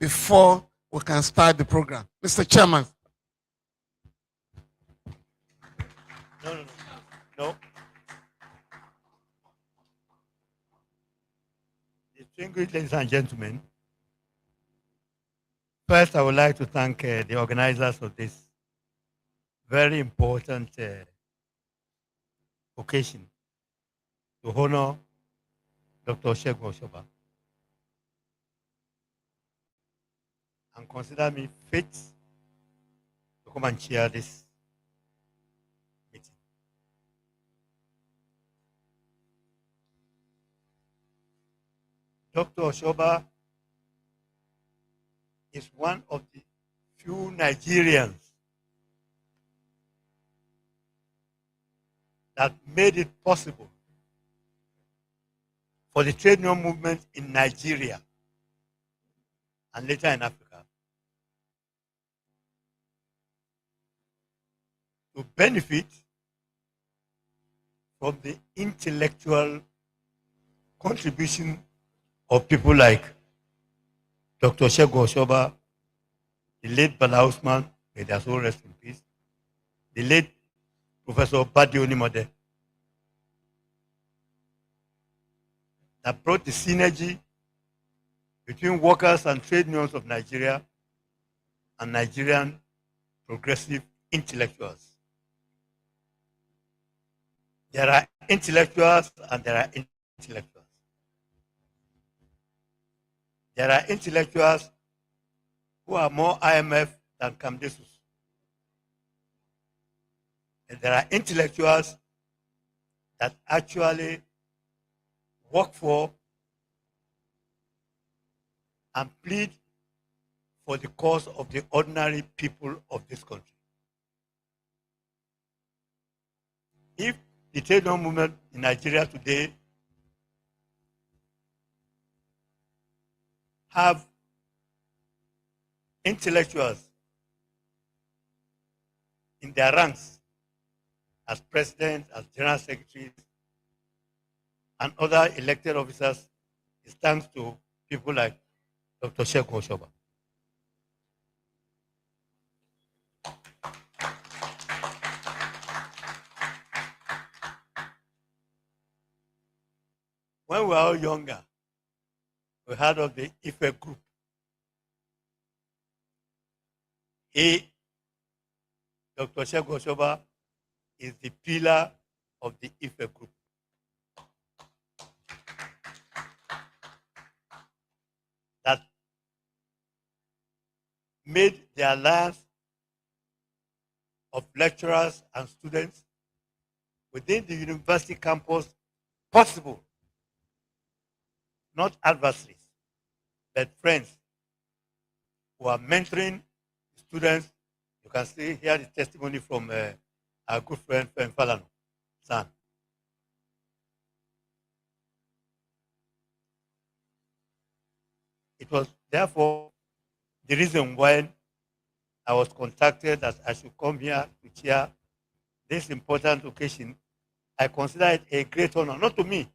before we can start the program. Mr. Chairman. No. Distinguished ladies and gentlemen, first I would like to thank the organizers of this very important occasion to honor Dr. Segun Osoba and consider me fit to come and chair this meeting. Dr. Osoba is one of the few Nigerians that made it possible for the trade union movement in Nigeria and later in Africa to benefit from the intellectual contribution of people like Dr. Segun Osoba, the late Bala Usman, may their soul rest in peace, the late Professor Badi that brought the synergy between workers and trade unions of Nigeria and Nigerian progressive intellectuals. There are intellectuals and there are intellectuals. There are intellectuals who are more IMF than Camdesus. And there are intellectuals that actually work for and plead for the cause of the ordinary people of this country. If the trade union movement in Nigeria today have intellectuals in their ranks as presidents, as general secretaries, and other elected officers, is thanks to people like Dr. Segun Osoba. When we were all younger, we heard of the Ife group. Dr. Segun Osoba, is the pillar of the Ife group. That made the alliance of lecturers and students within the university campus possible. Not adversaries, but friends who are mentoring students. You can see here the testimony from our good friend Falano San. It was therefore the reason why I was contacted that I should come here to chair this important occasion. I consider it a great honor, not to me,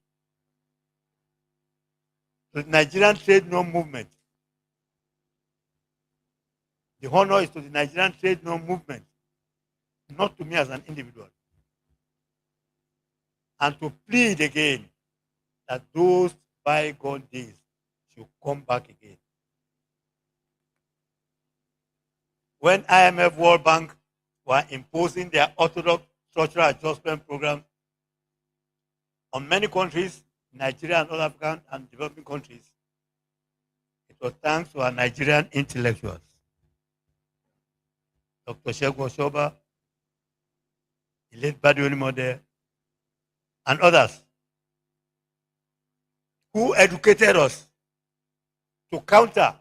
to the Nigerian trade union movement. The honor is to the Nigerian trade union movement, not to me as an individual. And to plead again that those bygone days should come back again. When IMF, World Bank were imposing their orthodox structural adjustment program on many countries, Nigeria and other African and developing countries, it was thanks to our Nigerian intellectuals, Dr. Segun Osoba, the late Badi and others, who educated us to counter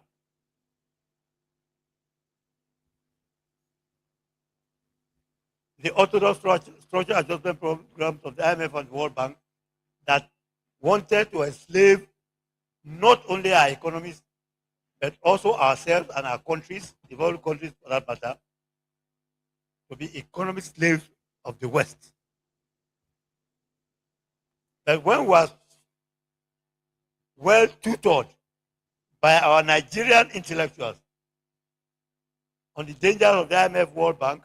the orthodox structural adjustment programs of the IMF and the World Bank that wanted to enslave not only our economies, but also ourselves and our countries, developed countries for that matter, to be economic slaves of the West. But when we were well tutored by our Nigerian intellectuals on the dangers of the IMF World Bank,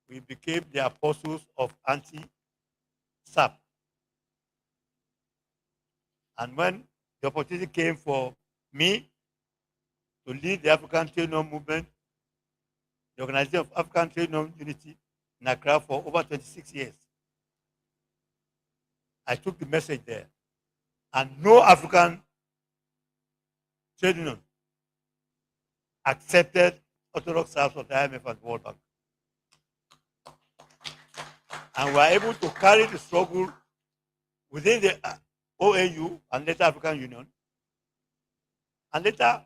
we became the apostles of anti-SAP. And when the opportunity came for me to lead the African Trade Union movement, the Organization of African Trade Union Unity in Accra for over 26 years, I took the message there. And no African trade union accepted orthodox SAPs of the IMF and World Bank. And we were able to carry the struggle within the OAU and later African Union, and later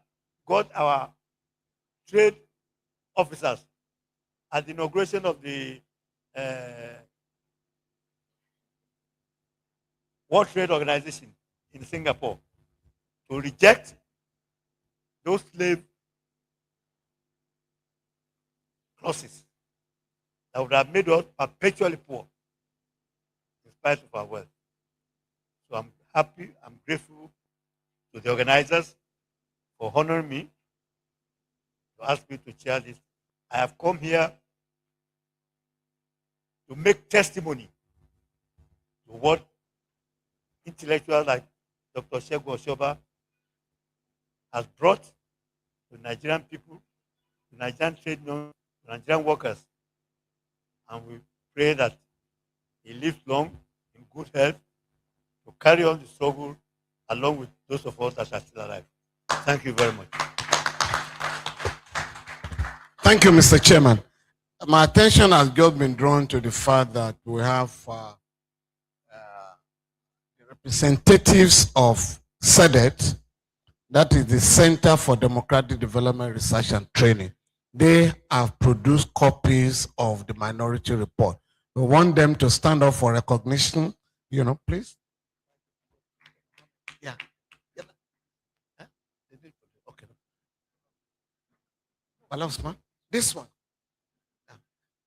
got our trade officers at the inauguration of the World Trade Organization in Singapore to reject those slave clauses that would have made us perpetually poor in spite of our wealth. So I'm happy, I'm grateful to the organizers for honoring me, to ask me to chair this. I have come here to make testimony to what intellectuals like Dr. Segun Osoba has brought to Nigerian people, to Nigerian trade unions, to Nigerian workers. And we pray that he lives long, in good health, to carry on the struggle along with those of us that are still alive. Thank you very much. Thank you, Mr. Chairman. My attention has just been drawn to the fact that we have the representatives of SEDET, that is the Center for Democratic Development Research and Training. They have produced copies of the Minority Report. We want them to stand up for recognition, please. Yeah. Okay. Bala, Usman, this one.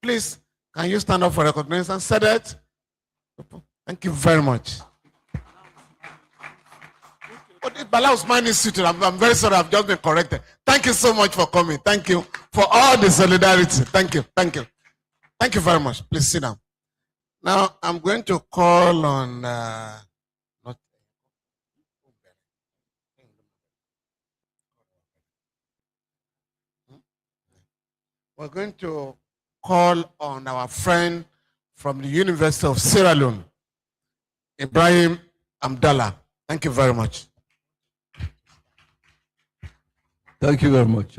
Please, can you stand up for recognition? SEDET. Thank you very much. Bala Usman is seated. I'm very sorry, I've just been corrected. Thank you so much for coming. Thank you for all the solidarity. Thank you. Thank you. Thank you very much. Please sit down. Now, I'm going to call on... we're going to call on our friend from the University of Sierra Leone, Ibrahim Amdallah. Thank you very much. Thank you very much.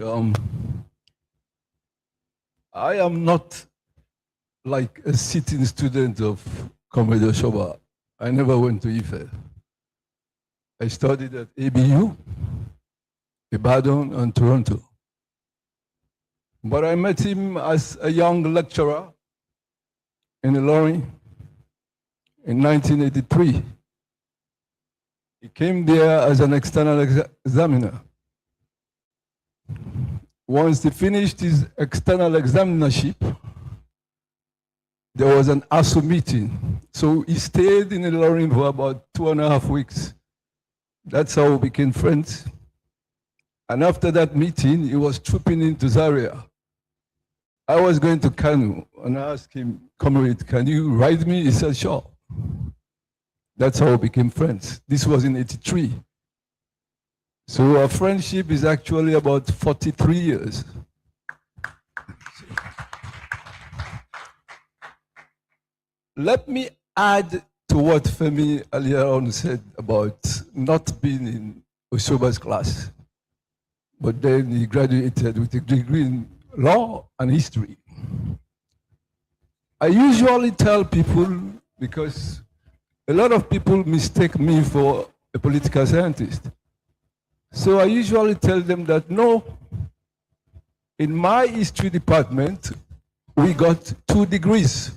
I am not like a sitting student of Comrades Osoba. I never went to Ife. I studied at ABU, Ibadan, and Toronto. But I met him as a young lecturer in Ilorin in 1983. He came there as an external examiner. Once he finished his external examinership, there was an ASUU meeting. So he stayed in Ilorin for about 2.5 weeks. That's how we became friends. And after that meeting, he was trooping into Zaria. I was going to Kanu, and I asked him, "Comrade, can you ride me?" He said, "Sure." That's how we became friends. This was in '83. So our friendship is actually about 43 years. Let me add to what Femi earlier on said about not being in Osoba's class, but then he graduated with a degree in law and history. I usually tell people, because a lot of people mistake me for a political scientist. So I usually tell them that no, in my history department, we got 2 degrees.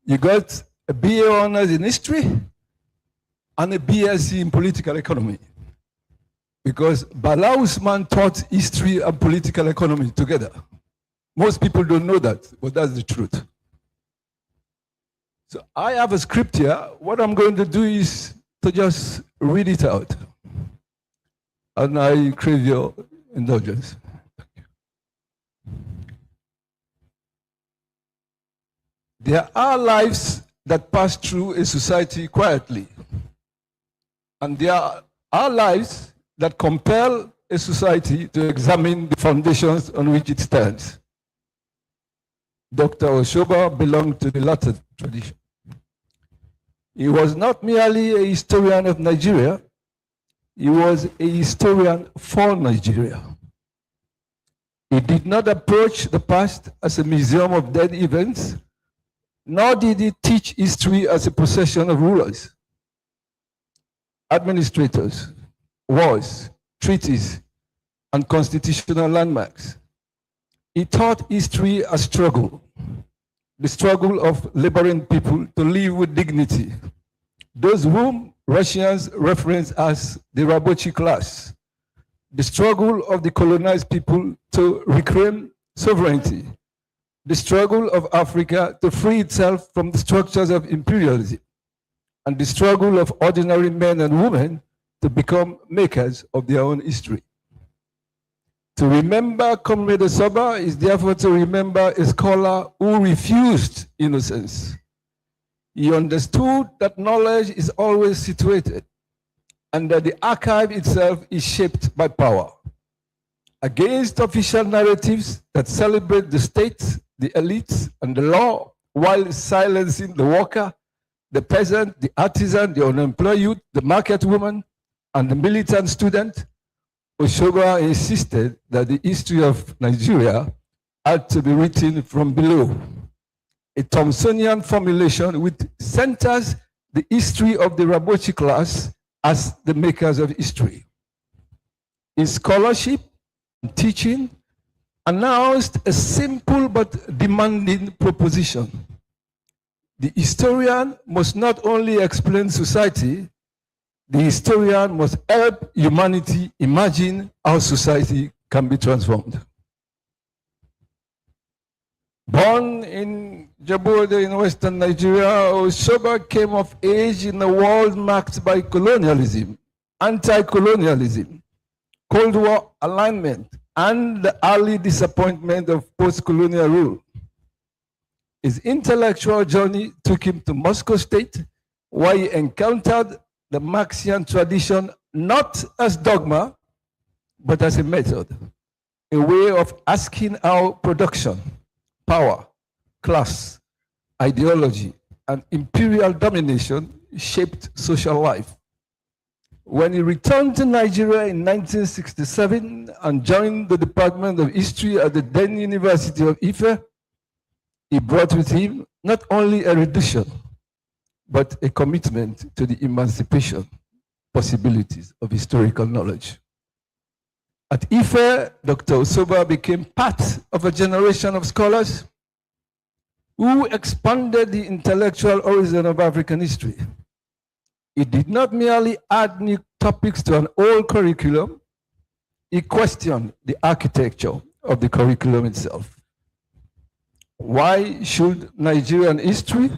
You got a BA honors in history and a BSc in political economy. Because Bala Usman taught history and political economy together. Most people don't know that, but that's the truth. So I have a script here. What I'm going to do is to just read it out. and I crave your indulgence. There are lives that pass through a society quietly, and there are lives that compel a society to examine the foundations on which it stands. Dr. Osoba belonged to the latter tradition. He was not merely a historian of Nigeria, he was a historian for Nigeria. He did not approach the past as a museum of dead events, nor did he teach history as a procession of rulers, administrators, wars, treaties, and constitutional landmarks. He taught history as struggle, the struggle of laboring people to live with dignity, those whom Russians reference as the Rabochi class, the struggle of the colonized people to reclaim sovereignty, the struggle of Africa to free itself from the structures of imperialism, and the struggle of ordinary men and women to become makers of their own history. To remember Comrade Osoba is therefore to remember a scholar who refused innocence. He understood that knowledge is always situated and that the archive itself is shaped by power. Against official narratives that celebrate the state, the elites, and the law, while silencing the worker, the peasant, the artisan, the unemployed youth, the market woman, and the militant student, Osoba insisted that the history of Nigeria had to be written from below. A Thomsonian formulation which centers the history of the Rabochi class as the makers of history. His scholarship and teaching announced a simple but demanding proposition. The historian must not only explain society, the historian must help humanity imagine how society can be transformed. Born in Jabode in Western Nigeria, Osoba came of age in a world marked by colonialism, anti-colonialism, Cold War alignment, and the early disappointment of post-colonial rule. His intellectual journey took him to Moscow State, where he encountered the Marxian tradition not as dogma, but as a method, a way of asking how production, power, class, ideology, and imperial domination shaped social life. When he returned to Nigeria in 1967 and joined the Department of History at the then University of Ife, he brought with him not only erudition, but a commitment to the emancipation possibilities of historical knowledge. At Ife, Dr. Osoba became part of a generation of scholars who expanded the intellectual horizon of African history. He did not merely add new topics to an old curriculum, he questioned the architecture of the curriculum itself. Why should Nigerian history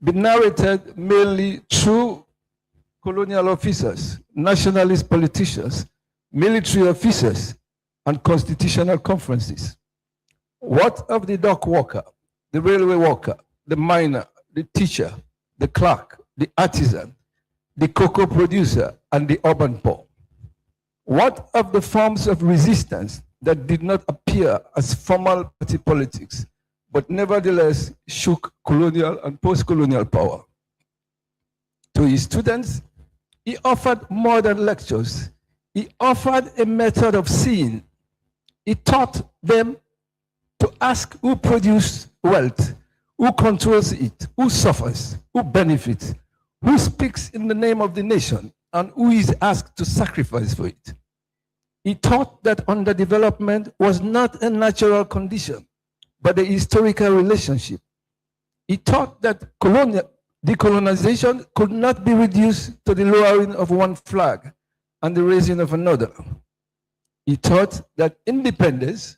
be narrated mainly through colonial officers, nationalist politicians, military officers, and constitutional conferences? What of the dock worker, the railway worker, the miner, the teacher, the clerk, the artisan, the cocoa producer, and the urban poor? What of the forms of resistance that did not appear as formal party politics, but nevertheless shook colonial and post-colonial power? To his students, he offered more than lectures. He offered a method of seeing. He taught them to ask who produced wealth, who controls it, who suffers, who benefits, who speaks in the name of the nation, and who is asked to sacrifice for it. He taught that underdevelopment was not a natural condition, but a historical relationship. He taught that decolonization could not be reduced to the lowering of one flag and the raising of another. He taught that independence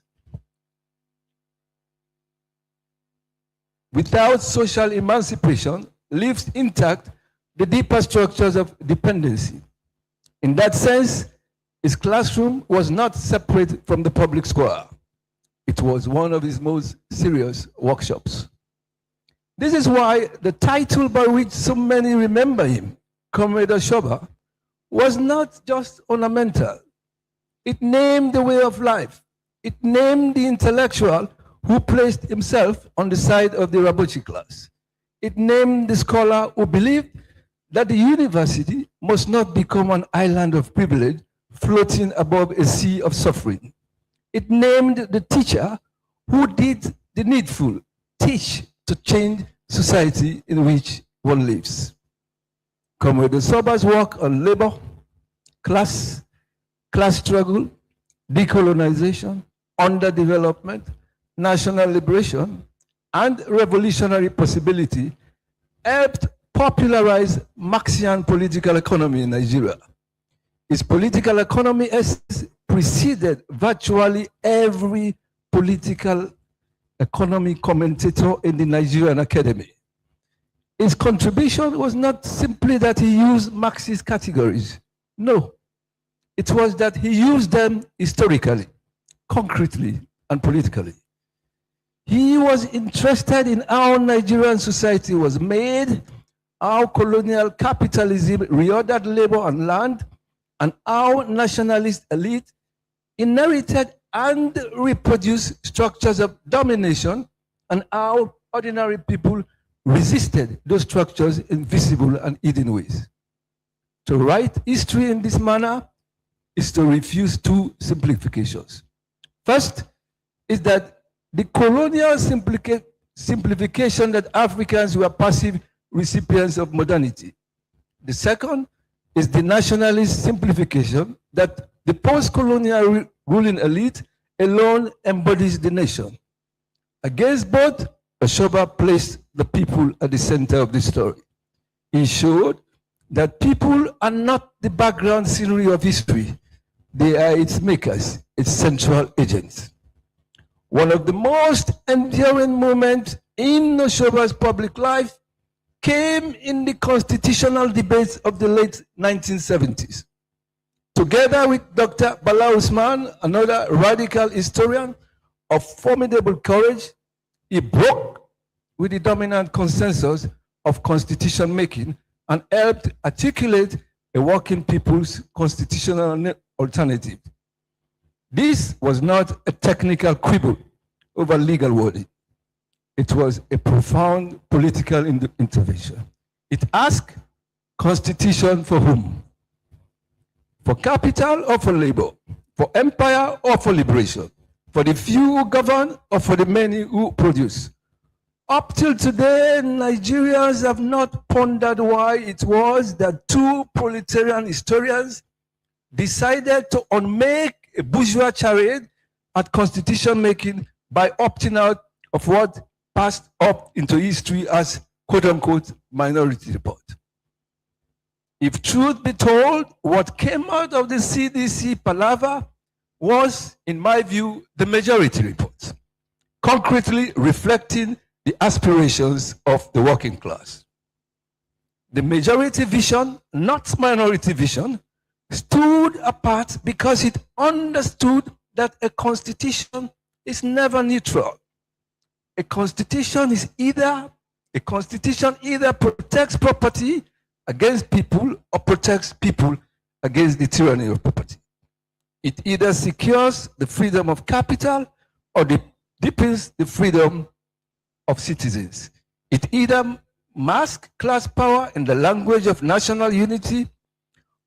without social emancipation leaves intact the deeper structures of dependency. In that sense, His classroom was not separate from the public square. It was one of his most serious workshops. This is why the title by which so many remember him, Comrade Osoba, was not just ornamental. It named the way of life. It named the intellectual who placed himself on the side of the Rabochi class. It named the scholar who believed that the university must not become an island of privilege floating above a sea of suffering. It named the teacher who did the needful, teach to change society in which one lives. Comrade Osoba's work on labor, class struggle, decolonization, underdevelopment, national liberation, and revolutionary possibility helped popularize Marxian political economy in Nigeria. His political economy has preceded virtually every political economy commentator in the Nigerian academy. His contribution was not simply that he used Marxist categories. No, it was that he used them historically, concretely, and politically. He was interested in how Nigerian society was made, how colonial capitalism reordered labor and land, and how nationalist elite inherited and reproduced structures of domination, and how ordinary people resisted those structures in visible and hidden ways. To write history in this manner is to refuse two simplifications. First is that the colonial simplification that Africans were passive recipients of modernity. The second is the nationalist simplification that the post-colonial ruling elite alone embodies the nation. Against both, Osoba placed the people at the center of the story. He showed that people are not the background scenery of history. They are its makers, its central agents. One of the most enduring moments in Osoba's public life came in the constitutional debates of the late 1970s. Together with Dr. Bala Usman, another radical historian of formidable courage, he broke with the dominant consensus of constitution making and helped articulate a working people's constitutional alternative. This was not a technical quibble over legal wording. It was a profound political intervention. It asked, constitution for whom? For capital or for labor? For empire or for liberation? For the few who govern or for the many who produce? Up till today, Nigerians have not pondered why it was that two proletarian historians decided to unmake a bourgeois charade at constitution making by opting out of what passed up into history as quote-unquote minority report. If truth be told, what came out of the CDC palaver was, in my view, the majority report, concretely reflecting the aspirations of the working class. The majority vision, not minority vision, stood apart because it understood that a constitution is never neutral. A constitution either protects property against people or protects people against the tyranny of property. It either secures the freedom of capital or deepens the freedom of citizens. It either masks class power in the language of national unity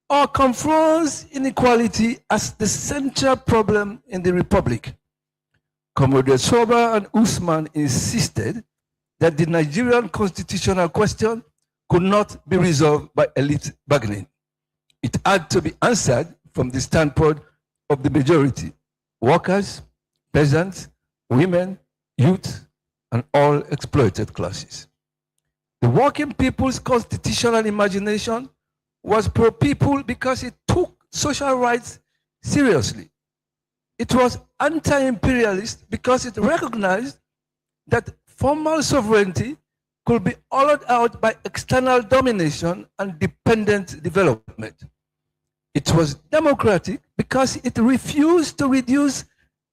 or confronts inequality as the central problem in the republic. Comrade Osoba and Usman insisted that the Nigerian constitutional question could not be resolved by elite bargaining. It had to be answered from the standpoint of the majority: workers, peasants, women, youth, and all exploited classes. The working people's constitutional imagination was pro-people because it took social rights seriously. It was anti-imperialist because it recognized that formal sovereignty could be hollowed out by external domination and dependent development. It was democratic because it refused to reduce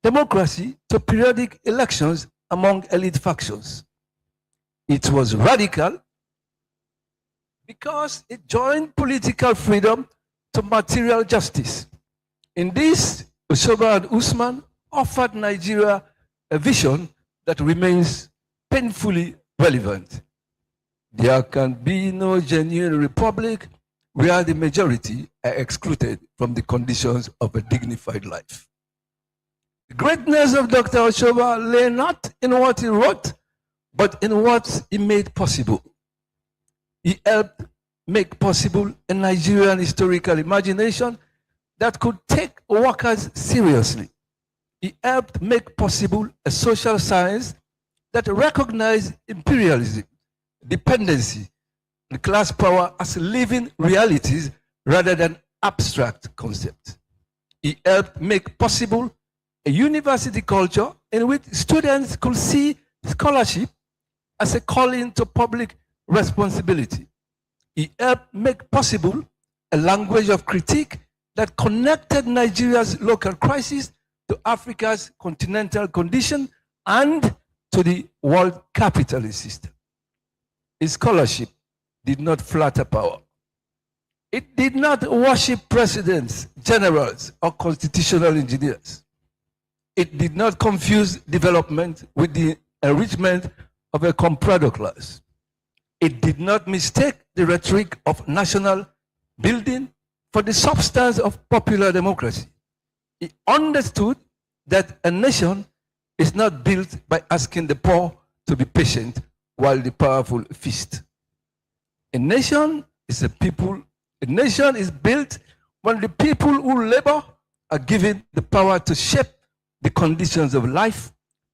democracy to periodic elections among elite factions. It was radical because it joined political freedom to material justice. In this, Osoba and Usman offered Nigeria a vision that remains painfully relevant. There can be no genuine republic where the majority are excluded from the conditions of a dignified life. The greatness of Dr. Osoba lay not in what he wrote, but in what he made possible. He helped make possible a Nigerian historical imagination that could take workers seriously. He helped make possible a social science that recognized imperialism, dependency, and class power as living realities rather than abstract concepts. He helped make possible a university culture in which students could see scholarship as a calling to public responsibility. He helped make possible a language of critique that connected Nigeria's local crisis to Africa's continental condition and to the world capitalist system. His scholarship did not flatter power. It did not worship presidents, generals, or constitutional engineers. It did not confuse development with the enrichment of a comprador class. It did not mistake the rhetoric of national building for the substance of popular democracy. He understood that a nation is not built by asking the poor to be patient while the powerful feast. A nation is a nation is built when the people who labor are given the power to shape the conditions of life,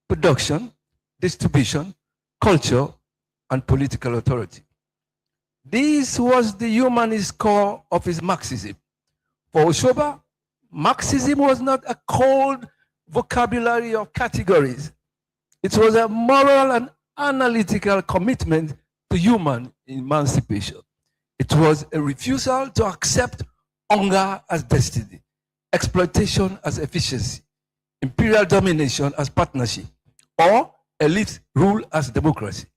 production, distribution, culture, and political authority. This was the humanist core of his Marxism. For Osoba, Marxism was not a cold vocabulary of categories. It was a moral and analytical commitment to human emancipation. It was a refusal to accept hunger as destiny, exploitation as efficiency, imperial domination as partnership, or elite rule as democracy.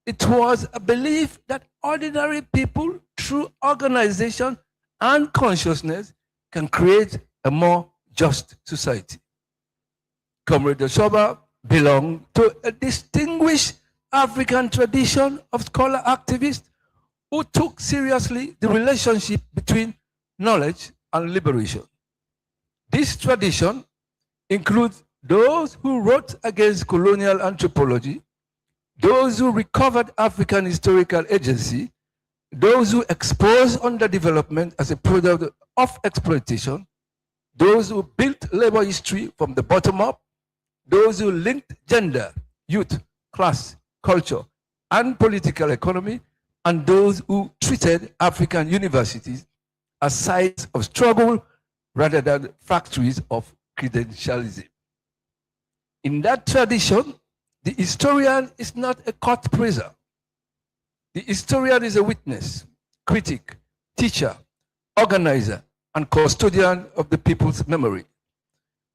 It was a belief that ordinary people, through organization and consciousness, can create a more just society. Comrade Osoba belonged to a distinguished African tradition of scholar activists who took seriously the relationship between knowledge and liberation. This tradition includes those who wrote against colonial anthropology, those who recovered African historical agency, those who exposed underdevelopment as a product of exploitation, those who built labor history from the bottom up, those who linked gender, youth, class, culture, and political economy, and those who treated African universities as sites of struggle rather than factories of credentialism. In that tradition, the historian is not a court praiser. The historian is a witness, critic, teacher, organizer, and custodian of the people's memory.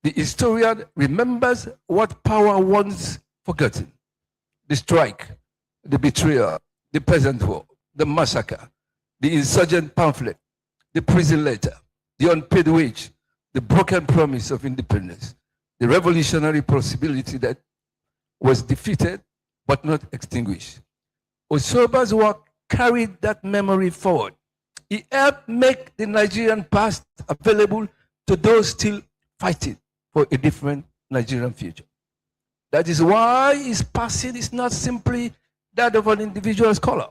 The historian remembers what power once forgotten: the strike, the betrayal, the peasant war, the massacre, the insurgent pamphlet, the prison letter, the unpaid wage, the broken promise of independence, the revolutionary possibility that was defeated but not extinguished. Osoba's work carried that memory forward. He helped make the Nigerian past available to those still fighting for a different Nigerian future. That is why his passing is not simply that of an individual scholar.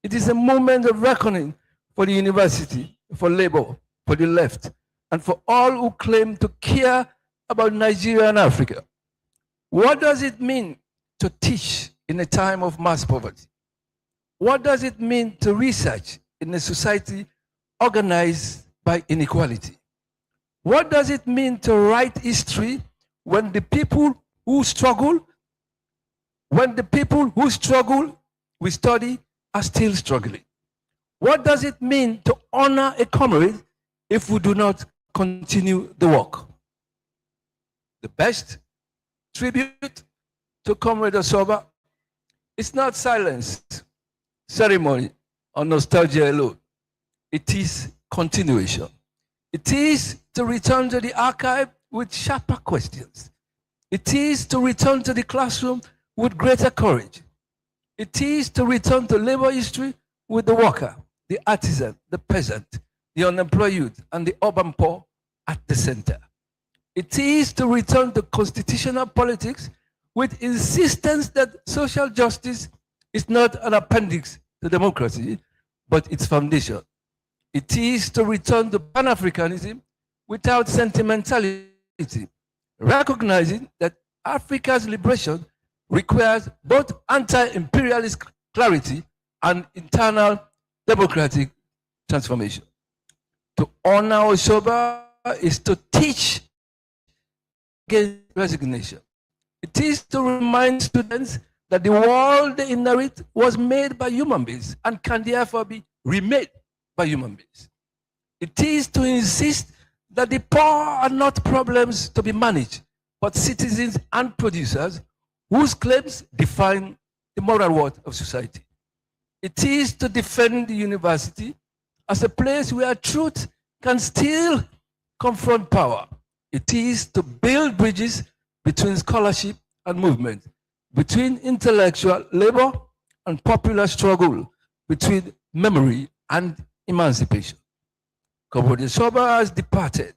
It is a moment of reckoning for the university, for labor, for the left, and for all who claim to care about Nigeria and Africa. What does it mean to teach in a time of mass poverty? What does it mean to research in a society organized by inequality? What does it mean to write history when the people who struggle, we study, are still struggling? What does it mean to honor a comrade if we do not continue the work. The best tribute to Comrade Osoba is not silence, ceremony, or nostalgia alone. It is continuation. It is to return to the archive with sharper questions. It is to return to the classroom with greater courage. It is to return to labor history with the worker, the artisan, the peasant, the unemployed youth, and the urban poor at the center. It is to return to constitutional politics with insistence that social justice is not an appendix to democracy, but its foundation. It is to return to Pan-Africanism without sentimentality, recognizing that Africa's liberation requires both anti-imperialist clarity and internal democratic transformation. To honor Osoba is to teach against resignation. It is to remind students that the world they inherit was made by human beings and can therefore be remade by human beings. It is to insist that the poor are not problems to be managed, but citizens and producers whose claims define the moral worth of society. It is to defend the university as a place where truth can still confront power. It is to build bridges between scholarship and movement, between intellectual labor and popular struggle, between memory and emancipation. Comrade Osoba has departed,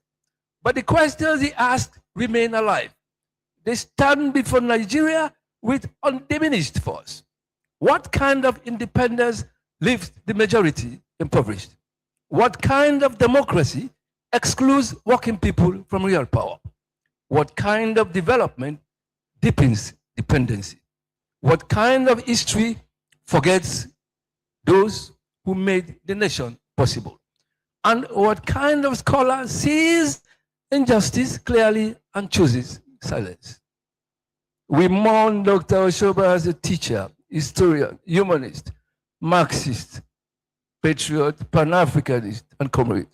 but the questions he asked remain alive. They stand before Nigeria with undiminished force. What kind of independence leaves the majority impoverished? What kind of democracy excludes working people from real power? What kind of development deepens dependency? What kind of history forgets those who made the nation possible? And what kind of scholar sees injustice clearly and chooses silence? We mourn Dr. Osoba as a teacher, historian, humanist, Marxist, patriot, Pan-Africanist, and comrade.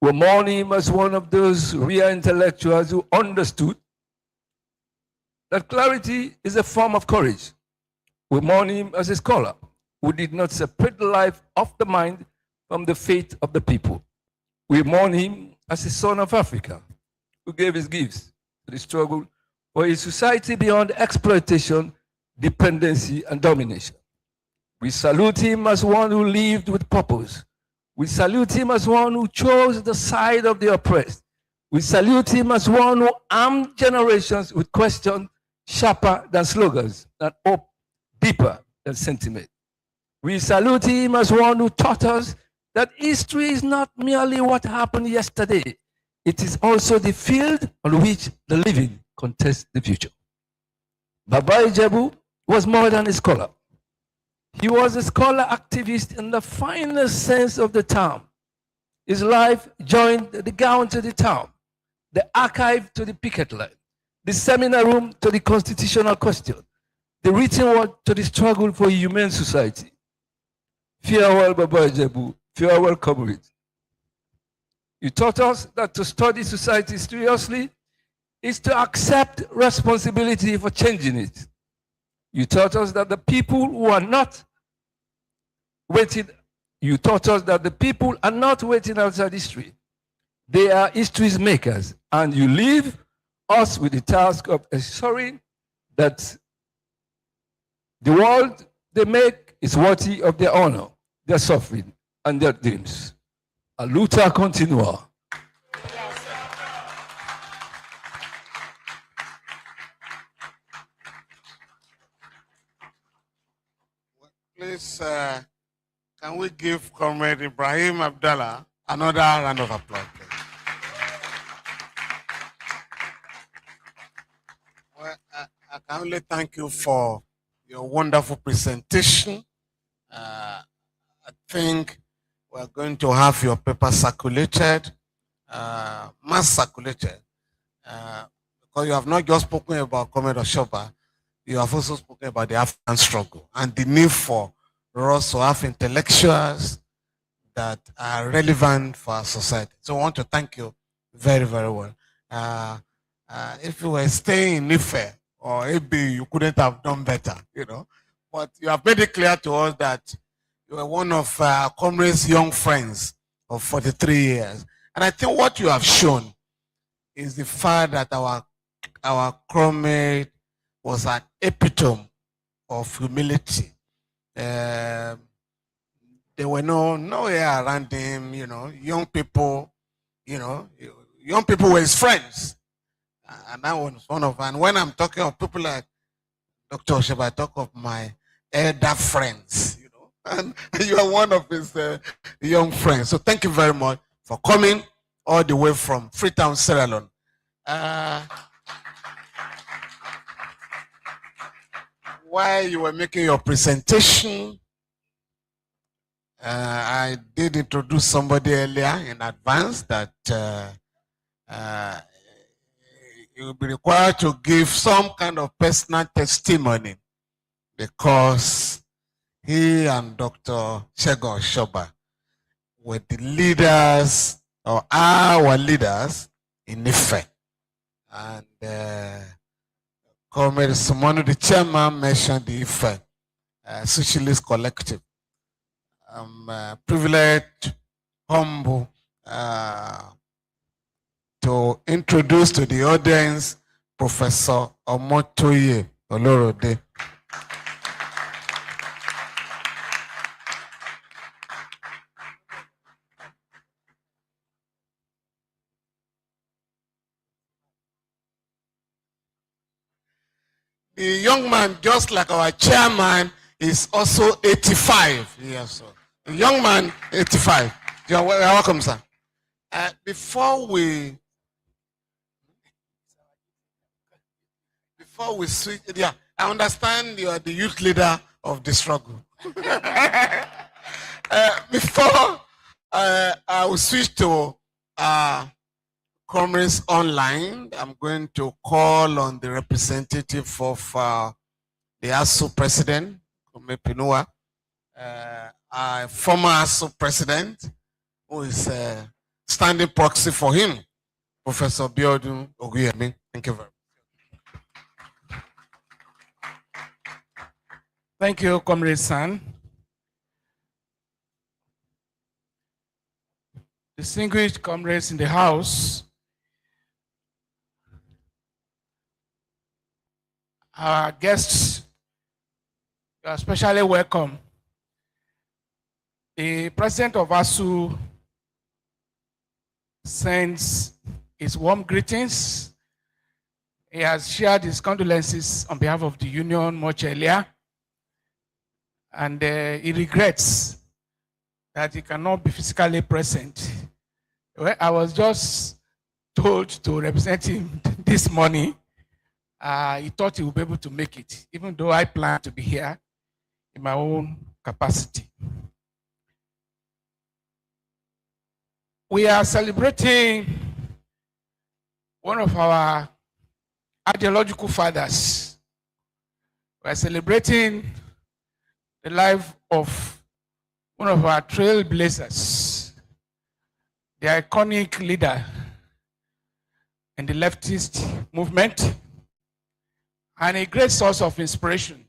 We mourn him as one of those real intellectuals who understood that clarity is a form of courage. We mourn him as a scholar who did not separate the life of the mind from the fate of the people. We mourn him as a son of Africa who gave his gifts to the struggle for a society beyond exploitation, dependency, and domination. We salute him as one who lived with purpose. We salute him as one who chose the side of the oppressed. We salute him as one who armed generations with questions sharper than slogans, and hope deeper than sentiment. We salute him as one who taught us that history is not merely what happened yesterday. It is also the field on which the living contest the future. Baba Ijebu was more than a scholar. He was a scholar activist in the finest sense of the term. His life joined the gown to the town, the archive to the picket line, the seminar room to the constitutional question, the written word to the struggle for a humane society. Farewell, Baba Ijebu. Farewell, comrades. You taught us that to study society seriously is to accept responsibility for changing it. You taught us that the people who are not waiting, you taught us that the people are not waiting outside history. They are history's makers, and you leave us with the task of ensuring that the world they make is worthy of their honor, their suffering, and their dreams. A luta continua. Please, can we give Comrade Ibrahim Abdallah another round of applause, please? Well, I can only thank you for your wonderful presentation. I think we're going to have your paper circulated, mass circulated, because you have not just spoken about Comrade Osoba, you have also spoken about the African struggle and the need for us to have intellectuals that are relevant for our society. So I want to thank you very, very well. If you were staying in Ife or maybe you couldn't have done better, you know, but you have made it clear to us that you were one of Comrades' young friends of 43 years. And I think what you have shown is the fact that our comrade was an epitome of humility. There were no air around him, you know, young people were his friends. And that was one of, and when I'm talking of people like Dr. Osoba, I talk of my elder friends, you know, and you are one of his young friends. So thank you very much for coming all the way from Freetown, Sierra Leone. While you were making your presentation, I did introduce somebody earlier in advance that you will be required to give some kind of personal testimony because he and Dr. Segun Osoba were the leaders or our leaders in Ife. And Comrades Simone, the chairman, mentioned the Ife Socialist Collective. I'm privileged, humble, to introduce to the audience Professor Omotoye Olorode. The young man, just like our chairman, is also 85 years old. The young man, 85. You're welcome, sir. Before we switch, yeah, I understand you are the youth leader of the struggle. Before I will switch to Comrades Online, I'm going to call on the representative of the ASUU president, Kome Pinua, former ASUU president, who is standing proxy for him, Professor Biodun Oguyemi. Thank you very much. Thank you, Comrade San. Distinguished comrades in the House, our guests, you are especially welcome. The President of ASUU sends his warm greetings. He has shared his condolences on behalf of the Union much earlier, and he regrets that he cannot be physically present. Well, I was just told to represent him this morning. He thought he would be able to make it, even though I plan to be here in my own capacity. We are celebrating one of our ideological fathers. We are celebrating the life of one of our trailblazers, the iconic leader in the leftist movement, and a great source of inspiration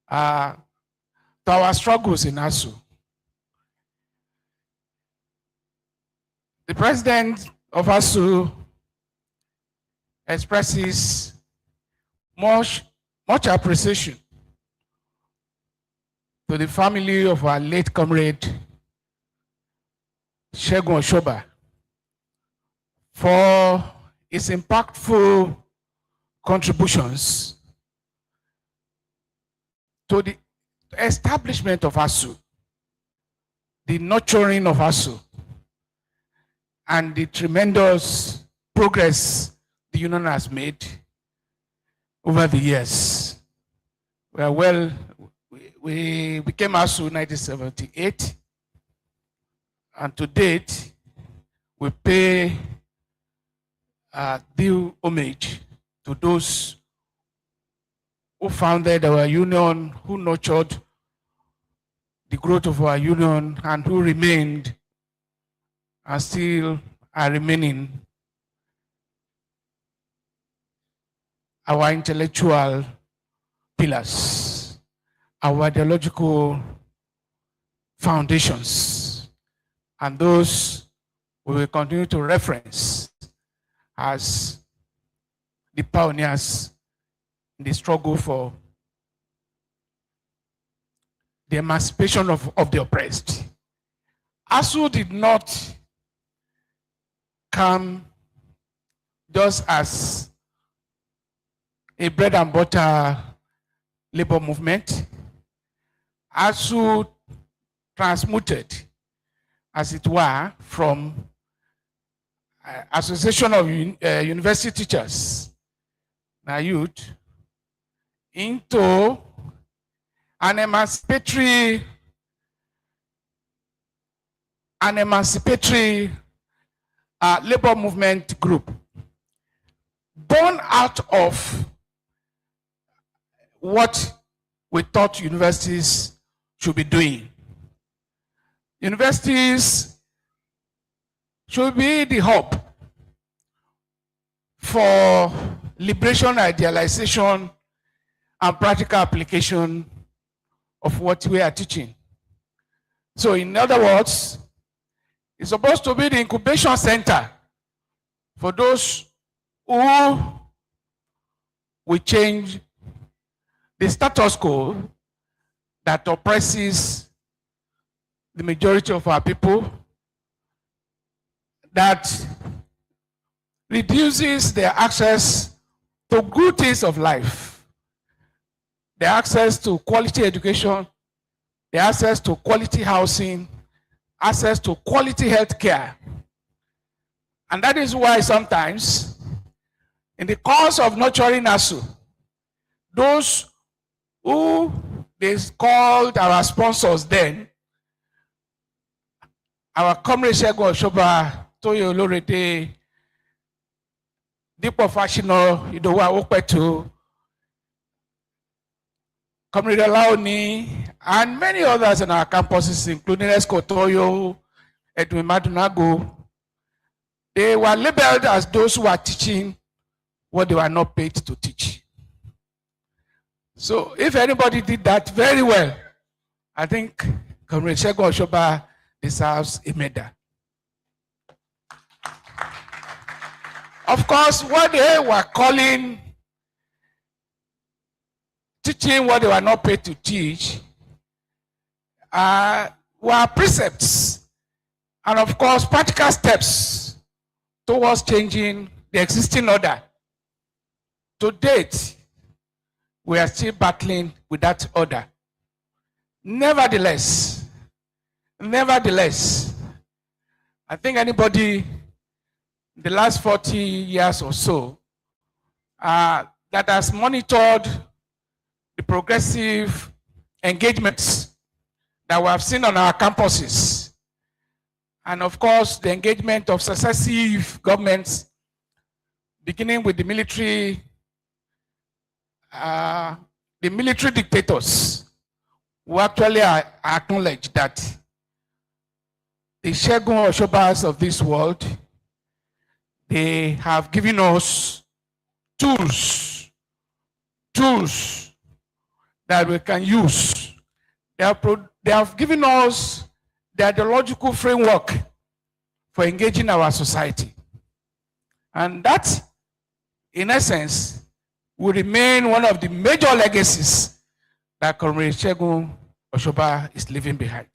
to our struggles in ASUU. The president of ASUU expresses much appreciation to the family of our late comrade Segun Osoba for his impactful contributions to the establishment of ASUU, the nurturing of ASUU, and the tremendous progress the union has made over the years. We became ASUU in 1978, and to date, we pay due homage to those who founded our union, who nurtured the growth of our union and who remained and still are remaining our intellectual pillars, our ideological foundations, and those we will continue to reference as the pioneers in the struggle for the emancipation of the oppressed. ASUU did not come just as a bread and butter labor movement. ASUU transmuted, as it were, from Association of University Teachers, NAYUT, into an emancipatory labor movement group born out of what we thought universities should be doing. Universities should be the hub for liberation, idealization, and practical application of what we are teaching. So in other words, it's supposed to be the incubation center for those who will change the status quo that oppresses the majority of our people, that reduces their access to good things of life, their access to quality education, their access to quality housing, access to quality health care. And that is why sometimes, in the course of nurturing ASUU, those who they called our sponsors then, our Comrades Segun Osoba, Toyo Olorede, Dipo Fashino, Idowa Okpetu, Comrade Laoni, and many others in our campuses, including Esco Toyo, Edwin Madunago, they were labeled as those who are teaching what they were not paid to teach. So if anybody did that very well, I think Comrade Segun Osoba deserves a medal. Of course, what they were calling teaching what they were not paid to teach were precepts and, of course, practical steps towards changing the existing order. To date, we are still battling with that order. Nevertheless, I think anybody in the last 40 years or so that has monitored the progressive engagements that we have seen on our campuses, and of course the engagement of successive governments, beginning with the military dictators, who actually acknowledge that the Segun Osobas of this world, they have given us tools that we can use. They have given us the ideological framework for engaging our society. And that, in essence, will remain one of the major legacies that Comrade Segun Osoba is leaving behind.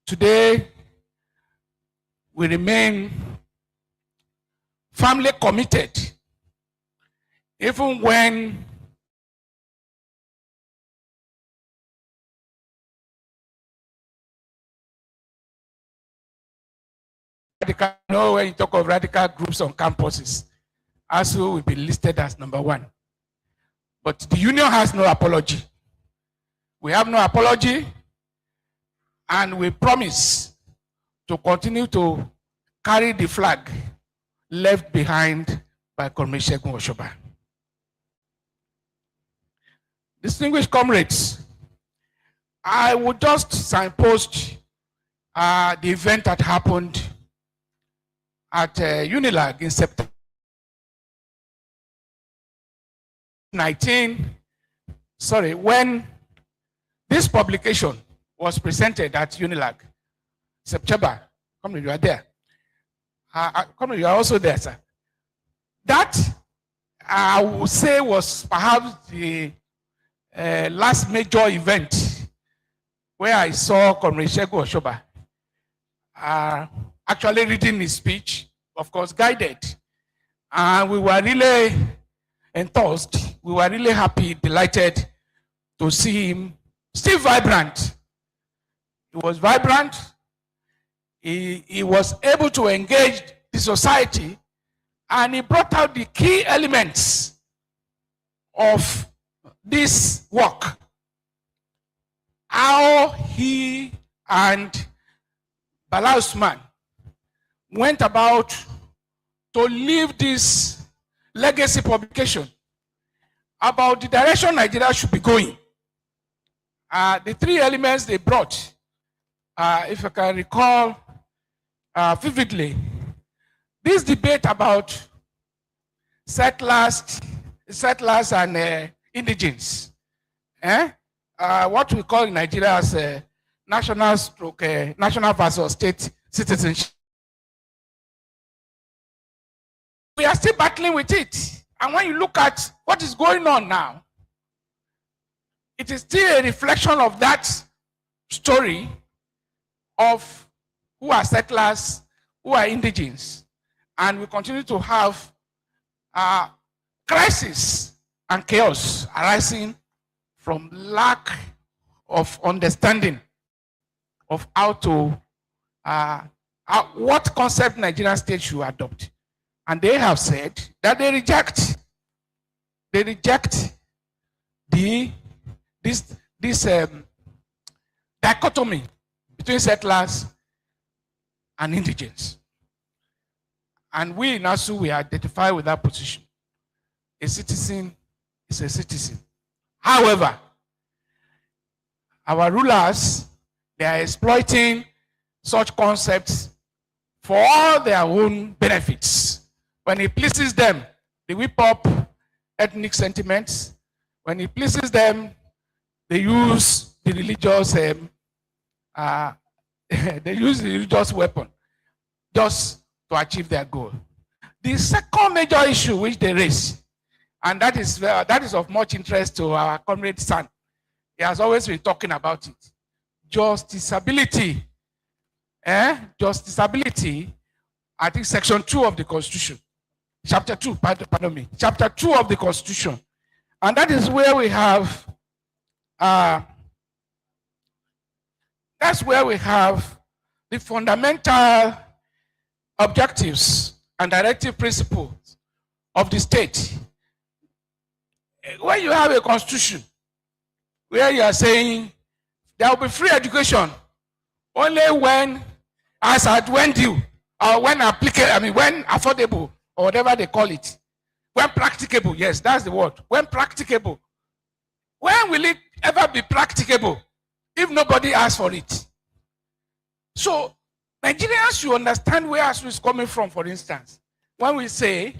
Today, we remain firmly committed, even when when you talk of radical groups on campuses, ASUU will be listed as number one. But the union has no apology. We have no apology, and we promise to continue to carry the flag left behind by Comrade Segun Osoba. Distinguished comrades, I would just signpost the event that happened at Unilag in September 19, when this publication was presented at Unilag, September. Comrade, you are there. Comrade, you are also there, sir. That, I would say, was perhaps the last major event where I saw Comrade Segun Osoba actually reading his speech, of course, guided. And we were really enthused. We were really happy, delighted to see him still vibrant. He was vibrant. He was able to engage the society, and he brought out the key elements of this work. How he and Bala Usman went about to leave this legacy publication about the direction Nigeria should be going. The three elements they brought, if I can recall vividly, this debate about settlers and indigenes, what we call in Nigeria as national versus state citizenship. We are still battling with it. And when you look at what is going on now, it is still a reflection of that story of who are settlers, who are indigenes. And we continue to have crisis and chaos arising from lack of understanding of how to, what concept Nigerian state should adopt. And they have said that they reject this dichotomy between settlers and indigenes. And we in ASUU, we identify with that position. A citizen is a citizen. However, our rulers, they are exploiting such concepts for all their own benefits. When it pleases them, they whip up ethnic sentiments. When it pleases them, they use the religious weapon just to achieve their goal. The second major issue which they raise, and that is of much interest to our comrade son. He has always been talking about it. Justiciability. Justiciability, I think section 2 of the Constitution. Chapter 2, pardon me. Chapter 2 of the Constitution. And that is where we have the fundamental objectives and directive principles of the state. When you have a constitution where you are saying there will be free education only when, as at when due, or when applicable, when affordable, or whatever they call it. When practicable, yes, that's the word. When practicable. When will it ever be practicable if nobody asks for it? So Nigerians should understand where ASUU is coming from, for instance. When we say,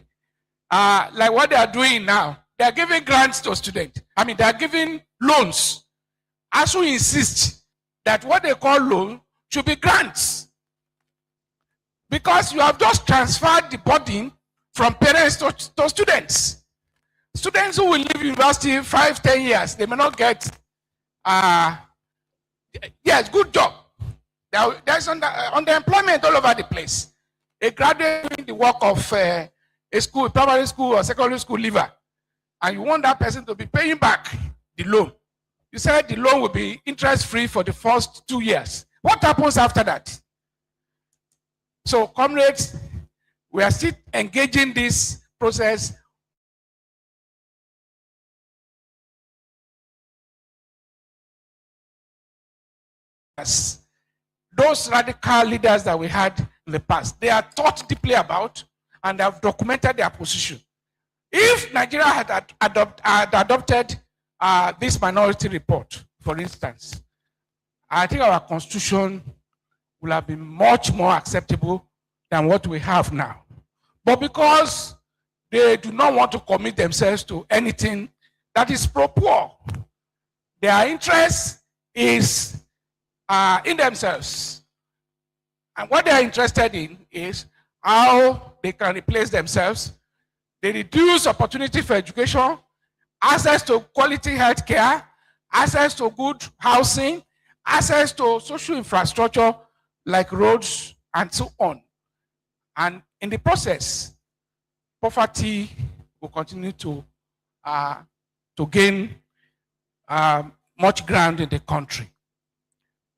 like what they are doing now, they are giving grants to students. They are giving loans. ASUU insists that what they call loan should be grants. Because you have just transferred the burden from parents to students. Students who will leave university 5-10 years, they may not get, yes, good job. There's underemployment all over the place. A graduate doing the work of a school, primary school or secondary school leaver, and you want that person to be paying back the loan. You said the loan will be interest-free for the first 2 years. What happens after that? So, comrades, we are still engaging this process. Those radical leaders that we had in the past, they are thought deeply about and have documented their position. If Nigeria had adopted this minority report, for instance, I think our constitution will have been much more acceptable than what we have now. But because they do not want to commit themselves to anything that is pro-poor, their interest is in themselves. And what they are interested in is how they can replace themselves. They reduce opportunity for education, access to quality health care, access to good housing, access to social infrastructure like roads and so on. And in the process, poverty will continue to gain much ground in the country.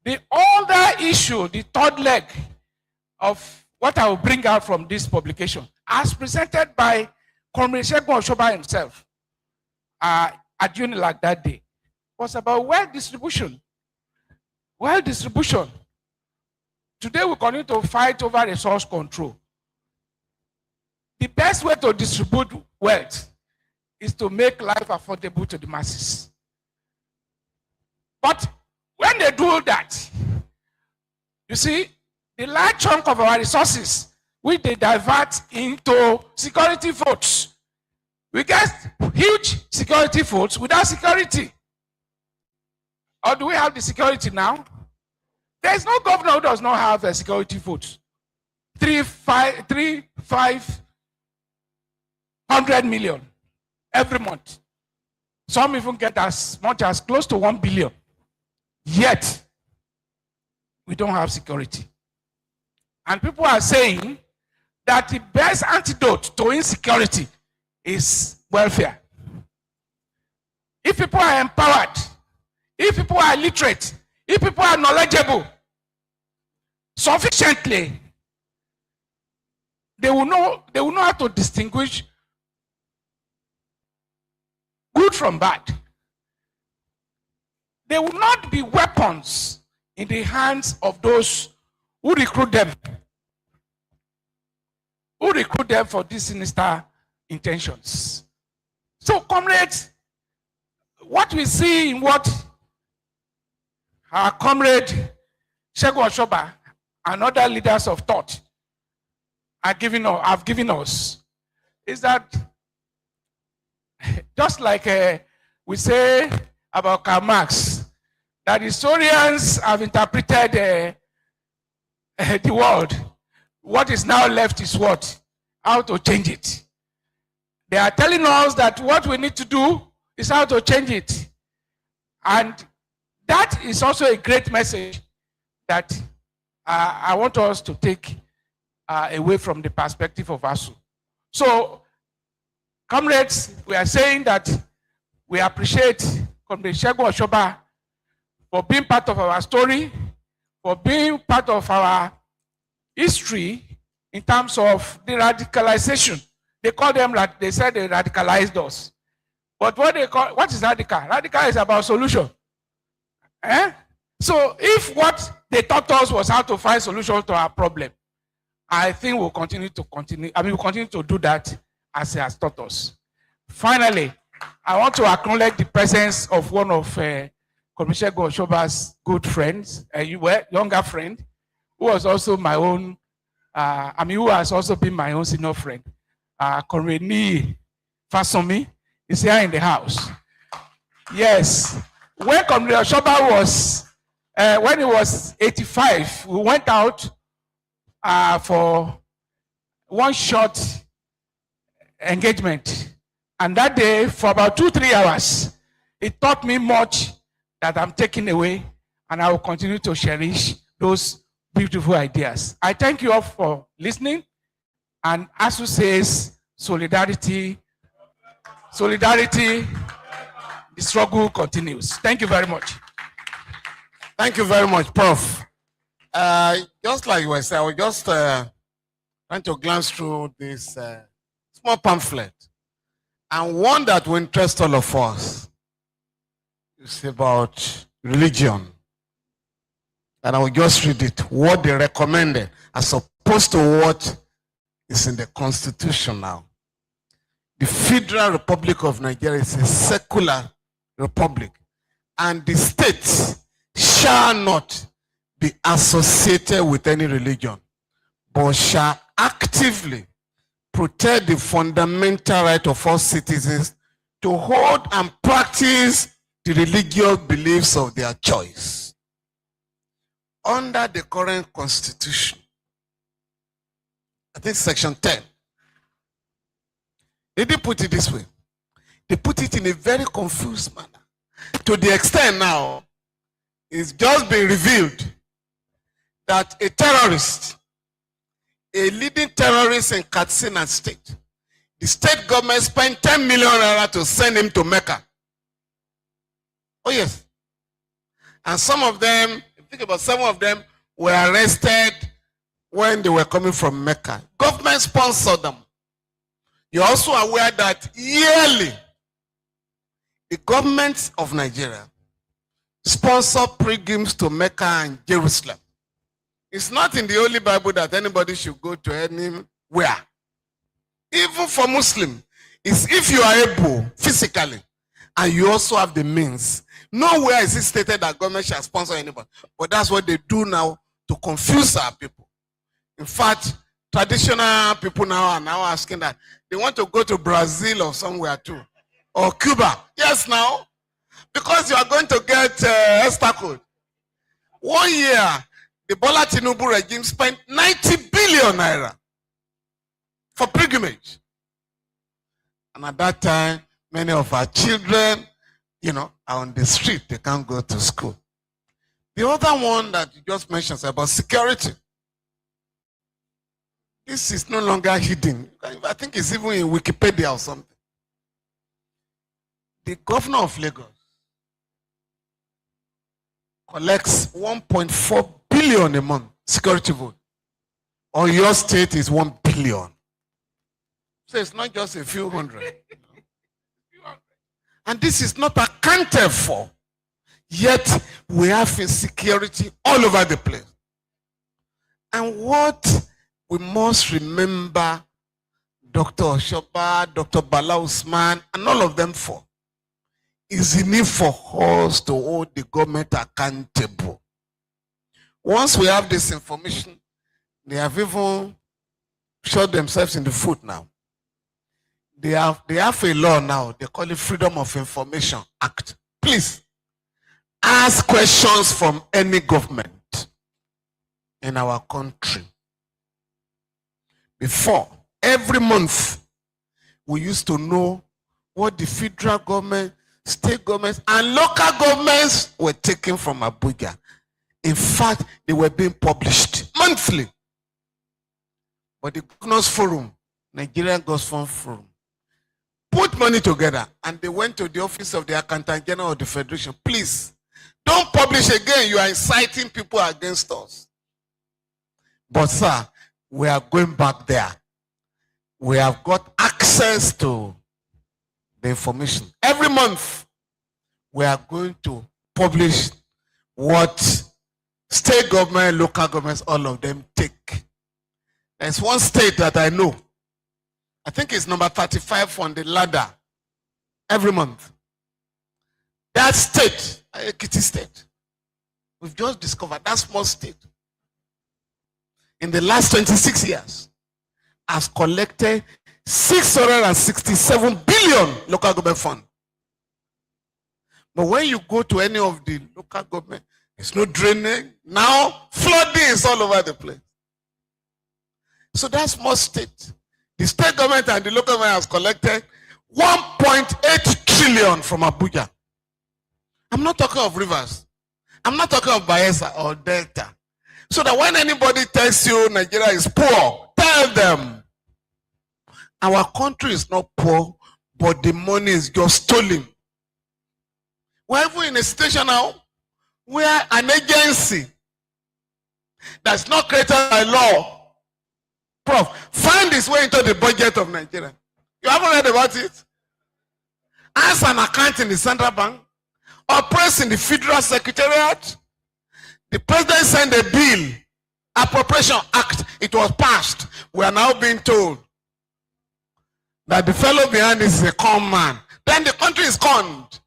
The other issue, the third leg of what I will bring out from this publication, as presented by Comrades Segun Osoba himself at UNILAG that day, was about wealth distribution. Wealth distribution. Today we continue to fight over resource control. The best way to distribute wealth is to make life affordable to the masses. But when they do that, you see, the large chunk of our resources, which they divert into security votes, we get huge security votes without security. Or do we have the security now? There is no governor who does not have a security vote. 500 million every month. Some even get as much as close to 1 billion. Yet, we don't have security. And people are saying that the best antidote to insecurity is welfare. If people are empowered, if people are literate, if people are knowledgeable sufficiently, they will know how to distinguish good from bad. They will not be weapons in the hands of those who recruit them for these sinister intentions. So, comrades, what we see in what our comrade Segun Osoba and other leaders of thought have given us is that, just like we say about Karl Marx, that historians have interpreted the world. What is now left is what? How to change it. They are telling us that what we need to do is how to change it. And that is also a great message that I want us to take away from the perspective of ASUU. So, comrades, we are saying that we appreciate Comrade Segun Osoba for being part of our story, for being part of our history in terms of the radicalization. They said they radicalized us. But what is radical? Radical is about solution. So if what they taught us was how to find solutions to our problem, I think we'll continue to do that as he has taught us. Finally, I want to acknowledge the presence of one of Comrade Segun Osoba's good friends, a younger friend, who was also my own, who has also been my own senior friend. Comrade Ni Fasomi is here in the house. Yes. When Comrade Osoba was, when he was 85, we went out for one short engagement. And that day, for about 2-3 hours, it taught me much that I'm taking away, and I will continue to cherish those beautiful ideas. I thank you all for listening. And ASUU says, solidarity, the struggle continues. Thank you very much. Thank you very much, Prof. Just like you were saying, I was just trying to glance through this small pamphlet. And one that will interest all of us is about religion. And I will just read it, what they recommended, as opposed to what is in the Constitution now. The Federal Republic of Nigeria is a secular republic, and the states shall not be associated with any religion, but shall actively protect the fundamental right of all citizens to hold and practice the religious beliefs of their choice. Under the current constitution, I think section 10, they didn't put it this way. They put it in a very confused manner. To the extent now, it's just been revealed that a terrorist, a leading terrorist in Katsina state, the state government spent 10 million naira to send him to Mecca. Oh yes. And some of them, think about 7 of them, were arrested when they were coming from Mecca. Government sponsored them. You're also aware that yearly, the government of Nigeria sponsor pilgrims to Mecca and Jerusalem. It's not in the Holy Bible that anybody should go to anywhere. Even for Muslim, it's if you are able physically and you also have the means. Nowhere is it stated that government shall sponsor anybody. But that's what they do now to confuse our people. In fact, traditional people now are now asking that they want to go to Brazil or somewhere too. Or Cuba. Yes, now. Because you are going to get Esther code. 1 year, the Bala Tinubu regime spent 90 billion naira for pilgrimage. And at that time, many of our children, are on the street. They can't go to school. The other one that you just mentioned is about security. This is no longer hidden. I think it's even in Wikipedia or something. The governor of Lagos collects 1.4 billion a month security vote. Or your state is 1 billion. So it's not just a few hundred. And this is not accounted for. Yet we have insecurity all over the place. And what we must remember Dr. Osoba, Dr. Bala, Usman, and all of them for is the need for us to hold the government accountable. Once we have this information, they have even shot themselves in the foot now. They have a law now. They call it Freedom of Information Act. Please, ask questions from any government in our country. Before, every month, we used to know what the federal government, state governments, and local governments were taking from Abuja. In fact, they were being published monthly. But the Governors Forum, Nigerian Governors Forum, put money together and they went to the office of the Accountant General of the Federation. Please, don't publish again. You are inciting people against us. But sir, we are going back there. We have got access to the information. Every month, we are going to publish what state government, local governments, all of them take. There's one state that I know. I think it's number 35 on the ladder every month. That state, Ekiti State, we've just discovered that small state in the last 26 years has collected 667 billion local government fund. But when you go to any of the local government, there's no drainage. Now, flooding is all over the place. So that small state, the state government and the local government has collected 1.8 trillion from Abuja. I'm not talking of rivers. I'm not talking of Bayelsa or Delta. So that when anybody tells you Nigeria is poor, tell them our country is not poor, but the money is just stolen. We're even in a situation now where an agency that's not created by law, Prof, find its way into the budget of Nigeria. You haven't read about it? As an account in the central bank, operates in the federal secretariat. The president signed a bill, Appropriation Act. It was passed. We are now being told that the fellow behind this is a con man. Then the country is conned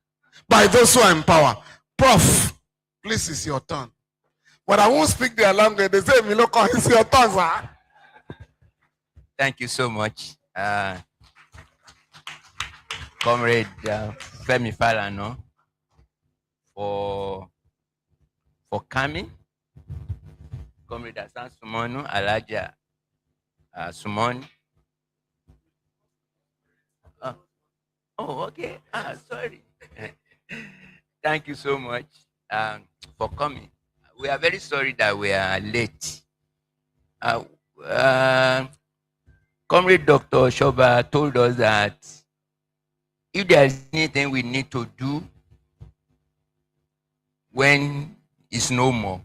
by those who are in power. Prof, Please, it's your turn. But I won't speak their language. They say, Miloko, it's your turn, sir. Thank you so much, Comrade Femi Falano, for coming. Comrade Asan Sumonu, Alaja Sumon. Oh, okay. Sorry. Thank you so much for coming. We are very sorry that we are late. Comrade Dr. Osoba told us that if there is anything we need to do when it's no more,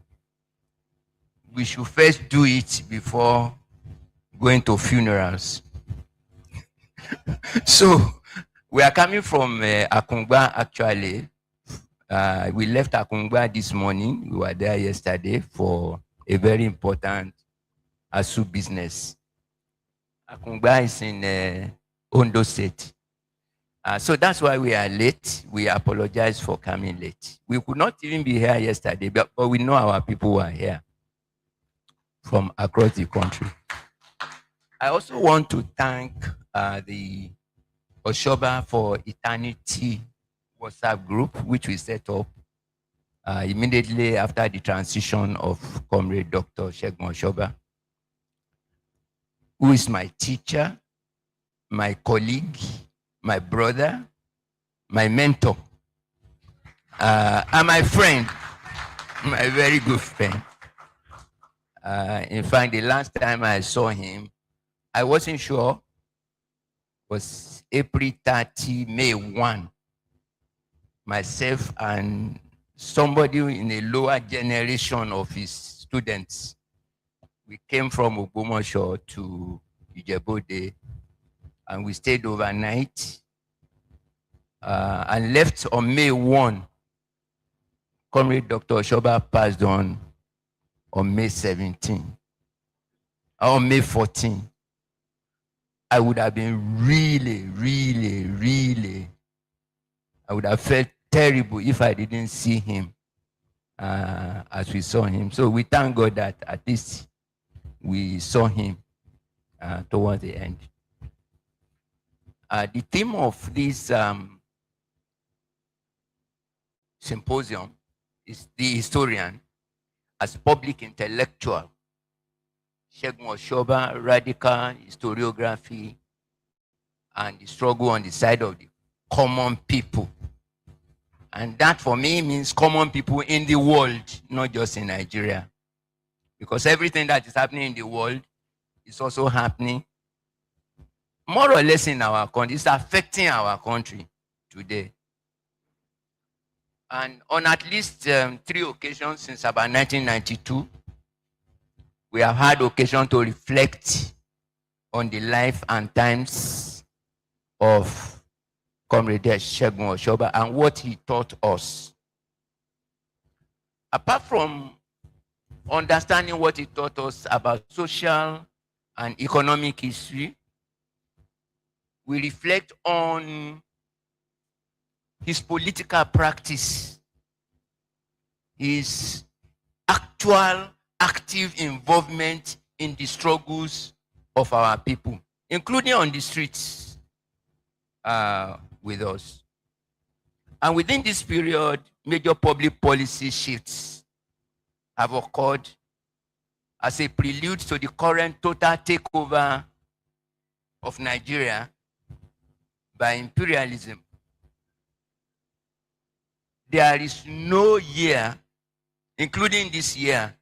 we should first do it before going to funerals. So we are coming from Akungba actually. We left Akungba this morning. We were there yesterday for a very important ASUU business. Akungba is in Ondo State. So that's why we are late. We apologize for coming late. We could not even be here yesterday, but we know our people were here from across the country. I also want to thank the Osoba for Eternity WhatsApp group, which we set up immediately after the transition of Comrade Dr. Segun Osoba, who is my teacher, my colleague, my brother, my mentor, and my friend, my very good friend. In fact, the last time I saw him, I wasn't sure. It was April 30, May 1. Myself and somebody in a lower generation of his students, we came from Ogbomoso to Ijebu-Ode, and we stayed overnight and left on May 1. Comrade Dr. Osoba passed on May 17, or May 14. I would have been really, I would have felt terrible if I didn't see him as we saw him. So we thank God that at least we saw him towards the end. The theme of this symposium is the historian as public intellectual. Segun Osoba, radical historiography, and the struggle on the side of the common people. And that for me means common people in the world, not just in Nigeria. Because everything that is happening in the world is also happening more or less in our country. It's affecting our country today. And on at least 3 occasions since about 1992, we have had occasion to reflect on the life and times of Comrade Segun Osoba and what he taught us. Apart from understanding what he taught us about social and economic history, we reflect on his political practice, his actual active involvement in the struggles of our people, including on the streets with us. And within this period, major public policy shifts have occurred as a prelude to the current total takeover of Nigeria by imperialism. There is no year, including this year,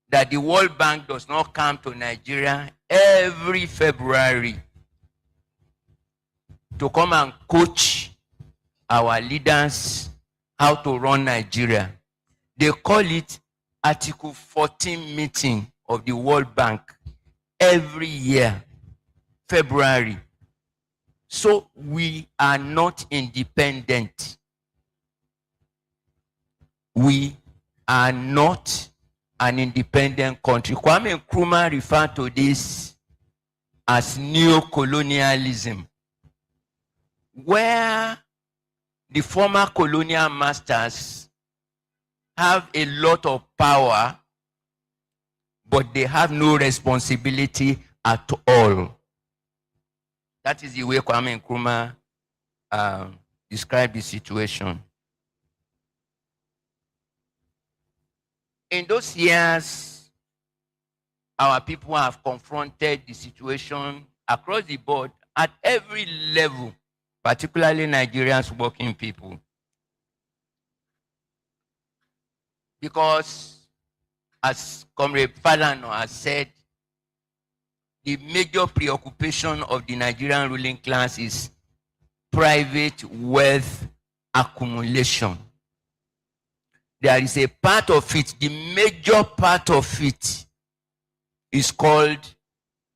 that the World Bank does not come to Nigeria every February to come and coach our leaders how to run Nigeria. They call it Article 14 meeting of the World Bank every year, February. So we are not independent. We are not an independent country. Kwame Nkrumah referred to this as neo-colonialism, where the former colonial masters have a lot of power, but they have no responsibility at all. That is the way Kwame Nkrumah described the situation. In those years, our people have confronted the situation across the board at every level, particularly Nigerians working people. Because, as Comrade Falano has said, the major preoccupation of the Nigerian ruling class is private wealth accumulation. There is a part of it, the major part of it is called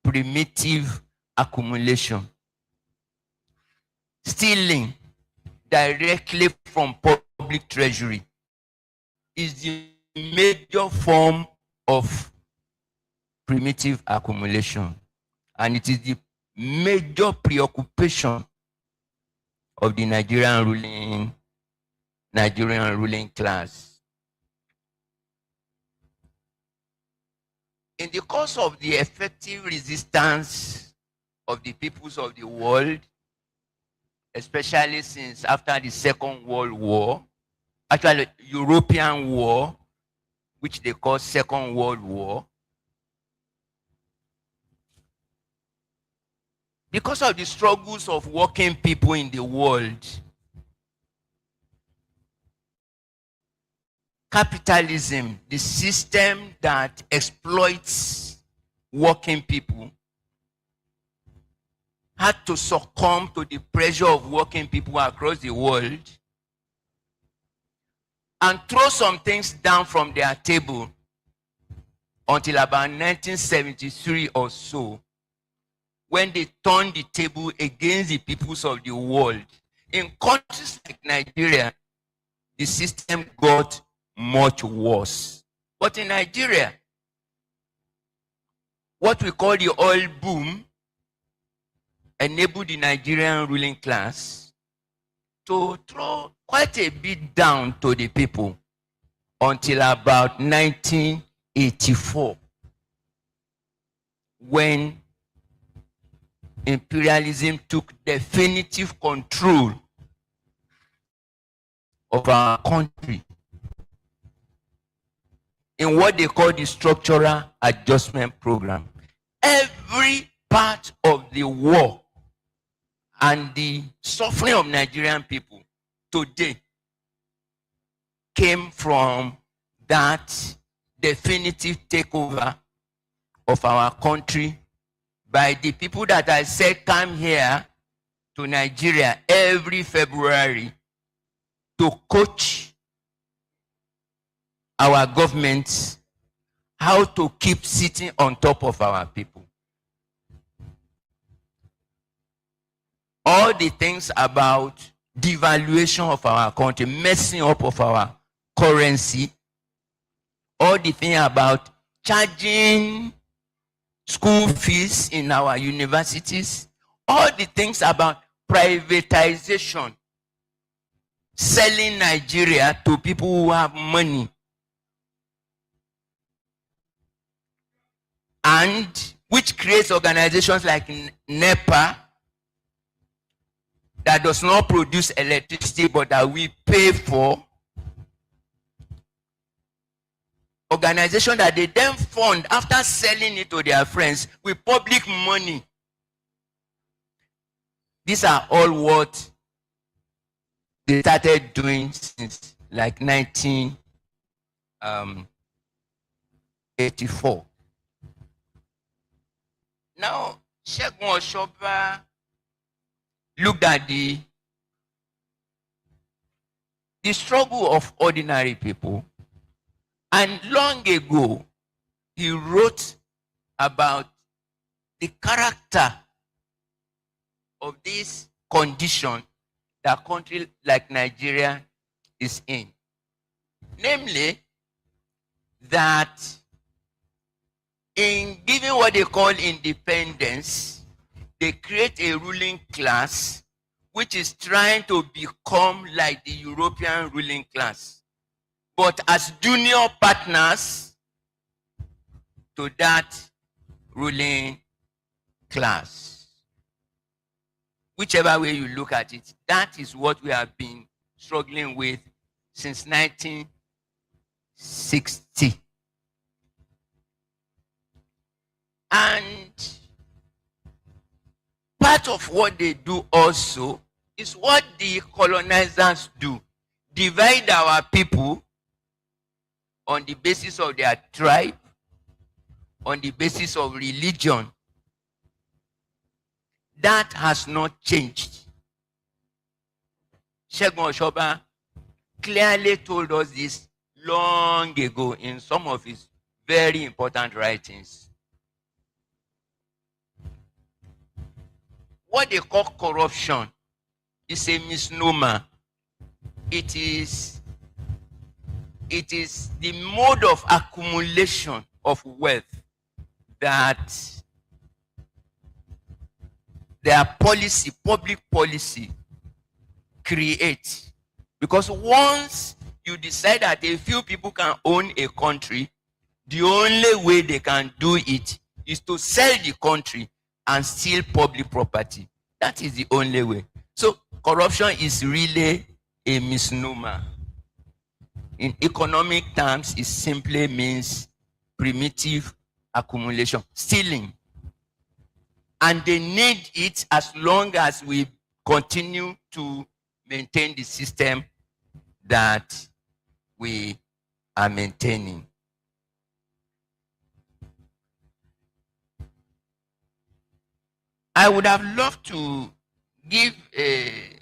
primitive accumulation. Stealing directly from public treasury is the major form of primitive accumulation. And it is the major preoccupation of the Nigerian ruling class. In the course of the effective resistance of the peoples of the world, especially since after the Second World War, actually European War, which they call Second World War, because of the struggles of working people in the world, capitalism, the system that exploits working people, had to succumb to the pressure of working people across the world and throw some things down from their table until about 1973 or so, when they turned the table against the peoples of the world. In countries like Nigeria, the system got much worse. But in Nigeria, what we call the oil boom enabled the Nigerian ruling class to throw quite a bit down to the people until about 1984, when imperialism took definitive control of our country in what they call the structural adjustment program. Every part of the war and the suffering of Nigerian people today came from that definitive takeover of our country by the people that I said come here to Nigeria every February to coach our governments how to keep sitting on top of our people. All the things about devaluation of our country, messing up of our currency, all the thing about charging school fees in our universities, all the things about privatization, selling Nigeria to people who have money, and which creates organizations like NEPA that does not produce electricity but that we pay for. Organization that they then fund after selling it to their friends with public money. These are all what they started doing since like 1984. Now, Segun Osoba looked at the struggle of ordinary people, and long ago, he wrote about the character of this condition that a country like Nigeria is in. Namely, that in giving what they call independence, they create a ruling class which is trying to become like the European ruling class. but as junior partners to that ruling class. Whichever way you look at it, that is what we have been struggling with since 1960. And part of what they do also is what the colonizers do. Divide our people on the basis of their tribe, on the basis of religion. That has not changed. Segun Osoba clearly told us this long ago in some of his very important writings. What they call corruption is a misnomer. It is the mode of accumulation of wealth that their policy, public policy, creates. Because once you decide that a few people can own a country, the only way they can do it is to sell the country and steal public property. That is the only way. So corruption is really a misnomer. In economic terms, it simply means primitive accumulation, stealing. And they need it as long as we continue to maintain the system that we are maintaining. I would have loved to give a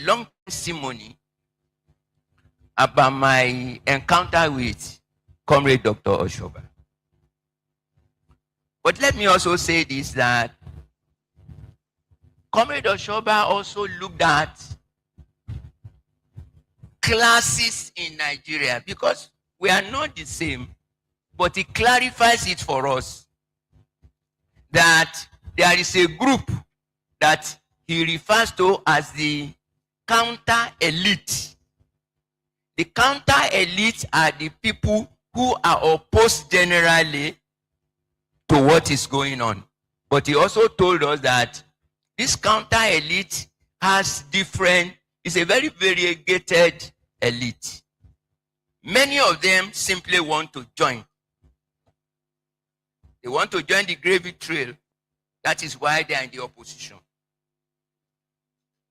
long testimony about my encounter with Comrade Dr. Osoba. But let me also say this, that Comrade Osoba also looked at classes in Nigeria, because we are not the same, but he clarifies it for us that there is a group that he refers to as the counter elite. The counter elite are the people who are opposed generally to what is going on. But he also told us that this counter elite has different, it's a very variegated elite. Many of them simply want to join. They want to join the gravy trail. That is why they are in the opposition.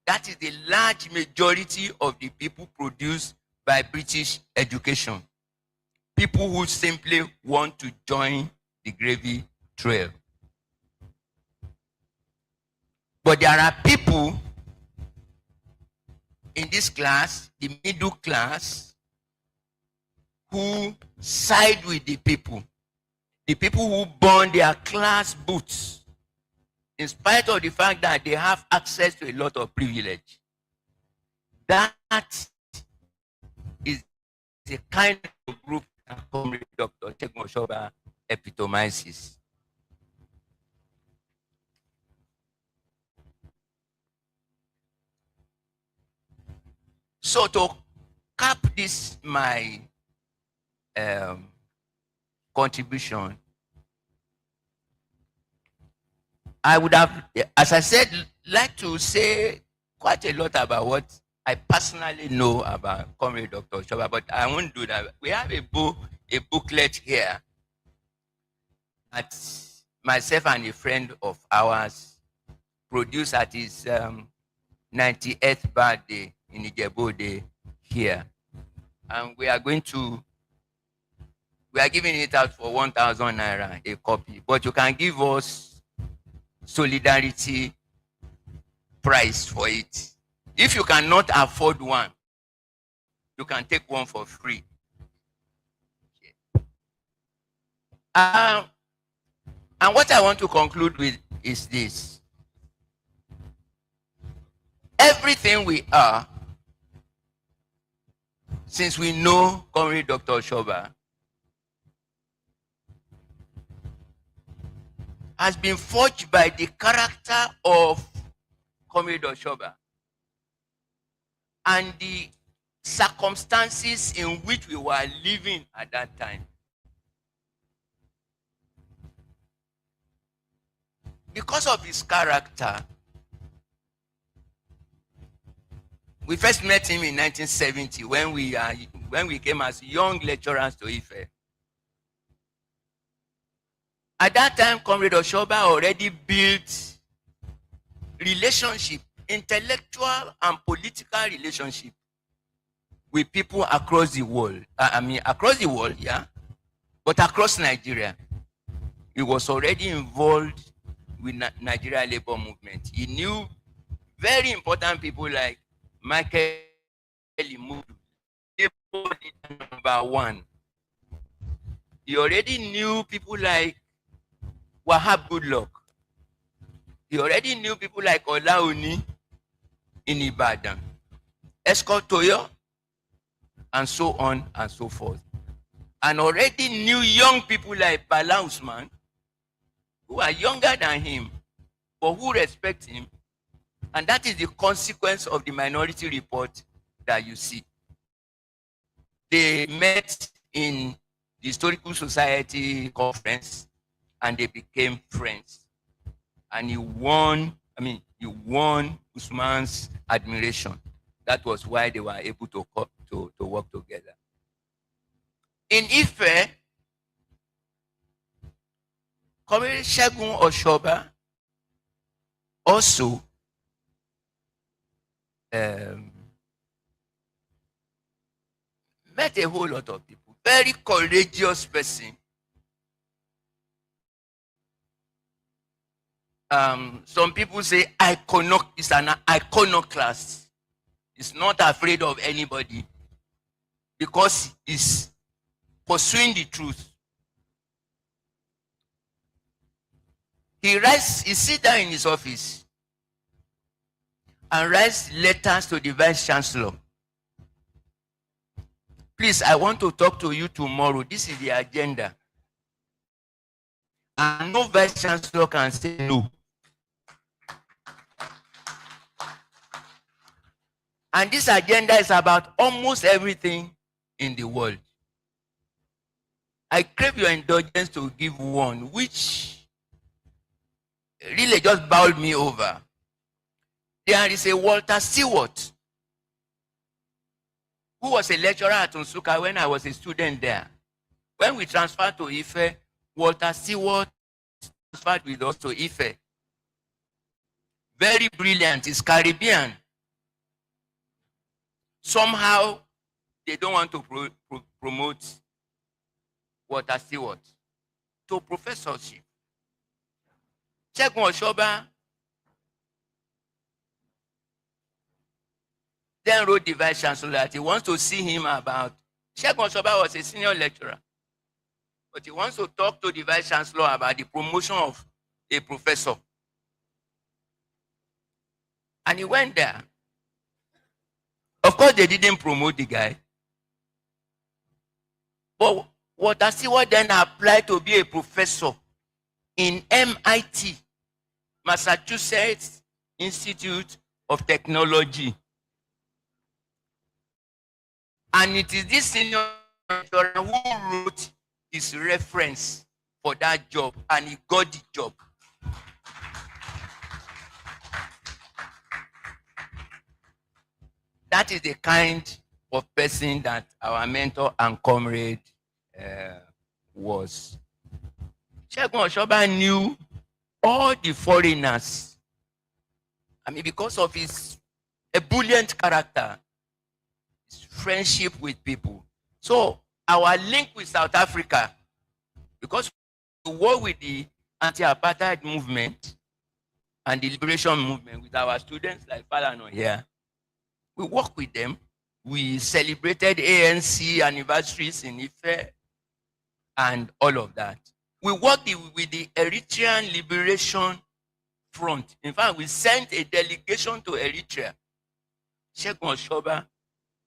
That is the large majority of the people produced by British education. People who simply want to join the gravy trail. But there are people in this class, the middle class, who side with the people who burn their class boots, in spite of the fact that they have access to a lot of privilege. That is the kind of group that Comrade Dr. Segun Osoba epitomizes. So to cap this, my contribution, I would have, as I said, like to say quite a lot about what I personally know about Comrade Dr. Osoba, but I won't do that. We have a booklet here that myself and a friend of ours produced at his 98th birthday in Ijebu here. And we are giving it out for 1,000 naira a copy, but you can give us solidarity price for it. If you cannot afford one, you can take one for free. And what I want to conclude with is this. Everything we are, since we know Comrade Dr. Osoba, has been forged by the character of Comrade Osoba and the circumstances in which we were living at that time. Because of his character, we first met him in 1970 when we came as young lecturers to Ife. At that time, Comrade Osoba already built relationship, intellectual and political relationship with people across the world. Across the world, yeah, but across Nigeria. He was already involved with Nigeria labor movement. He knew very important people like Michael Imudu, labor leader #1. He already knew people like Wahab Goodluck. He already knew people like Olaoni in Ibadan, Escort Toyo, and so on and so forth. And already knew young people like Bala Usman, who are younger than him, but who respect him. And that is the consequence of the Minority Report that you see. They met in the Historical Society conference and they became friends. And he won Usman's admiration. That was why they were able to work together. In Ife, Comrade Segun Osoba also met a whole lot of people. Very courageous person. Some people say it's an iconoclast. He's not afraid of anybody because he's pursuing the truth. He sits down in his office and writes letters to the Vice Chancellor. Please, I want to talk to you tomorrow. This is the agenda. And no Vice Chancellor can say no. And this agenda is about almost everything in the world. I crave your indulgence to give one, which really just bowled me over. There is a Walter Stewart, who was a lecturer at Nsukka when I was a student there. When we transferred to Ife, Walter Stewart transferred with us to Ife. Very brilliant, he's Caribbean. Somehow, they don't want to promote Walter Stewart to professorship. Segun Osoba then wrote the Vice Chancellor that he wants to see him about. Segun Osoba was a senior lecturer, but he wants to talk to the Vice Chancellor about the promotion of a professor. And he went there. Of course, they didn't promote the guy. But Walter Stewart then applied to be a professor in MIT, Massachusetts Institute of Technology. And it is this senior lecturer who wrote his reference for that job, and he got the job. That is the kind of person that our mentor and comrade was. Segun Osoba knew all the foreigners. Because of his ebullient character, his friendship with people. So our link with South Africa, because we work with the anti-apartheid movement and the liberation movement with our students like Falano here, we work with them. We celebrated ANC anniversaries in Ife and all of that. We worked with the Eritrean Liberation Front. In fact, we sent a delegation to Eritrea. Segun Osoba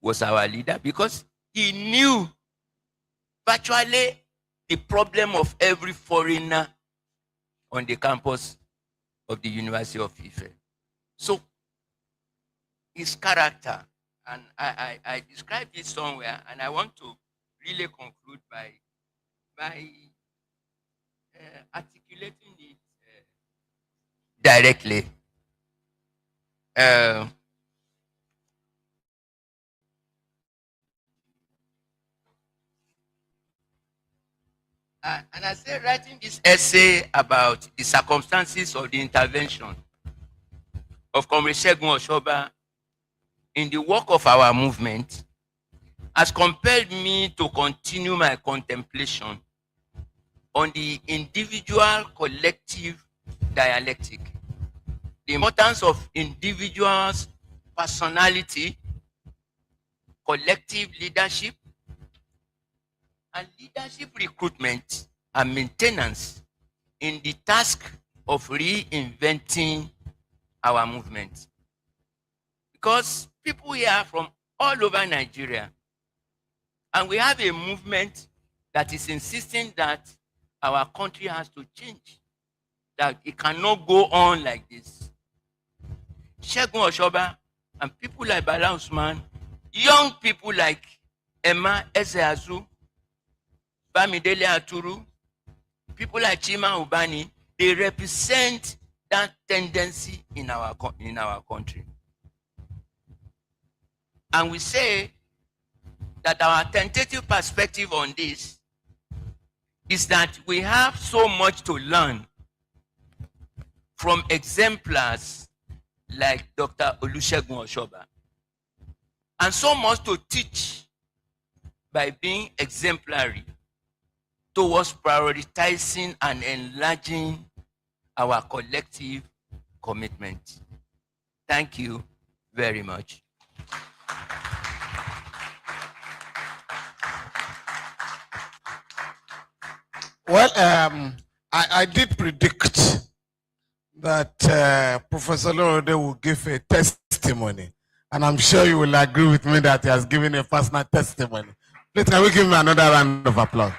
was our leader because he knew virtually the problem of every foreigner on the campus of the University of Ife. So his character And I described it somewhere, and I want to really conclude by articulating it directly. And I say, writing this essay about the circumstances of the intervention of Comrade Segun Osoba in the work of our movement has compelled me to continue my contemplation on the individual collective dialectic, the importance of individuals' personality, collective leadership, and leadership recruitment and maintenance in the task of reinventing our movement. Because people here from all over Nigeria, and we have a movement that is insisting that our country has to change, that it cannot go on like this. Segun Osoba and people like Bala Usman, young people like Emma Ezeazu, Bamidele Aturu, people like Chima Ubani, they represent that tendency in our country. And we say that our tentative perspective on this is that we have so much to learn from exemplars like Dr. Olusegun Osoba, and so much to teach by being exemplary towards prioritizing and enlarging our collective commitment. Thank you very much. Well, I did predict that Professor Lorode will give a testimony, and I'm sure you will agree with me that he has given a personal testimony. Please, can we give him another round of applause?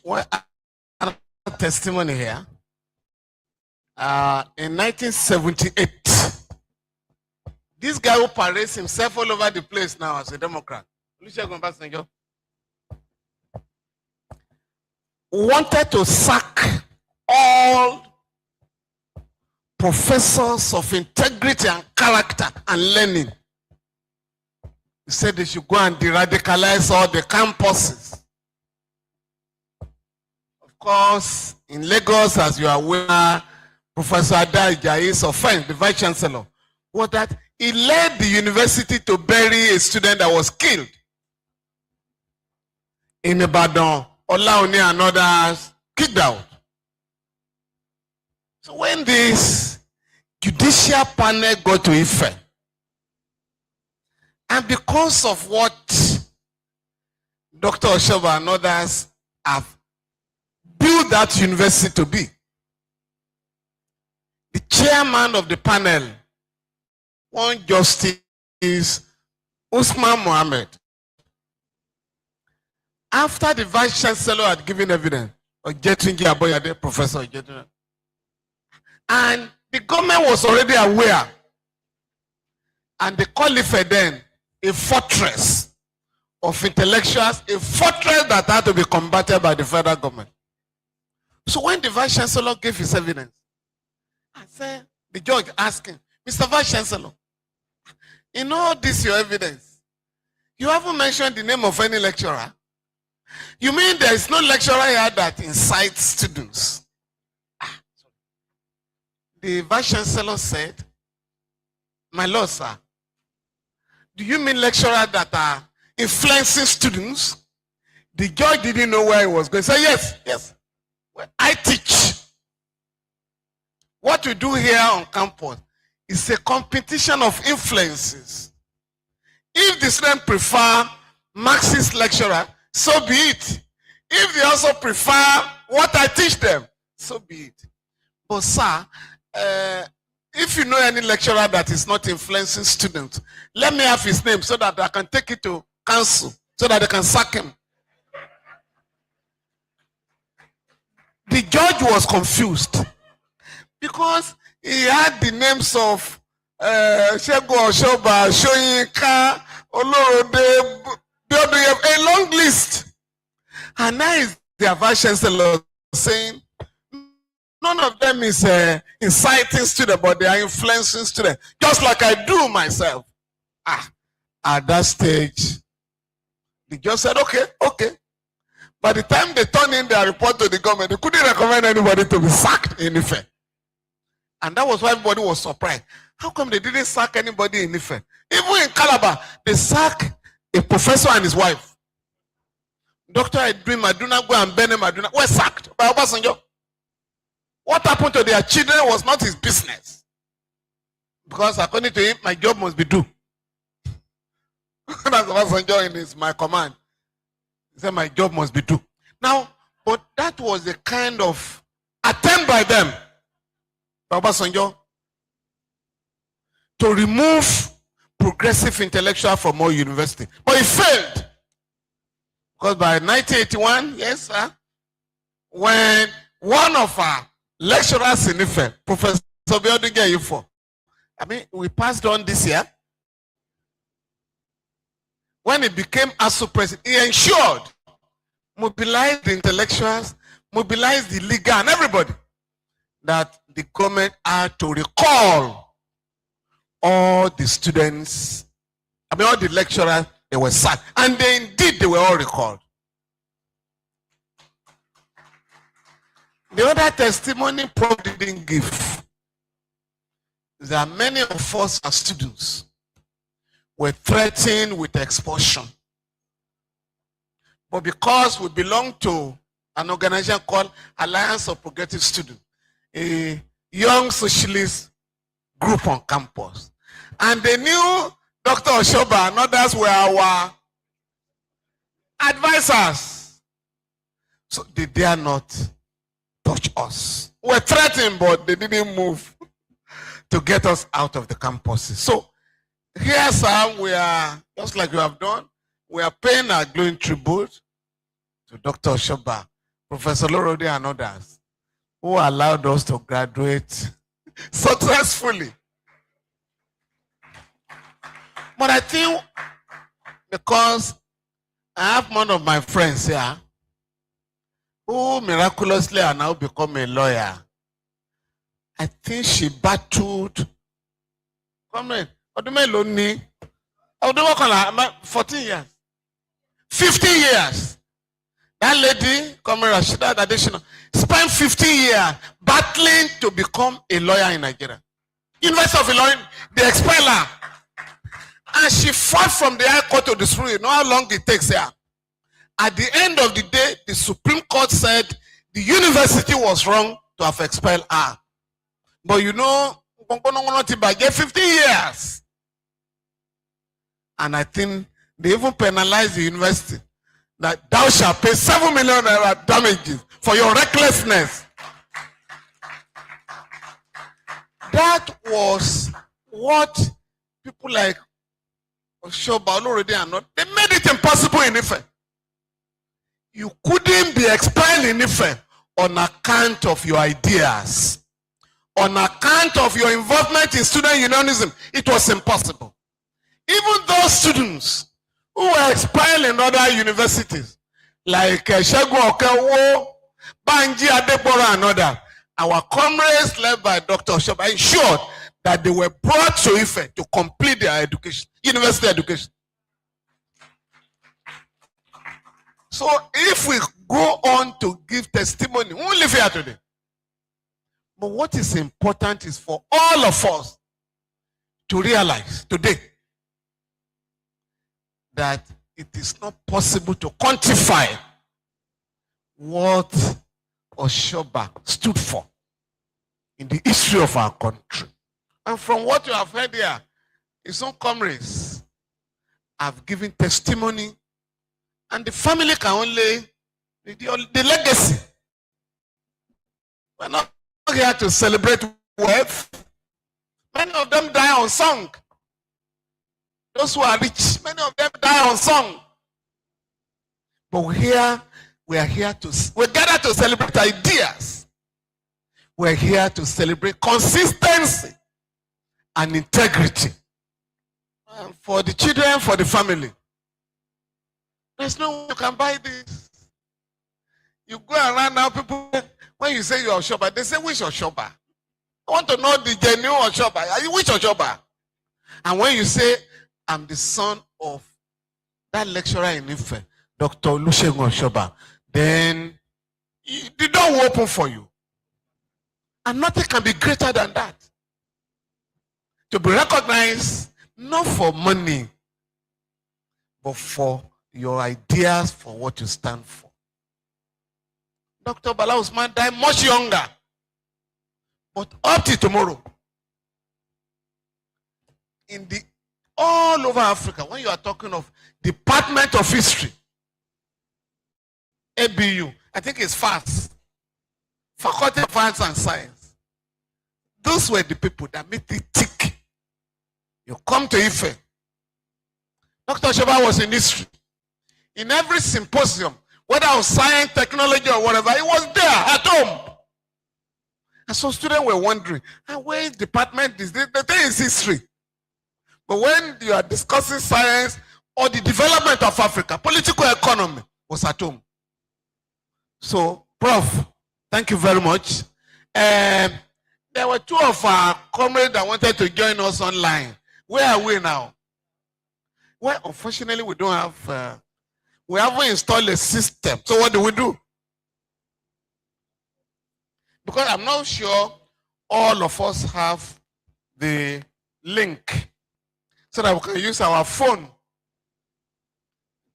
Well, another testimony here. In 1978, this guy who parades himself all over the place now as a Democrat, Olusegun Obasanjo, wanted to sack all professors of integrity and character and learning. He said they should go and de-radicalize all the campuses. Of course, in Lagos, as you are aware, Professor Ada Ijai's offense, the Vice Chancellor, was that he led the university to bury a student that was killed in Ibadan. Olaoni and others kicked out. So when this judicial panel got to Ife, and because of what Dr. Osoba and others have built that university to be, the chairman of the panel, one Justice Usman Mohammed, after the Vice Chancellor had given evidence, Ojetunji Aboyade, Professor Ojetunji, and the government was already aware, and they called it then a fortress of intellectuals, a fortress that had to be combated by the federal government. So when the Vice Chancellor gave his evidence, I said, the judge asked him, Mr. Vice Chancellor, in all this your evidence, you haven't mentioned the name of any lecturer. You mean there is no lecturer here that incites students? The Vice Chancellor said, my Lord, sir, do you mean lecturers that are influencing students? The judge didn't know where he was going. He said, yes, yes. Well, I teach. What we do here on campus is a competition of influences. If the students prefer Marxist lecturer, so be it. If they also prefer what I teach them, so be it. But sir, if you know any lecturer that is not influencing students, let me have his name so that I can take it to council, so that they can sack him. The judge was confused because he had the names of Segun Osoba, Soyinka, Olorode, a long list. And now is their vice chancellor saying none of them is inciting students, but they are influencing students, just like I do myself. At that stage, they just said, okay. By the time they turned in their report to the government, they couldn't recommend anybody to be sacked in Ife. And that was why everybody was surprised. How come they didn't sack anybody in Ife? Even in Calabar, they sacked a professor and his wife. Dr. Edwin Madunagwa and Bene Maduna were sacked by Obasanjo. What happened to their children was not his business. Because according to him, my job must be due. That's Obasanjo in my command. He said my job must be due. Now, but that was the kind of attempt by them, by Obasanjo, to remove progressive intellectuals from our university. But it failed. Because by 1981, yes, sir, when one of our lecturers in Ife, Professor Biodunge Yufo, we passed on this year. When he became ASUU president, he ensured, mobilized the intellectuals, mobilized the legal and everybody, that the government had to recall all the students, all the lecturers, they were sacked. And they were all recalled. The other testimony Prof didn't give is that many of us as students were threatened with expulsion. But because we belong to an organization called Alliance of Progressive Students, a young socialist group on campus, and they knew Dr. Osoba and others were our advisors. So they dare not touch us. We were threatened, but they didn't move to get us out of the campuses. So here, sir, we are, just like you have done, we are paying our glowing tribute to Dr. Osoba, Professor Lorode and others who allowed us to graduate successfully. But I think because I have one of my friends here who miraculously are now become a lawyer, I think she battled, Comrade, 14 years, 15 years. That lady, Comrade Rashida Additional, spent 15 years battling to become a lawyer in Nigeria. University of Ilorin, they expel her. And she fought from the High Court to the Supreme. You know how long it takes her. At the end of the day, the Supreme Court said the university was wrong to have expelled her. But you know, 15 years. And I think they even penalized the university that thou shalt pay 7 million naira damages for your recklessness. That was what people like Osoba already are not. They made it impossible in Ife. You couldn't be expelled in Ife on account of your ideas, on account of your involvement in student unionism. It was impossible. Even those students who were expelled in other universities, like Segun Osoba, Banji Adebora and others, our comrades led by Dr. Osoba ensured that they were brought to Ife to complete their education, university education. So if we go on to give testimony, we won't live here today. But what is important is for all of us to realize today that it is not possible to quantify what Osoba stood for in the history of our country. And from what you have heard here, his own comrades have given testimony, and the family can only, the legacy. We're not here to celebrate wealth. Many of them die unsung. Those who are rich, many of them die unsung. But we are here to, we gather to celebrate ideas. We're here to celebrate consistency and integrity. And for the children, for the family. There's no way you can buy this. You go around now, people, when you say you're Osoba, they say, which Osoba? I want to know the genuine Osoba. Are you which Osoba? And when you say, I'm the son of that lecturer in Ife, Dr. Segun Osoba, then the door will open for you. And nothing can be greater than that. To be recognized, not for money, but for your ideas, for what you stand for. Dr. Bala Usman died much younger. But up to tomorrow, all over Africa, when you are talking of Department of History, ABU, I think it's FAS, Faculty of Arts and Science. Those were the people that made it tick. You come to Ife. Dr. Osoba was in history. In every symposium, whether it was science, technology, or whatever, he was there at home. And so students were wondering, where department is this? The thing is history. But when you are discussing science or the development of Africa, political economy was at home. So, Prof, thank you very much. There were two of our comrades that wanted to join us online. Where are we now? Well, unfortunately, we don't have, we haven't installed a system. So what do? Because I'm not sure all of us have the link so that we can use our phone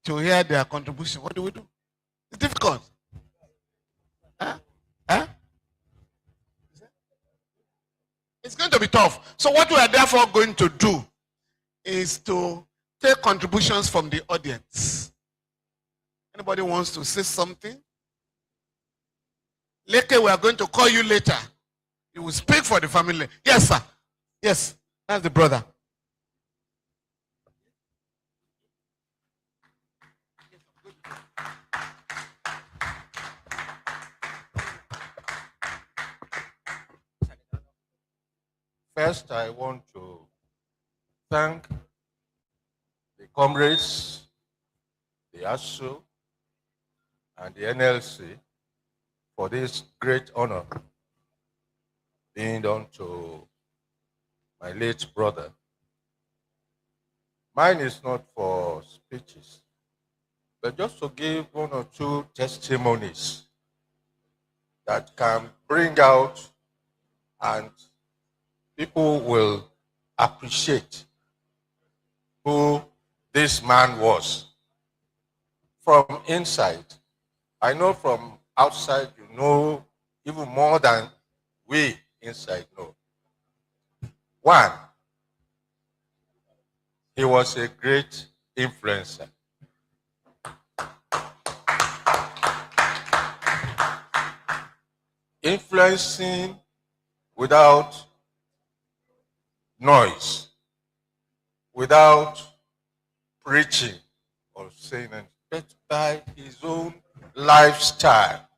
to hear their contribution. What do? It's difficult. It's going to be tough. So what we are therefore going to do is to take contributions from the audience. Anybody wants to say something? Leke, we are going to call you later. You will speak for the family. Yes, sir. Yes, that's the brother. First, I want to thank the Comrades, the ASUU, and the NLC for this great honor being done to my late brother. Mine is not for speeches, but just to give one or two testimonies that can bring out and people will appreciate who this man was. From inside, I know from outside you know even more than we inside know. One, he was a great influencer. Influencing without noise, without preaching or saying anything, but by his own lifestyle.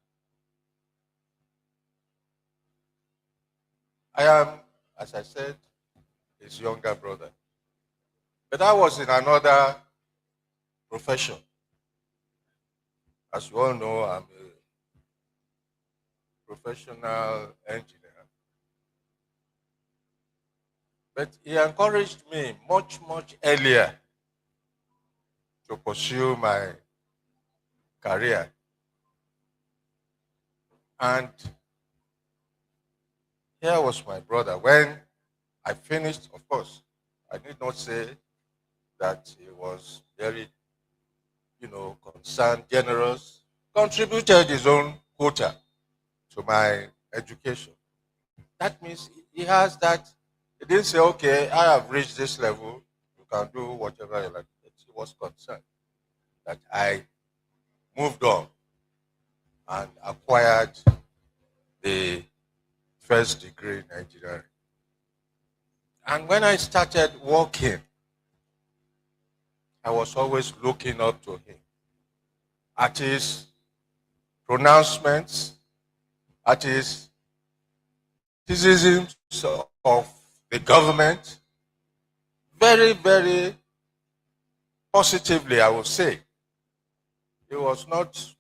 I am, as I said, his younger brother. But I was in another profession. As you all know, I'm a professional engineer. But he encouraged me much earlier to pursue my career. And here was my brother. When I finished, of course, I need not say that he was very, concerned, generous, contributed his own quota to my education. That means he has that. He didn't say, okay, I have reached this level, you can do whatever you like. He was concerned that I moved on and acquired the first degree in engineering. And when I started working, I was always looking up to him at his pronouncements, at his criticisms of the government very, very positively, I would say. He was not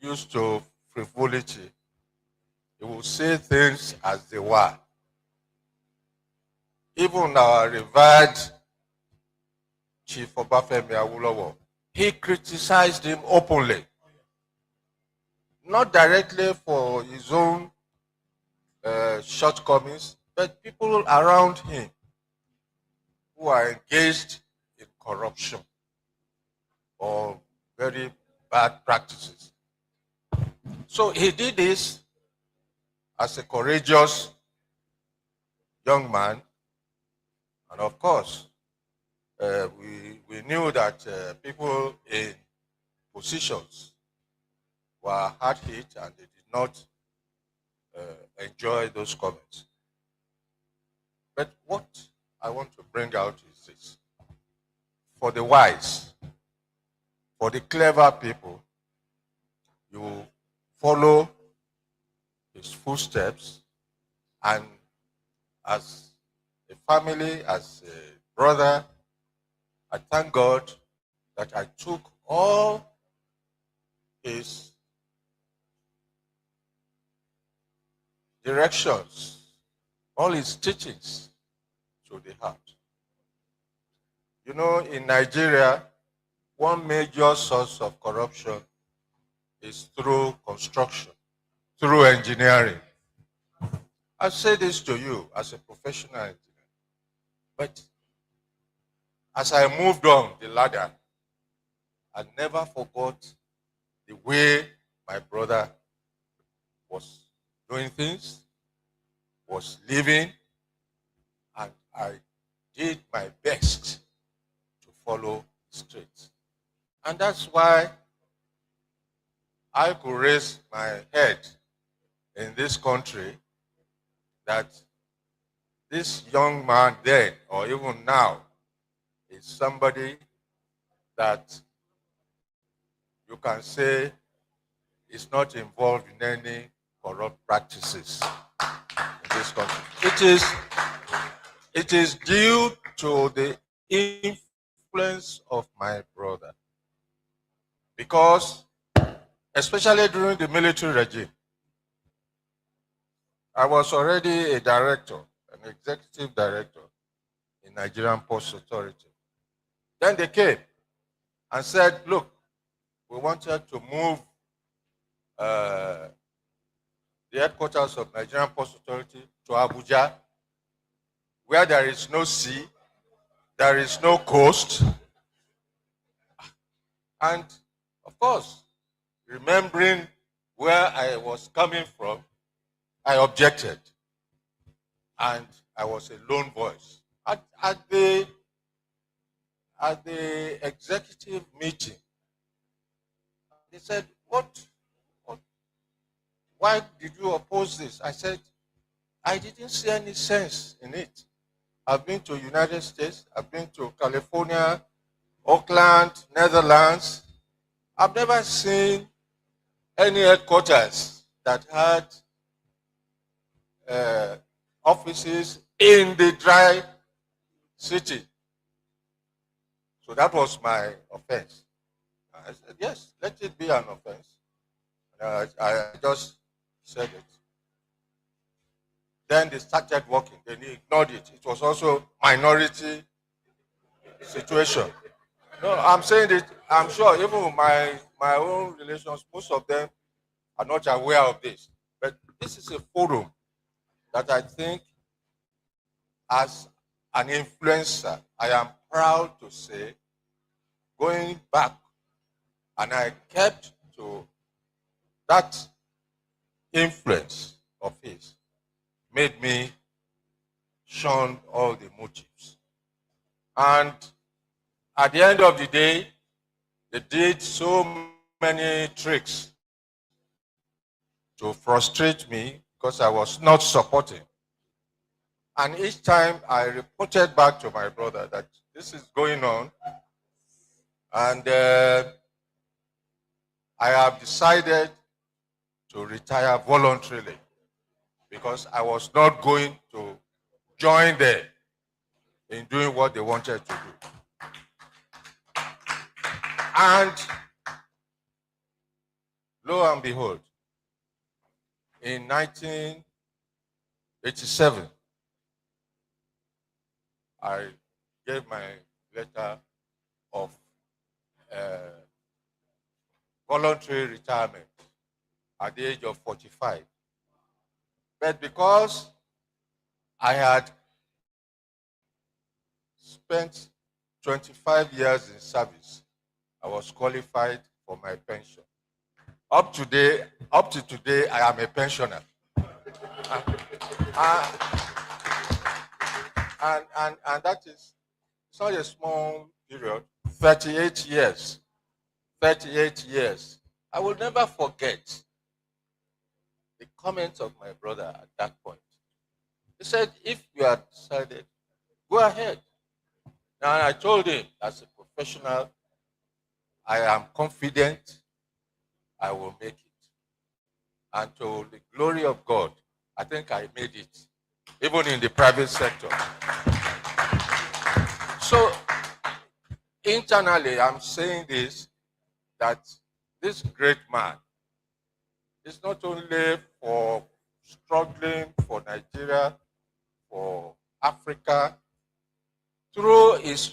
used to frivolity. He would say things as they were. Even our revered Chief Obafemi Awolowo, he criticized him openly. Not directly for his own shortcomings, but people around him who are engaged in corruption or very bad practices. So he did this as a courageous young man. And of course, we knew that people in positions were hard hit and they did not enjoy those comments. But what I want to bring out is this. For the wise, for the clever people, you follow his footsteps, and as a family, as a brother, I thank God that I took all his directions, all his teachings to the heart. You know, in Nigeria, one major source of corruption is through construction, through engineering. I say this to you as a professional engineer, but as I moved on the ladder, I never forgot the way my brother was doing things, was living, and I did my best to follow straight. And that's why I could raise my head in this country that this young man then, or even now, is somebody that you can say is not involved in any corrupt practices in this country. It is due to the influence of my brother. Because, especially during the military regime, I was already a director, an executive director in Nigerian Post Authority. Then they came and said, look, we wanted to move the headquarters of Nigerian Post Authority to Abuja, where there is no sea, there is no coast. And of course, remembering where I was coming from, I objected. And I was a lone voice. At the executive meeting, they said, why did you oppose this? I said, I didn't see any sense in it. I've been to United States, I've been to California, Auckland, Netherlands. I've never seen any headquarters that had offices in the dry city. So that was my offense. I said, yes, let it be an offense. I just said it. Then they started working. They ignored it. It was also minority situation. No, I'm saying it. I'm sure even my own relations, most of them are not aware of this. But this is a forum that I think, as an influencer, I am proud to say, going back, and I kept to that influence of his, made me shun all the motives. And at the end of the day, they did so many tricks to frustrate me because I was not supporting. And each time I reported back to my brother that this is going on, and I have decided to retire voluntarily because I was not going to join them in doing what they wanted to do. And lo and behold, in 1987, I gave my letter of voluntary retirement at the age of 45. But because I had spent 25 years in service, I was qualified for my pension. Up to today, I am a pensioner. And that is, it's not a small period, 38 years. 38 years. I will never forget the comments of my brother at that point. He said, if you are decided, go ahead. Now, I told him, as a professional, I am confident I will make it. And to the glory of God, I think I made it, even in the private sector. So, internally, I'm saying this, that this great man is not only for struggling for Nigeria, for Africa, through his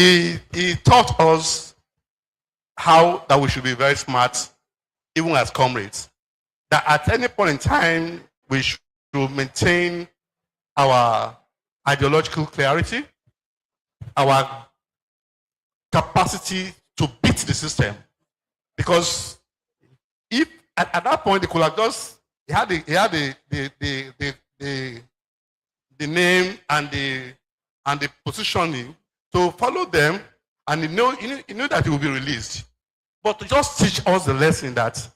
he taught us how that we should be very smart, even as comrades. That at any point in time, we should maintain our ideological clarity, our capacity to beat the system. Because if at that point they could have just he had the name and the positioning to follow them, and he knew that he would be released. But to just teach us the lesson that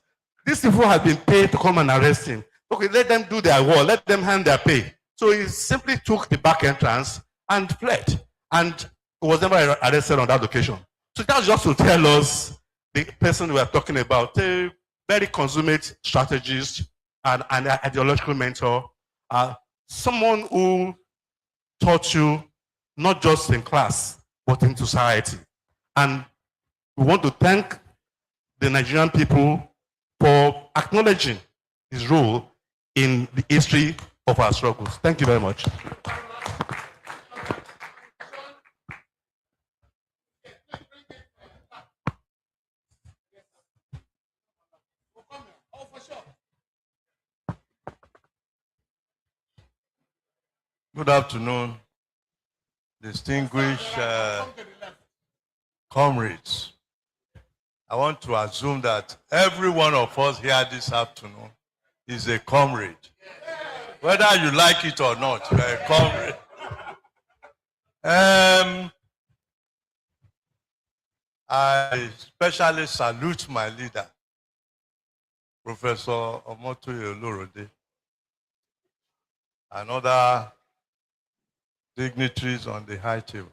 these people have been paid to come and arrest him. Okay, let them do their work, let them hand their pay. So he simply took the back entrance and fled, and was never arrested on that occasion. So that's just to tell us the person we are talking about, a very consummate strategist and an ideological mentor, someone who taught you not just in class, but in society. And we want to thank the Nigerian people for acknowledging his role in the history of our struggles. Thank you very much. Good afternoon, distinguished comrades. I want to assume that every one of us here this afternoon is a comrade. Whether you like it or not, you're a comrade. I especially salute my leader, Professor Omotoye Olorode, and other dignitaries on the high table.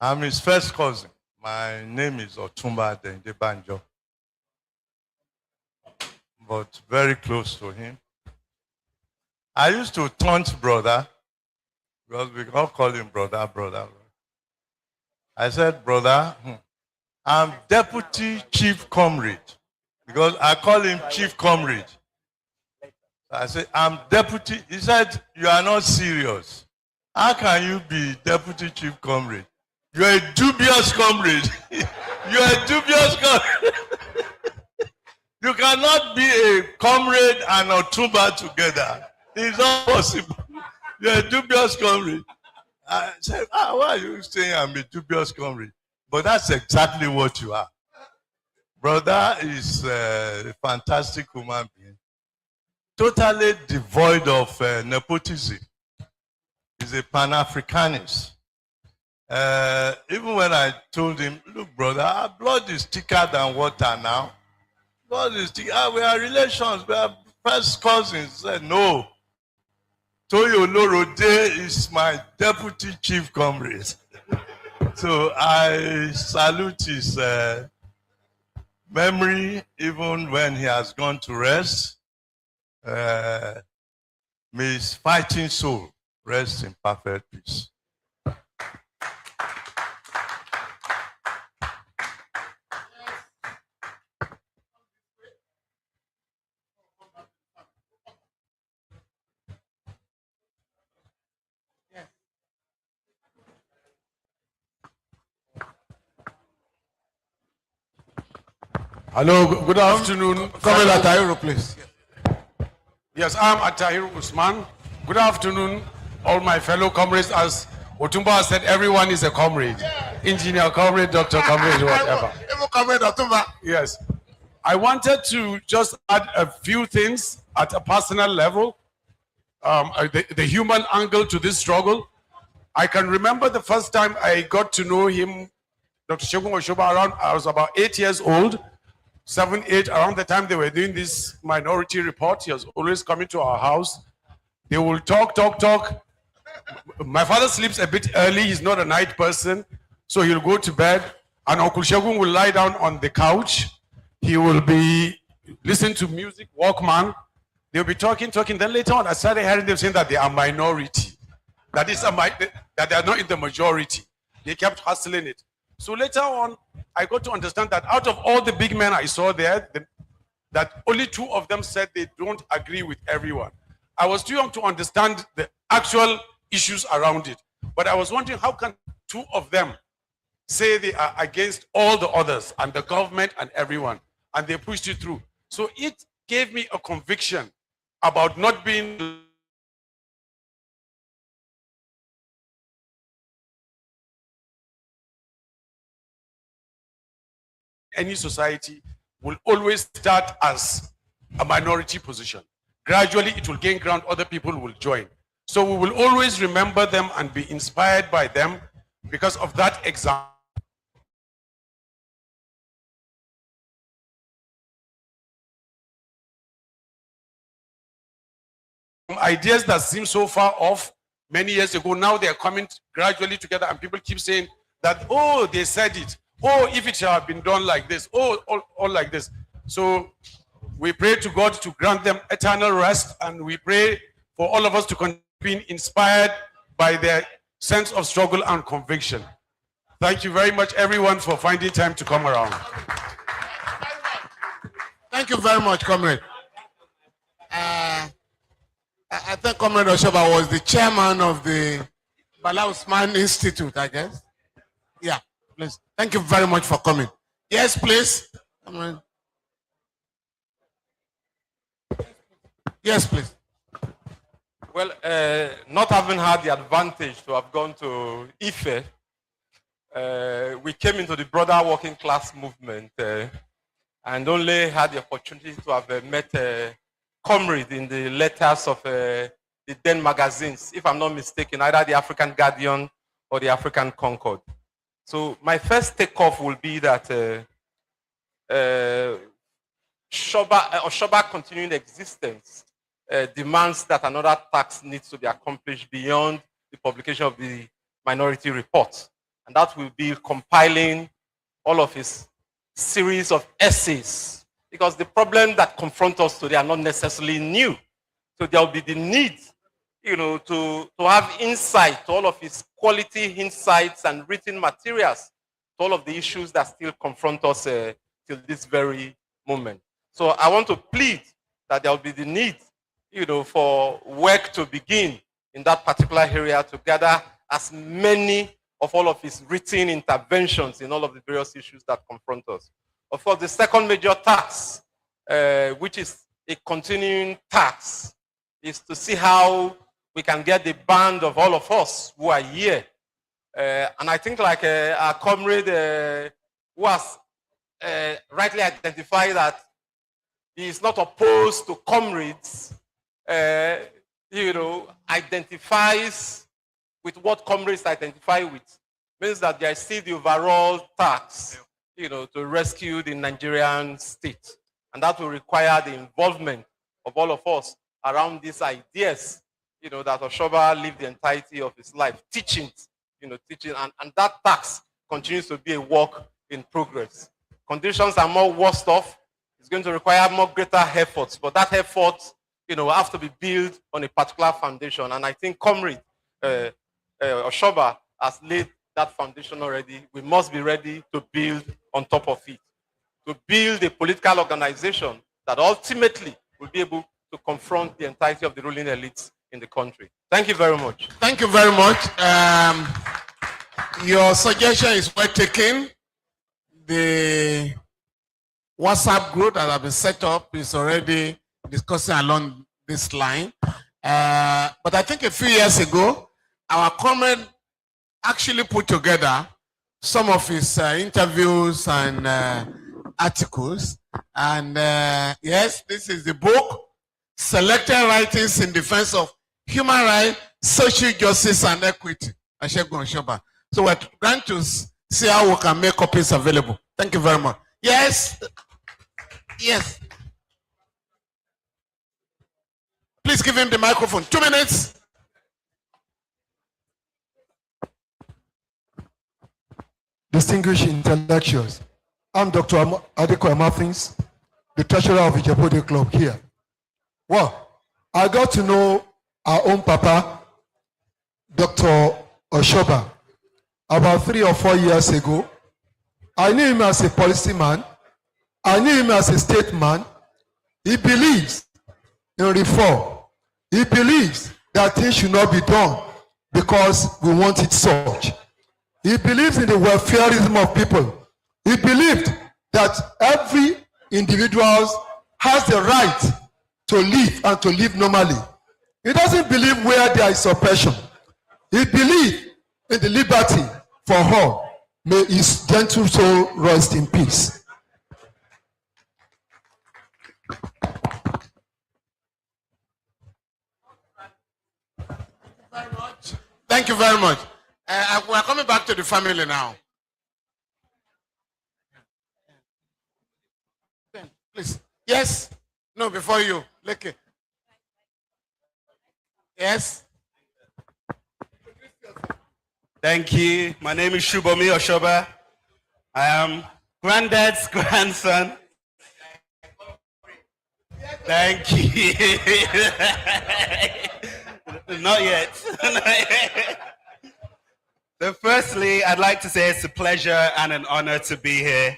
I'm his first cousin. My name is Otumba Dende Banjo, but very close to him. I used to taunt brother, because we all call him brother. I said, brother, I'm deputy chief comrade, because I call him chief comrade. I said, I'm deputy. He said, you are not serious. How can you be deputy chief comrade? You're a dubious comrade. You're a dubious comrade. You cannot be a comrade and a Otumba together. It's not possible. You're a dubious comrade. I said, why are you saying I'm a dubious comrade? But that's exactly what you are. Brother is a fantastic human being, totally devoid of nepotism. He's a Pan-Africanist. Even when I told him, look, brother, our blood is thicker than water now. Blood is thicker. We are relations. We are first cousins. He said, no. Toyo Olorode is my deputy chief comrade. So I salute his memory, even when he has gone to rest. May his fighting soul rest in perfect peace. Hello, good afternoon. Comrade Atahiru, please. Yes, I'm Atahiru Usman. Good afternoon, all my fellow comrades. As Otumba said, everyone is a comrade. Engineer comrade, doctor comrade, whatever. Comrade Otumba. Yes. I wanted to just add a few things at a personal level, the human angle to this struggle. I can remember the first time I got to know him, Dr. Segun Osoba, around, I was about 8 years old. 7, 8, around the time they were doing this minority report. He was always coming to our house. They will talk. My father sleeps a bit early. He's not a night person. So he'll go to bed. And Uncle Segun will lie down on the couch. He will be listening to music, Walkman. They'll be talking. Then later on, I started hearing them saying that they are minority. That they are not in the majority. They kept hustling it. So later on, I got to understand that out of all the big men I saw there, that only 2 of them said they don't agree with everyone. I was too young to understand the actual issues around it. But I was wondering, how can two of them say they are against all the others and the government and everyone, and they pushed it through. So it gave me a conviction about not being any society will always start as a minority position. Gradually, it will gain ground, other people will join. So we will always remember them and be inspired by them because of that example. Ideas that seem so far off many years ago, now they are coming gradually together, and people keep saying that, oh, they said it. Oh, if it had been done like this. Oh, all like this. So we pray to God to grant them eternal rest, and we pray for all of us to continue being inspired by their sense of struggle and conviction. Thank you very much, everyone, for finding time to come around. Thank you very much, Comrade. I think Comrade Osoba was the chairman of the Bala Usman Institute, I guess. Yeah, please. Thank you very much for coming. Yes, please. Comrade. Yes, please. Well, not having had the advantage to have gone to Ife, we came into the broader working class movement and only had the opportunity to have met Comrades in the letters of the then magazines, if I'm not mistaken, either the African Guardian or the African Concord. So my first takeoff will be that Osoba continuing existence demands that another task needs to be accomplished beyond the publication of the Minority Report. And that will be compiling all of his series of essays, because the problems that confront us today are not necessarily new. So there will be the need, to have insight to all of his quality insights and written materials to all of the issues that still confront us till this very moment. So I want to plead that there will be the need, for work to begin in that particular area to gather as many of all of his written interventions in all of the various issues that confront us. Of course, the second major task, which is a continuing task, is to see how we can get the band of all of us who are here. And I think like our comrade who has rightly identified that he is not opposed to Comrades, identifies with what Comrades identify with, means that there is still the overall task, to rescue the Nigerian state. And that will require the involvement of all of us around these ideas, that Osoba lived the entirety of his life, teaching, and that task continues to be a work in progress. Conditions are more worse off. It's going to require more greater efforts, but that effort, have to be built on a particular foundation. And I think Comrade Osoba has laid that foundation already. We must be ready to build on top of it, to build a political organization that ultimately will be able to confront the entirety of the ruling elites in the country. Thank you very much. Thank you very much. Your suggestion is well taken. The WhatsApp group that has been set up is already discussing along this line. But I think a few years ago, our comrade actually put together some of his interviews and articles. And yes, this is the book, Selected Writings in Defense of Human Rights, Social Justice and Equity, Segun Osoba. So we're trying to see how we can make copies available. Thank you very much. Yes. Yes. Please give him the microphone. 2 minutes. Distinguished intellectuals, I'm Dr. Adeko Amathins, the treasurer of Ijebode Club here. Well, I got to know our own papa, Dr. Osoba, about 3 or 4 years ago. I knew him as a policyman. I knew him as a statesman. He believes in reform. He believes that things should not be done because we want it such. He believes in the welfareism of people. He believed that every individual has the right to live and to live normally. He doesn't believe where there is oppression. He believes in the liberty for all. May his gentle soul rest in peace. Thank you very much. We are coming back to the family now. Please. Yes? No, before you. Leke. Yes? Thank you. My name is Shubomi Osoba. I am Granddad's grandson. Thank you. Not yet. So firstly, I'd like to say it's a pleasure and an honor to be here.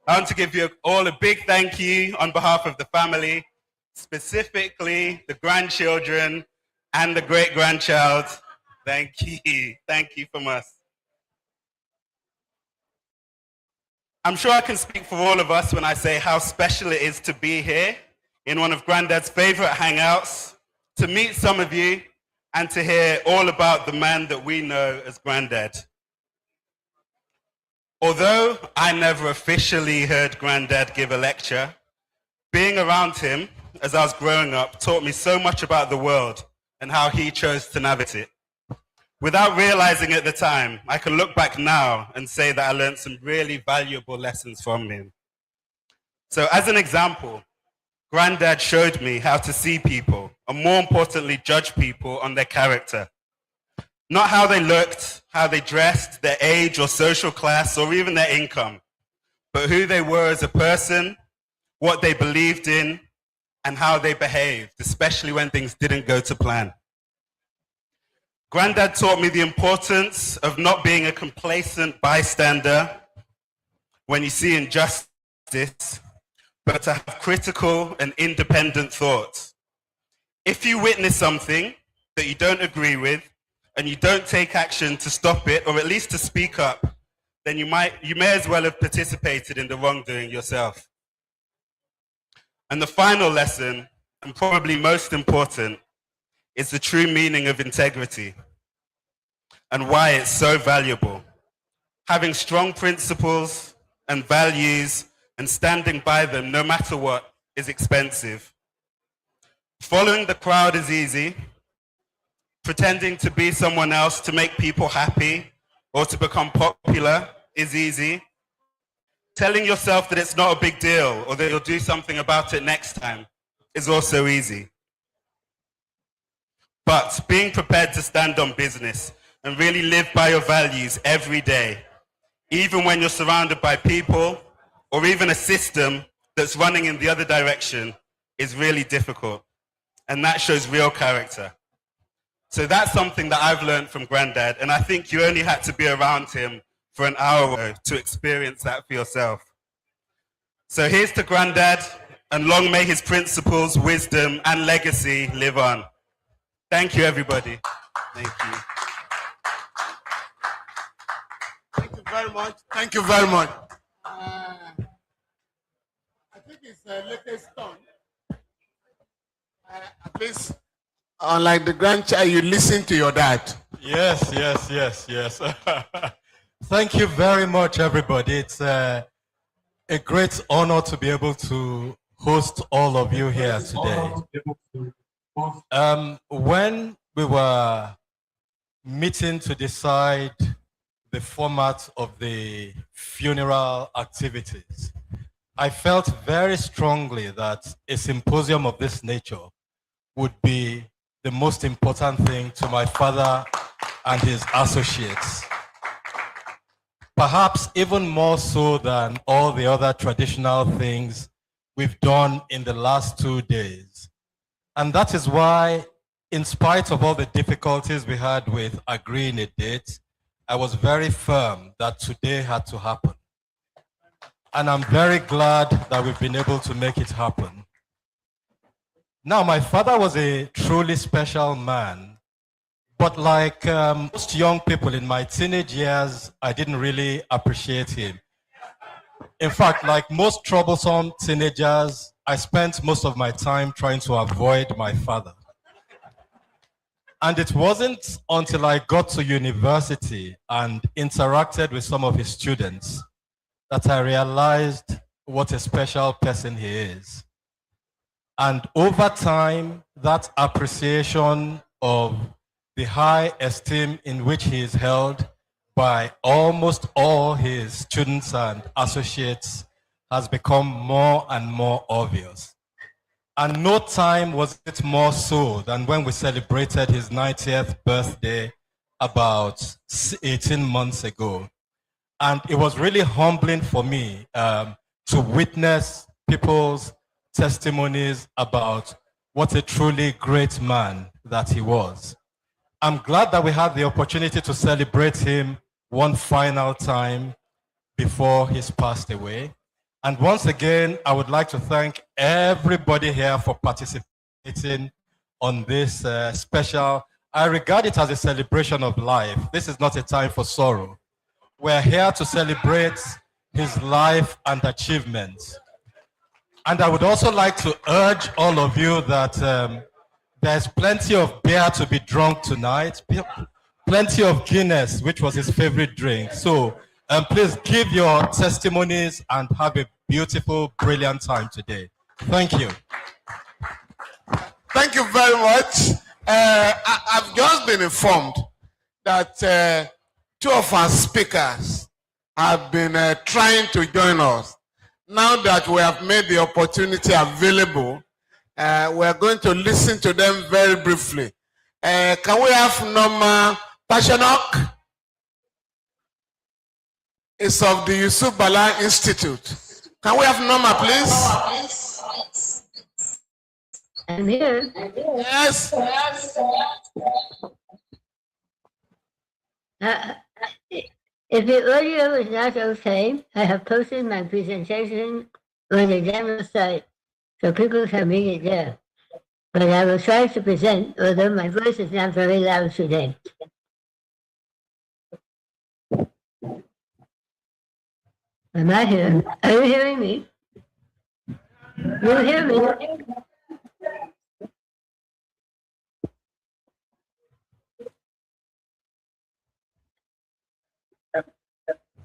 I want to give you all a big thank you on behalf of the family, specifically the grandchildren and the great-grandchild. Thank you. Thank you from us. I'm sure I can speak for all of us when I say how special it is to be here in one of Granddad's favorite hangouts, to meet some of you, and to hear all about the man that we know as Granddad. Although I never officially heard Granddad give a lecture, being around him as I was growing up taught me so much about the world and how he chose to navigate it. Without realizing at the time, I can look back now and say that I learned some really valuable lessons from him. So as an example, Granddad showed me how to see people, and more importantly, judge people on their character. Not how they looked, how they dressed, their age or social class, or even their income, but who they were as a person, what they believed in, and how they behaved, especially when things didn't go to plan. Granddad taught me the importance of not being a complacent bystander when you see injustice, but to have critical and independent thoughts. If you witness something that you don't agree with, and you don't take action to stop it, or at least to speak up, then you may as well have participated in the wrongdoing yourself. And the final lesson, and probably most important, is the true meaning of integrity and why it's so valuable. Having strong principles and values and standing by them no matter what is expensive. Following the crowd is easy. Pretending to be someone else to make people happy or to become popular is easy. Telling yourself that it's not a big deal or that you'll do something about it next time is also easy. But being prepared to stand on business and really live by your values every day, even when you're surrounded by people or even a system that's running in the other direction, is really difficult. And that shows real character. So that's something that I've learned from Granddad, and I think you only had to be around him for an hour to experience that for yourself. So here's to Granddad, and long may his principles, wisdom, and legacy live on. Thank you, everybody. Thank you. Thank you very much. Thank you very much. I think it's latest turn. At least, unlike the grandchild, you listen to your dad. Yes. Thank you very much, everybody. It's a great honor to be able to host all of you here today. When we were meeting to decide the format of the funeral activities, I felt very strongly that a symposium of this nature would be the most important thing to my father and his associates. Perhaps even more so than all the other traditional things we've done in the last 2 days. And that is why, in spite of all the difficulties we had with agreeing a date, I was very firm that today had to happen. And I'm very glad that we've been able to make it happen. Now, my father was a truly special man But like most young people in my teenage years, I didn't really appreciate him. In fact, like most troublesome teenagers, I spent most of my time trying to avoid my father. And it wasn't until I got to university and interacted with some of his students that I realized what a special person he is. And over time, that appreciation of the high esteem in which he is held by almost all his students and associates has become more and more obvious. And no time was it more so than when we celebrated his 90th birthday about 18 months ago. And it was really humbling for me to witness people's testimonies about what a truly great man that he was. I'm glad that we had the opportunity to celebrate him one final time before he's passed away. And once again, I would like to thank everybody here for participating on this special. I regard it as a celebration of life. This is not a time for sorrow. We're here to celebrate his life and achievements. And I would also like to urge all of you that there's plenty of beer to be drunk tonight, plenty of Guinness, which was his favorite drink. So please give your testimonies and have a beautiful, brilliant time today. Thank you. Thank you very much. I've just been informed that two of our speakers have been trying to join us. Now that we have made the opportunity available, we're going to listen to them very briefly. Can we have Norma Pashanok? It's of the ASUU Bala Institute. Can we have Norma, please? I'm here. Yes. If the audio is not okay, I have posted my presentation on the general site so people can read it there. But I will try to present, although my voice is not very loud today. Am I here? Are you hearing me? You hear me?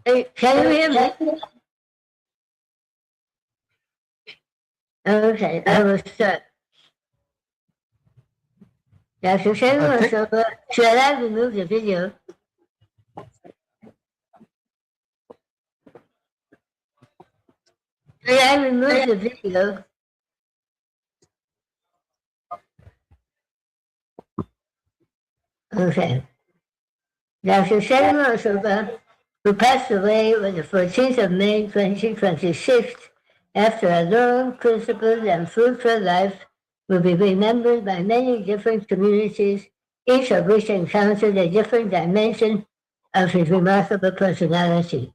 Hey, can you hear me? Okay, I will start. Dr. Segun Osoba, should I remove the video? Should I remove the video? Okay. Dr. Segun Osoba, who passed away on the 14th of May, 2026, after a long, principled, and fruitful life, will be remembered by many different communities, each of which encountered a different dimension of his remarkable personality.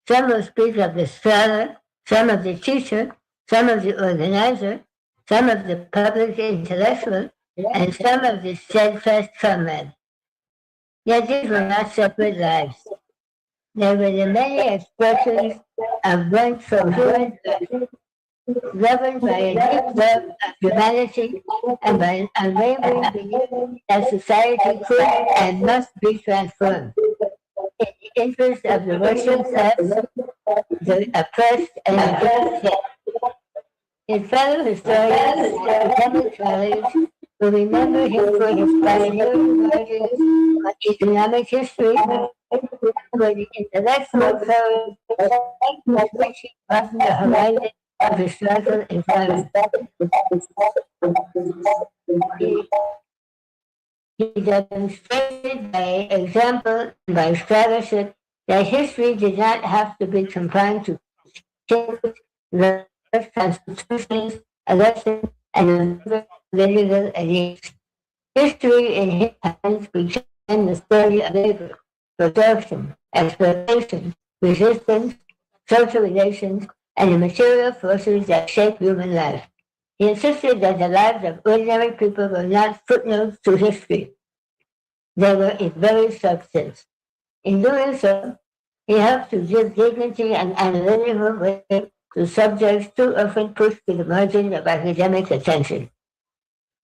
Some will speak of the scholar, some of the teacher, some of the organizer, some of the public intellectual, and some of the steadfast comrade. Yet these were not separate lives. They were the many expressions of one coherent life, governed by a deep love of humanity and by an unwavering belief that society could and must be transformed in the interest of the working class, the oppressed, and the dead. His fellow historians and academic colleagues will remember him for his pioneering writings on economic history, for the intellectual courage which he brought to the horizon of his struggle in France. He demonstrated by example and by scholarship that history did not have to be confined to the constitutions, elections, and political elites. History in his hands became the story of labor, production, exploitation, resistance, social relations, and the material forces that shape human life. He insisted that the lives of ordinary people were not footnotes to history. They were its very substance. In doing so, he helped to give dignity and analytical weight to subjects too often pushed to the margin of academic attention.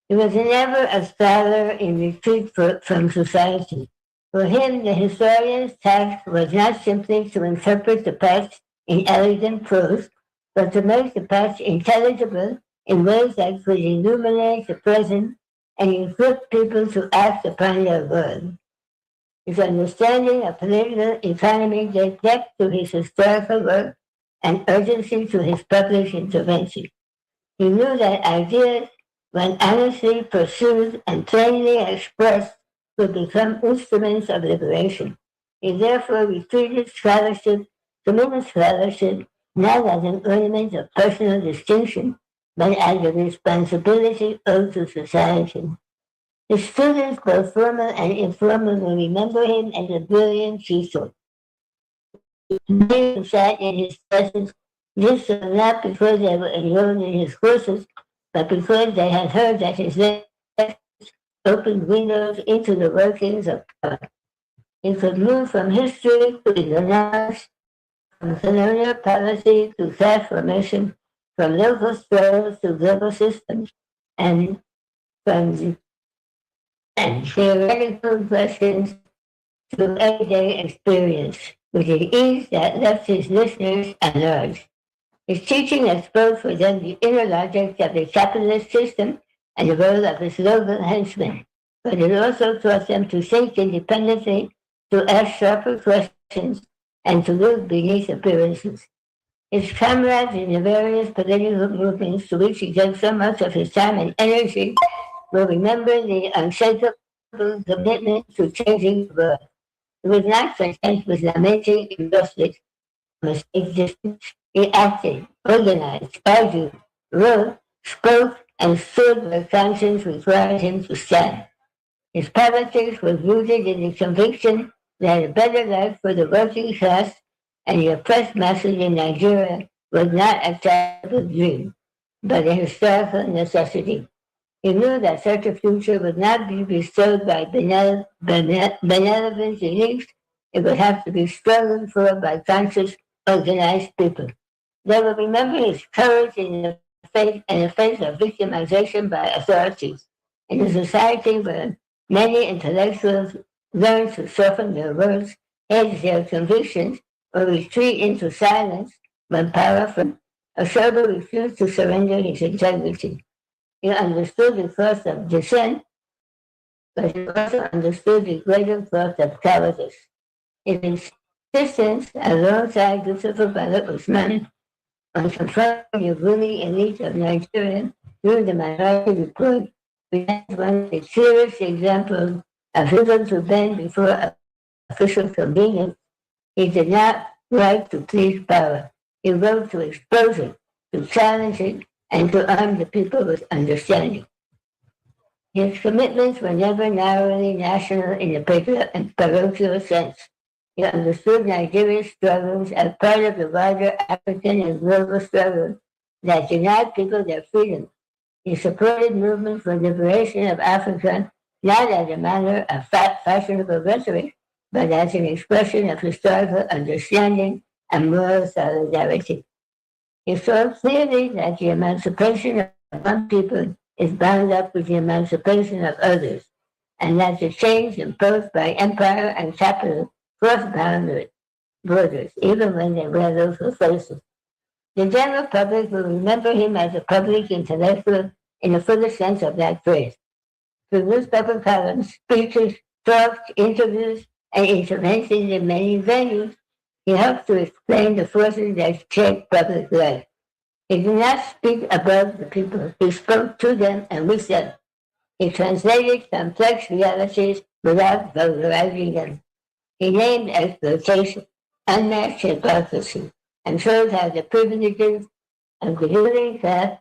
He was never a scholar in retreat from society. For him, the historian's task was not simply to interpret the past in elegant prose, but to make the past intelligible in ways that could illuminate the present and equip people to act upon their world. His understanding of political economy gave depth to his historical work and urgency to his public intervention. He knew that ideas, when honestly pursued and plainly expressed, would become instruments of liberation. He therefore retreated scholarship, committed scholarship, not as an ornament of personal distinction, but as a responsibility owed to society. His students, both formal and informal, will remember him as a brilliant teacher. Many who sat in his presence did so not because they were enrolled in his courses, but because they had heard that his lectures opened windows into the workings of power. He could move from history to economics, from colonial policy to class formation, from local struggles to global systems, and from theoretical questions to everyday experience, with an ease that left his listeners unnerved. His teaching exposed for them the inner logic of the capitalist system and the role of his local henchmen, but it also taught them to think independently, to ask sharper questions, and to look beneath appearances. His comrades in the various political movements to which he gave so much of his time and energy will remember the unshakable commitment to changing the world. He was not content with lamenting injustice from his existence. He acted, organized, argued, wrote, spoke, and stood where conscience required him to stand. His politics was rooted in the conviction that a better life for the working class and the oppressed masses in Nigeria was not a terrible dream, but a historical necessity. He knew that such a future would not be bestowed by benevolent elites. It would have to be struggled for by conscious, organized people. They will remember his courage in the face of victimization by authorities. In a society where many intellectuals learn to soften their words, hedge their convictions, or retreat into silence when powerful, Osoba refused to surrender his integrity. He understood the cost of dissent, but he also understood the greater cost of cowardice. His insistence, alongside Bala Usman, on confronting the ruling elite of Nigeria through the Minority Report, remains one of the clearest examples of able to bend before official convenience. He did not write to please power. He wrote to expose it, to challenge it, and to arm the people with understanding. His commitments were never narrowly national in the parochial sense. He understood Nigeria's struggles as part of the wider African and global struggle that denied people their freedom. He supported movements for liberation of Africa not as a matter of fashionable rhetoric, but as an expression of historical understanding and moral solidarity. He saw clearly that the emancipation of one people is bound up with the emancipation of others, and that the change imposed by empire and capital cross borders, even when they wear local faces. The general public will remember him as a public intellectual in the fullest sense of that phrase. Through newspaper columns, speeches, talks, interviews, and interventions in many venues, he helped to explain the forces that shape public life. He did not speak above the people. He spoke to them and with them. He translated complex realities without vulgarizing them. He named exploitation, unmatched hypocrisy, and showed how the privileges of the ruling class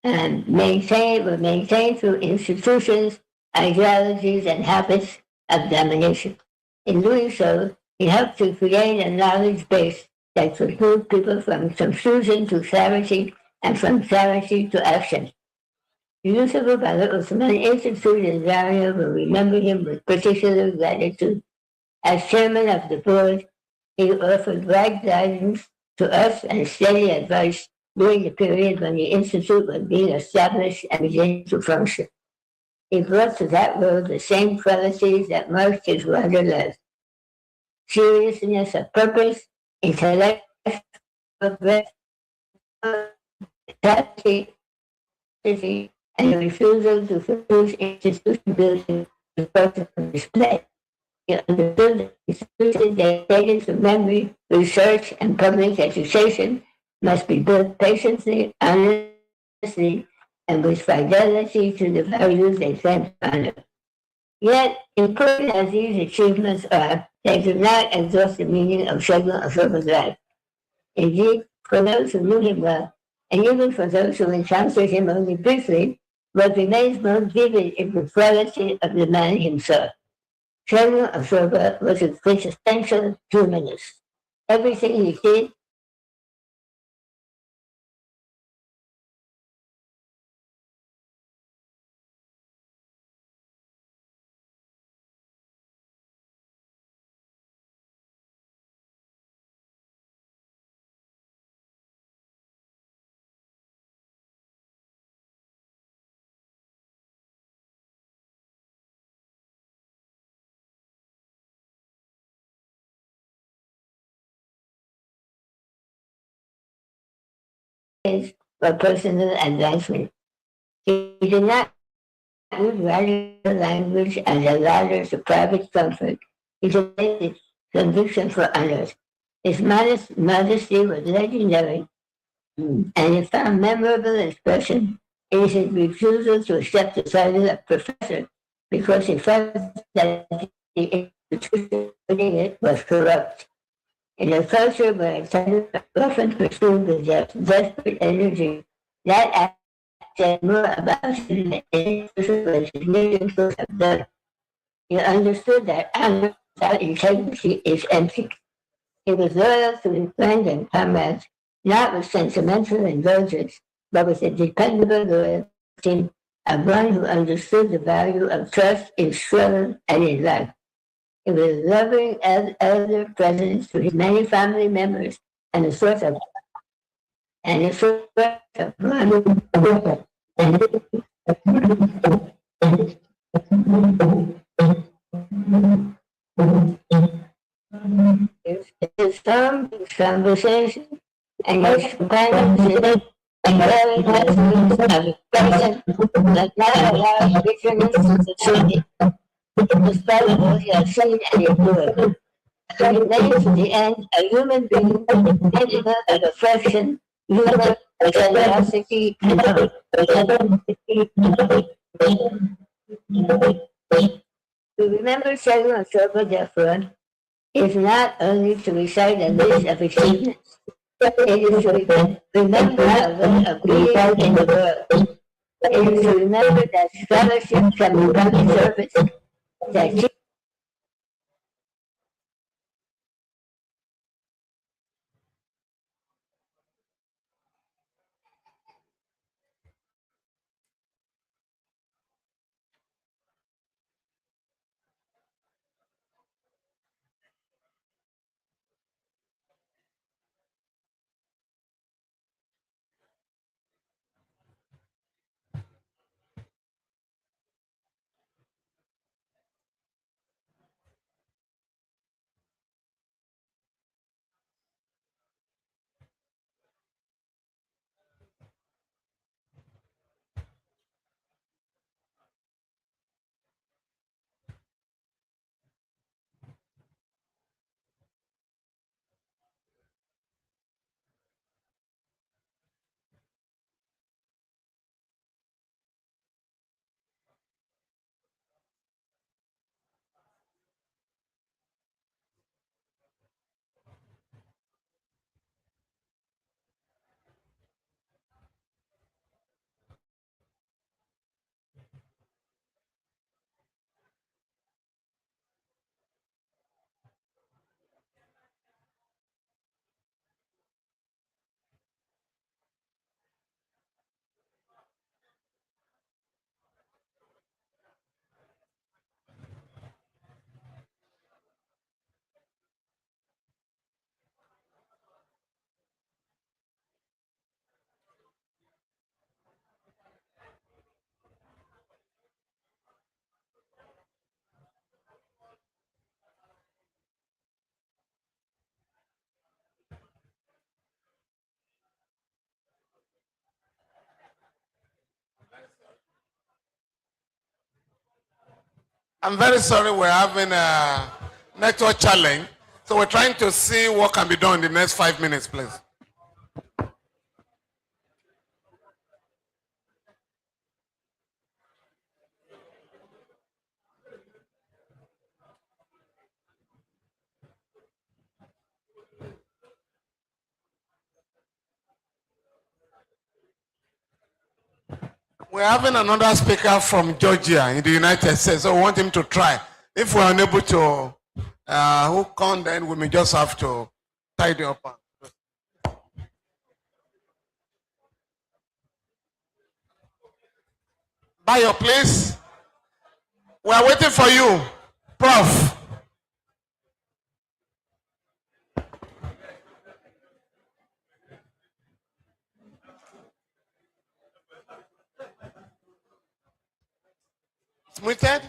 were maintained through institutions, ideologies, and habits of domination. In doing so, he helped to create a knowledge base that could move people from confusion to clarity and from clarity to action. The use of Bala Usman instituted in Zaria will remember him with particular gratitude. As chairman of the board, he offered wide guidance to us and steady advice during the period when the Institute was being established and beginning to function. He brought to that role the same qualities that marked his wider life: seriousness of purpose, intellectual breadth, clarity, and a refusal to confuse institution building with personal display. He understood that institutions dedicated to memory, research, and public education must be built patiently, honestly, and with fidelity to the values they stand to honor. Yet, important as these achievements are, they do not exhaust the meaning of Segun Osoba's life. Indeed, for those who knew him well, and even for those who encountered him only briefly, what remains most vivid is the quality of the man himself. Segun Osoba was a quintessential humanist. Everything he did is for personal advancement. He did not use radical language and a ladder to private comfort. He displayed his conviction for others. His modesty was legendary, and he found memorable expression in his refusal to accept the title of professor because he felt that the institution putting it was corrupt. In a culture where title often pursued with desperate energy, that act said more about him than any was his native source of blood. He understood that honor without integrity is empty. He was loyal to his friends and comrades, not with sentimental indulgence, but with a dependable loyalty of one who understood the value of trust in struggle and in life. He was a loving elder presence to his many family members and a source of bonding. His conversation and his companionship and very lessons of expression that not allow bitterness to succeed, despite all he has seen and endured. He remains to the end a human being, capable of affection, humor, generosity, and hope. To remember Segun Osoba, therefore, is not only to recite a list of achievements, it is to remember a way of being in the world. It is to remember that scholarship can become a service, that I'm very sorry we're having a network challenge. So we're trying to see what can be done in the next 5 minutes, please. We're having another speaker from Georgia in the United States, so we want him to try. If we're unable to hook on, then we may just have to tidy up. Bayo, please. We are waiting for you, Prof. It's muted.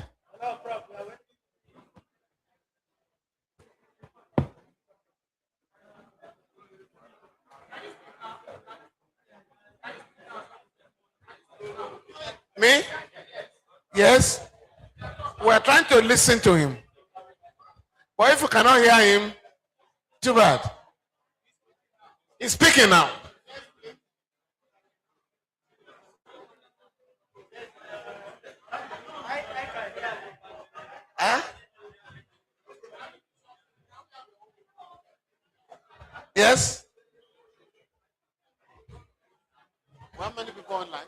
Me? Yes. We're trying to listen to him. But if you cannot hear him, too bad. He's speaking now. Huh? Yes? How many people online?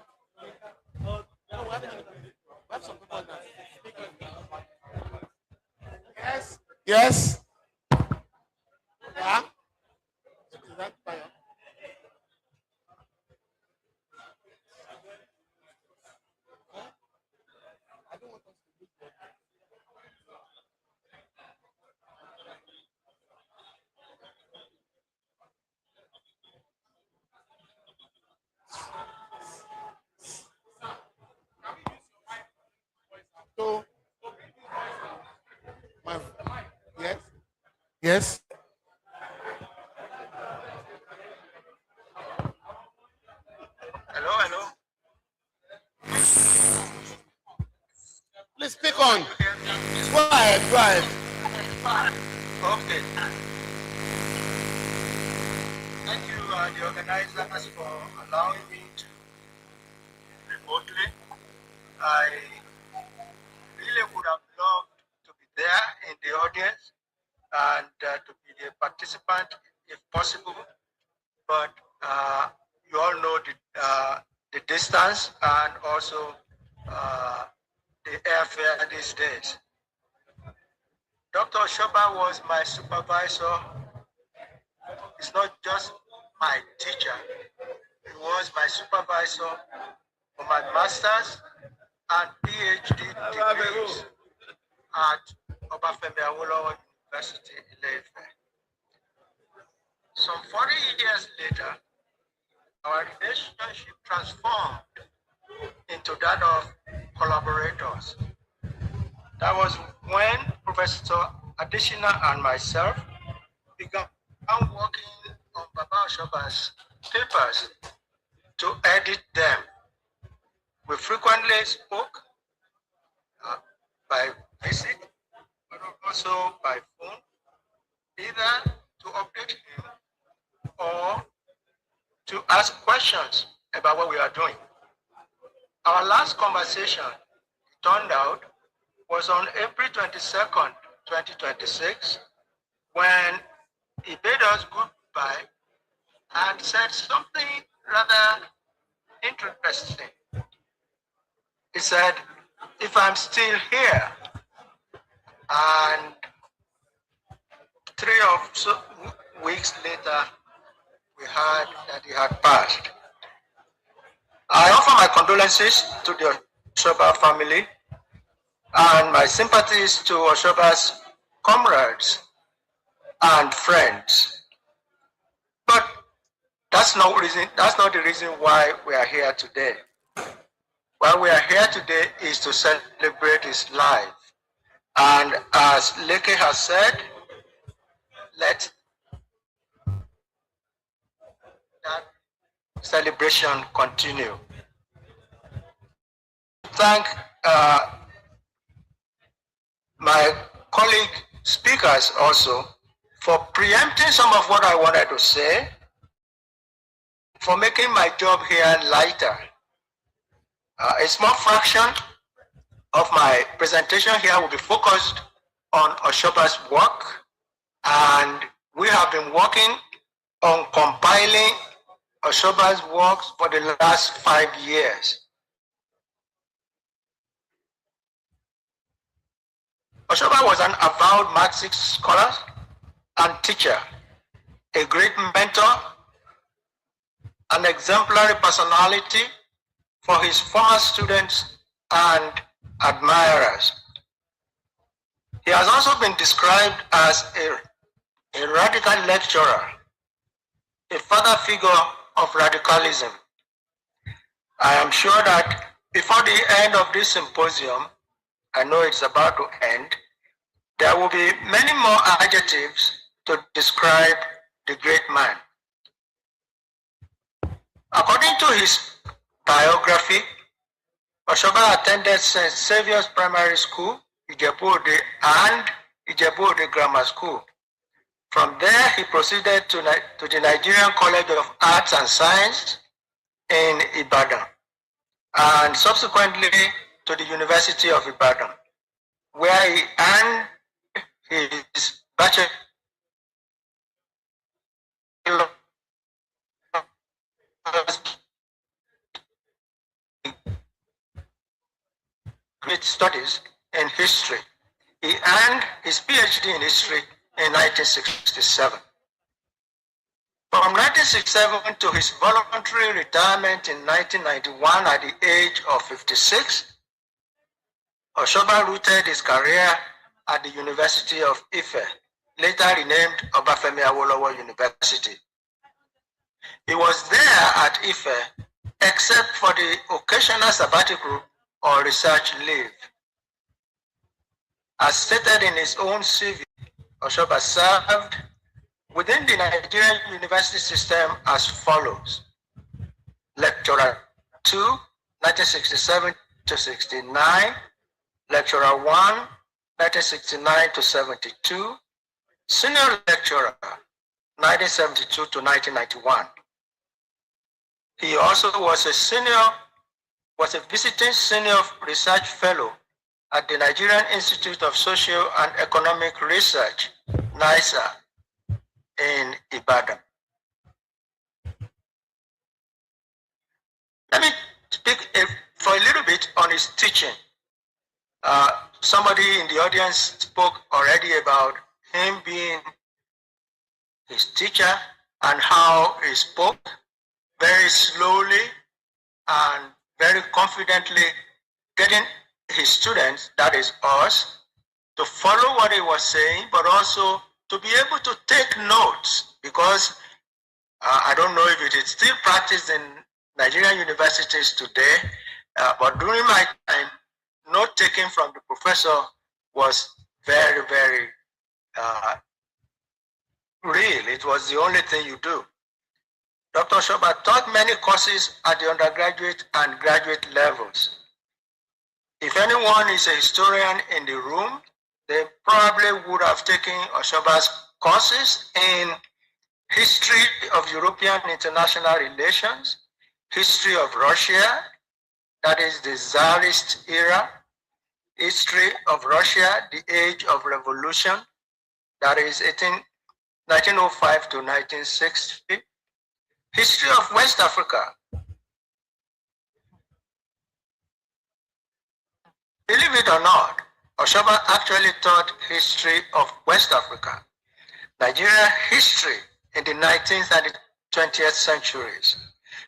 Yes. Yes. Yeah. Is that fire? So, yes. Yes. Hello. Please speak on. Go ahead. Okay. Thank you, the organizers, for allowing me to remotely. I really would have loved to be there in the audience and to be a participant if possible, but you all know the distance and also the airfare these days. Dr. Osoba was my supervisor. He's not just my teacher. He was my supervisor for my master's and PhD degrees at Obafemi Awolowo University in Ife. Some 40 years later, our relationship transformed into that of collaborators. That was when Professor Adeshina and myself began working on Baba Osoba's papers to edit them. We frequently spoke by visit, but also by phone, either to update him or to ask questions about what we are doing. Our last conversation, it turned out, was on April 22nd, 2026, when he bade us goodbye and said something rather interesting. He said, if I'm still here, and 3 weeks later, we heard that he had passed. I offer my condolences to the Osoba family and my sympathies to Osoba's comrades and friends. But that's not the reason why we are here today. Why we are here today is to celebrate his life. And as Leke has said, let that celebration continue. Thank my colleague speakers also for preempting some of what I wanted to say, for making my job here lighter. A small fraction of my presentation here will be focused on Osoba's work, and we have been working on compiling Osoba's works for the last 5 years. Osoba was an avowed Marxist scholar and teacher, a great mentor, an exemplary personality for his former students and admirers. He has also been described as a radical lecturer, a father figure of radicalism. I am sure that before the end of this symposium, I know it's about to end, there will be many more adjectives to describe the great man. According to his biography, Osoba attended St. Saviour's Primary School, Ijebu-Ode, and Ijebu-Ode Grammar School. From there, he proceeded to the Nigerian College of Arts and Science in Ibadan, and subsequently to the University of Ibadan, where he earned his bachelor's studies in history. He earned his PhD in history in 1967. From 1967 to his voluntary retirement in 1991 at the age of 56, Osoba rooted his career at the University of Ife, later renamed Obafemi Awolowo University. He was there at Ife except for the occasional sabbatical or research leave. As stated in his own CV, Osoba served within the Nigerian university system as follows: Lecturer 2, 1967 to 69, Lecturer 1, 1969 to 72, Senior Lecturer 1972 to 1991. He also was a visiting senior research fellow at the Nigerian Institute of Social and Economic Research, NISA, in Ibadan. Let me speak for a little bit on his teaching. Somebody in the audience spoke already about him being his teacher and how he spoke very slowly and very confidently, getting his students, that is us, to follow what he was saying, but also to be able to take notes, because I don't know if it is still practiced in Nigerian universities today, but during my time, note taking from the professor was very, very real. It was the only thing you do. Dr. Osoba taught many courses at the undergraduate and graduate levels. If anyone is a historian in the room, they probably would have taken Osoba's courses in history of European international relations, history of Russia, that is the Tsarist era, history of Russia, the age of revolution, that is 1905 to 1960, history of West Africa. Believe it or not, Osoba actually taught history of West Africa, Nigeria history in the 19th and the 20th centuries,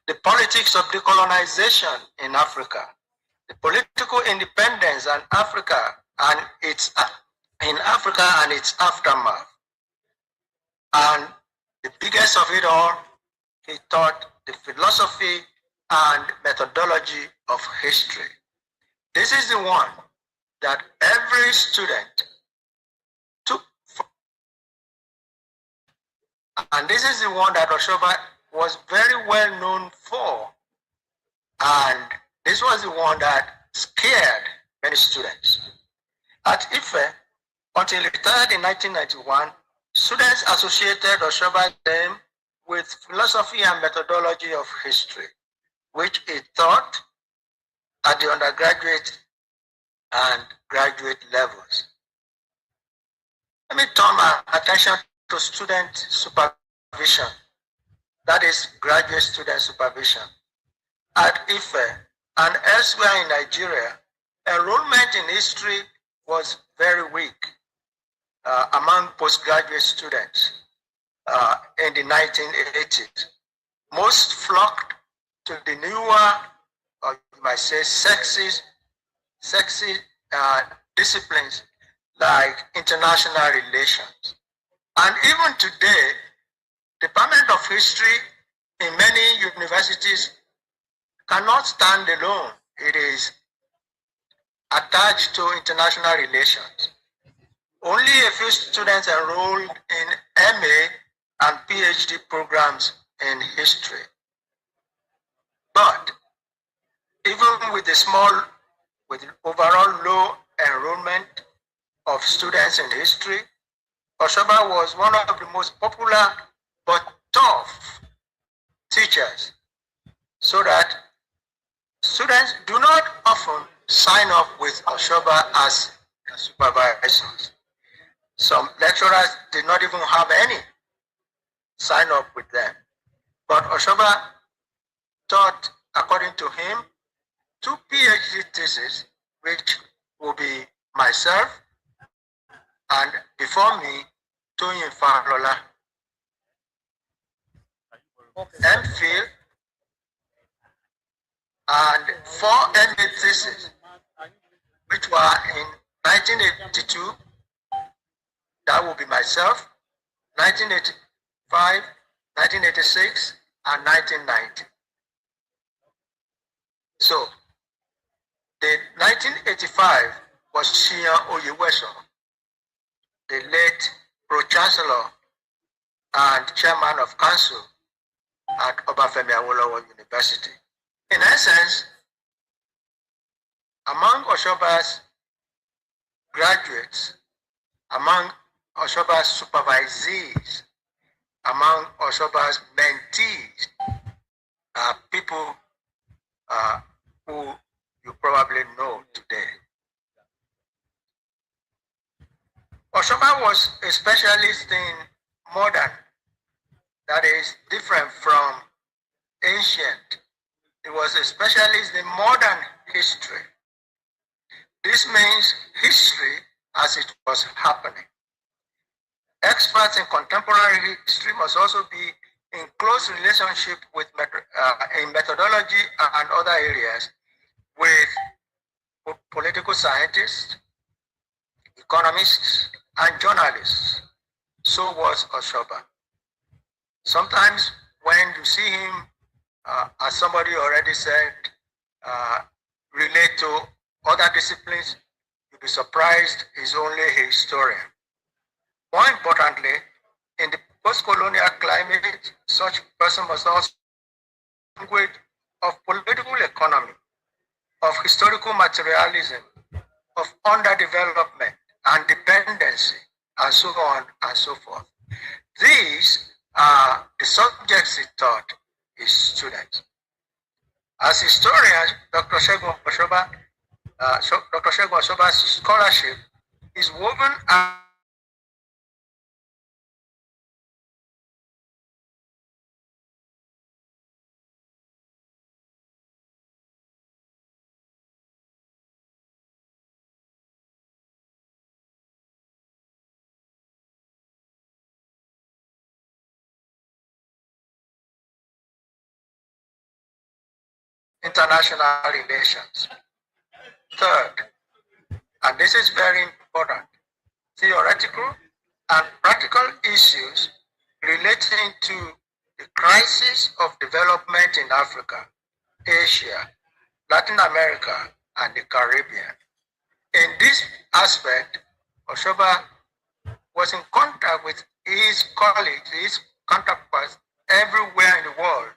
the politics of decolonization in Africa, the political independence in Africa and its aftermath. And the biggest of it all, he taught the philosophy and methodology of history. This is the one that every student took from, and this is the one that Osoba was very well known for, and this was the one that scared many students. At Ife, Until he retired in 1991, students associated Osoba's name with philosophy and methodology of history, which he taught at the undergraduate and graduate levels. Let me turn my attention to student supervision, that is graduate student supervision. At IFE and elsewhere in Nigeria, enrollment in history was very weak among postgraduate students in the 1980s. Most flocked to the newer, or you might say sexy disciplines like international relations. And even today, Department of History in many universities cannot stand alone. It is attached to international relations. Only a few students enrolled in MA and PhD programs in history. But even with overall low enrollment of students in history, Osoba was one of the most popular but tough teachers, so that students do not often sign up with Osoba as supervisors. Some lecturers did not even have any sign up with them. But Osoba taught, according to him, 2 PhD theses, which will be myself and before me, Toyin Falola, MPhil, and 4 MA theses, which were in 1982, that will be myself, 1985, 1986, and 1990. So, the 1985 was Shia Oyeweso, the late Pro-Chancellor and Chairman of Council at Obafemi Awolowo University. In essence, among Osoba's graduates, among Osoba's supervisees, among Osoba's mentees are people who you probably know today. Osoba was a specialist in modern, that is different from ancient. He was a specialist in modern history. This means history as it was happening. Experts in contemporary history must also be in close relationship with in methodology and other areas with political scientists, economists, and journalists. So was Osoba. Sometimes when you see him, as somebody already said, relate to other disciplines, you'll be surprised he's only a historian. More importantly, in the post-colonial climate, such person must also language of political economy, of historical materialism, of underdevelopment and dependency, and so on and so forth. These are the subjects he taught his students. As historians, Dr. Segun Osoba's scholarship is woven international relations. Third, and this is very important, theoretical and practical issues relating to the crisis of development in Africa, Asia, Latin America, and the Caribbean. In this aspect, Osoba was in contact with his colleagues, his counterparts everywhere in the world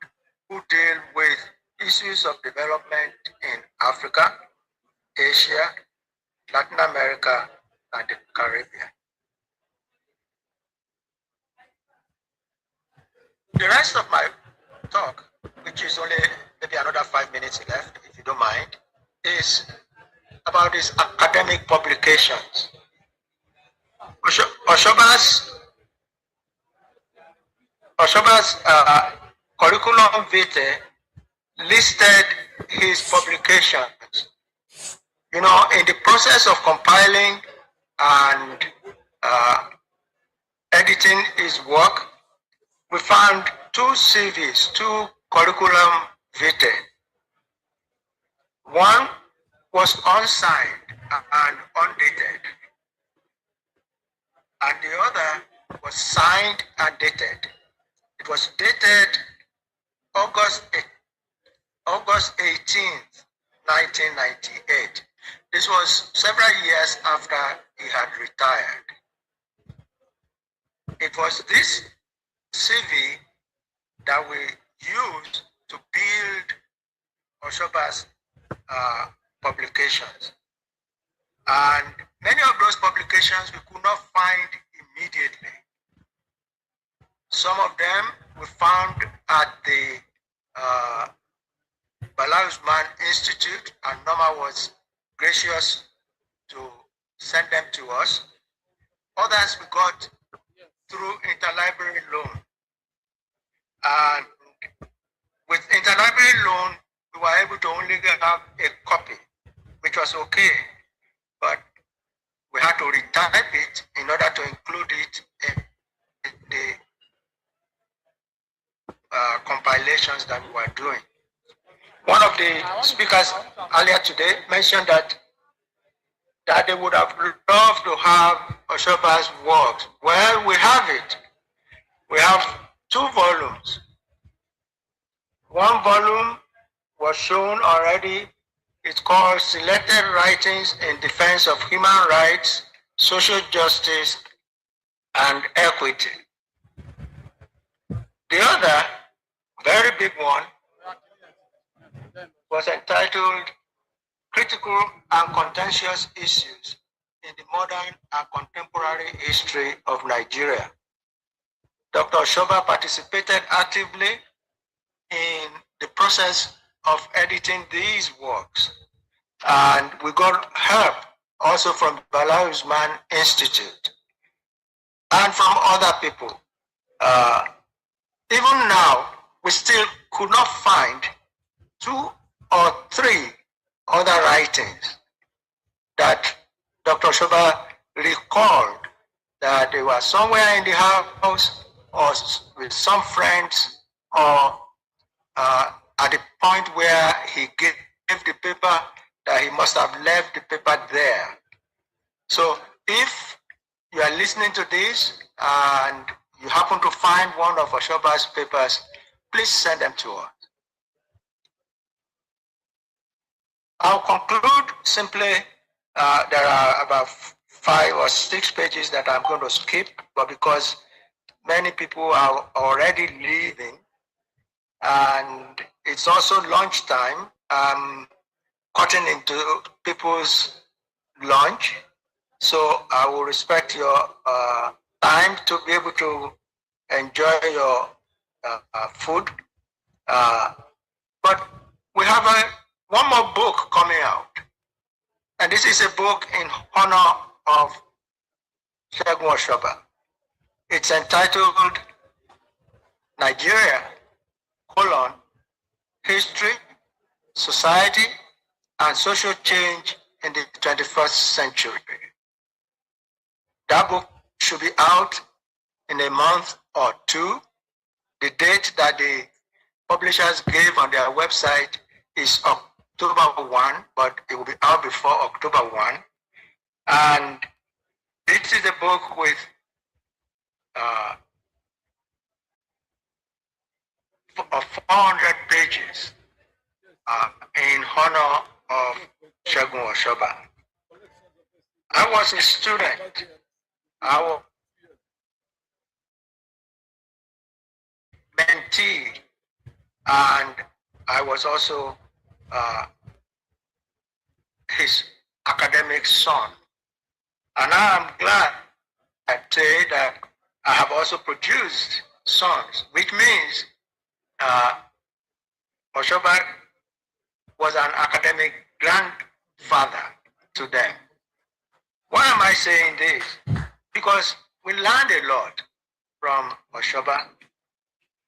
who deal with issues of development in Africa, Asia, Latin America, and the Caribbean. The rest of my talk, which is only maybe another 5 minutes left, if you don't mind, is about his academic publications. Osoba's curriculum vitae listed his publications. You know, in the process of compiling and editing his work, we found two CVs, two curriculum vitae. One was unsigned and undated, and the other was signed and dated. It was dated August 18th, 1998. This was several years after he had retired. It was this CV that we used to build Osoba's publications. And many of those publications we could not find immediately. Some of them we found at the Bala Usman Institute, and Norma was gracious to send them to us. Others we got through interlibrary loan. And with interlibrary loan, we were able to only have a copy, which was okay, but we had to retype it in order to include it in the compilations that we were doing. One of the speakers earlier today mentioned that they would have loved to have Osoba's works. Well, we have it. We have 2 volumes. One volume was shown already. It's called Selected Writings in Defense of Human Rights, Social Justice, and Equity. The other, very big one, was entitled Critical and Contentious Issues in the Modern and Contemporary History of Nigeria. Dr. Osoba participated actively in the process of editing these works, and we got help also from Bala Usman Institute and from other people. Even now, we still could not find 2 or 3 other writings that Dr. Osoba recalled that they were somewhere in the house or with some friends, or at the point where he gave the paper, that he must have left the paper there. So if you are listening to this and you happen to find one of Osoba's papers, please send them to us. I'll conclude simply, there are about 5 or 6 pages that I'm going to skip, but because many people are already leaving and it's also lunchtime, I'm cutting into people's lunch, so I will respect your time to be able to enjoy your food. But we have one more book coming out, and this is a book in honor of Segun Osoba. It's entitled Nigeria, History, Society, and Social Change in the 21st Century. That book should be out in a month or 2. The date that the publishers gave on their website is October 1, but it will be out before October 1. And this is a book with 400 pages in honor of Segun Osoba. I was a student. I was mentee, and I was also his academic son. And I am glad to say that I have also produced sons, which means Osoba was an academic grandfather to them. Why am I saying this? Because we learned a lot from Osoba.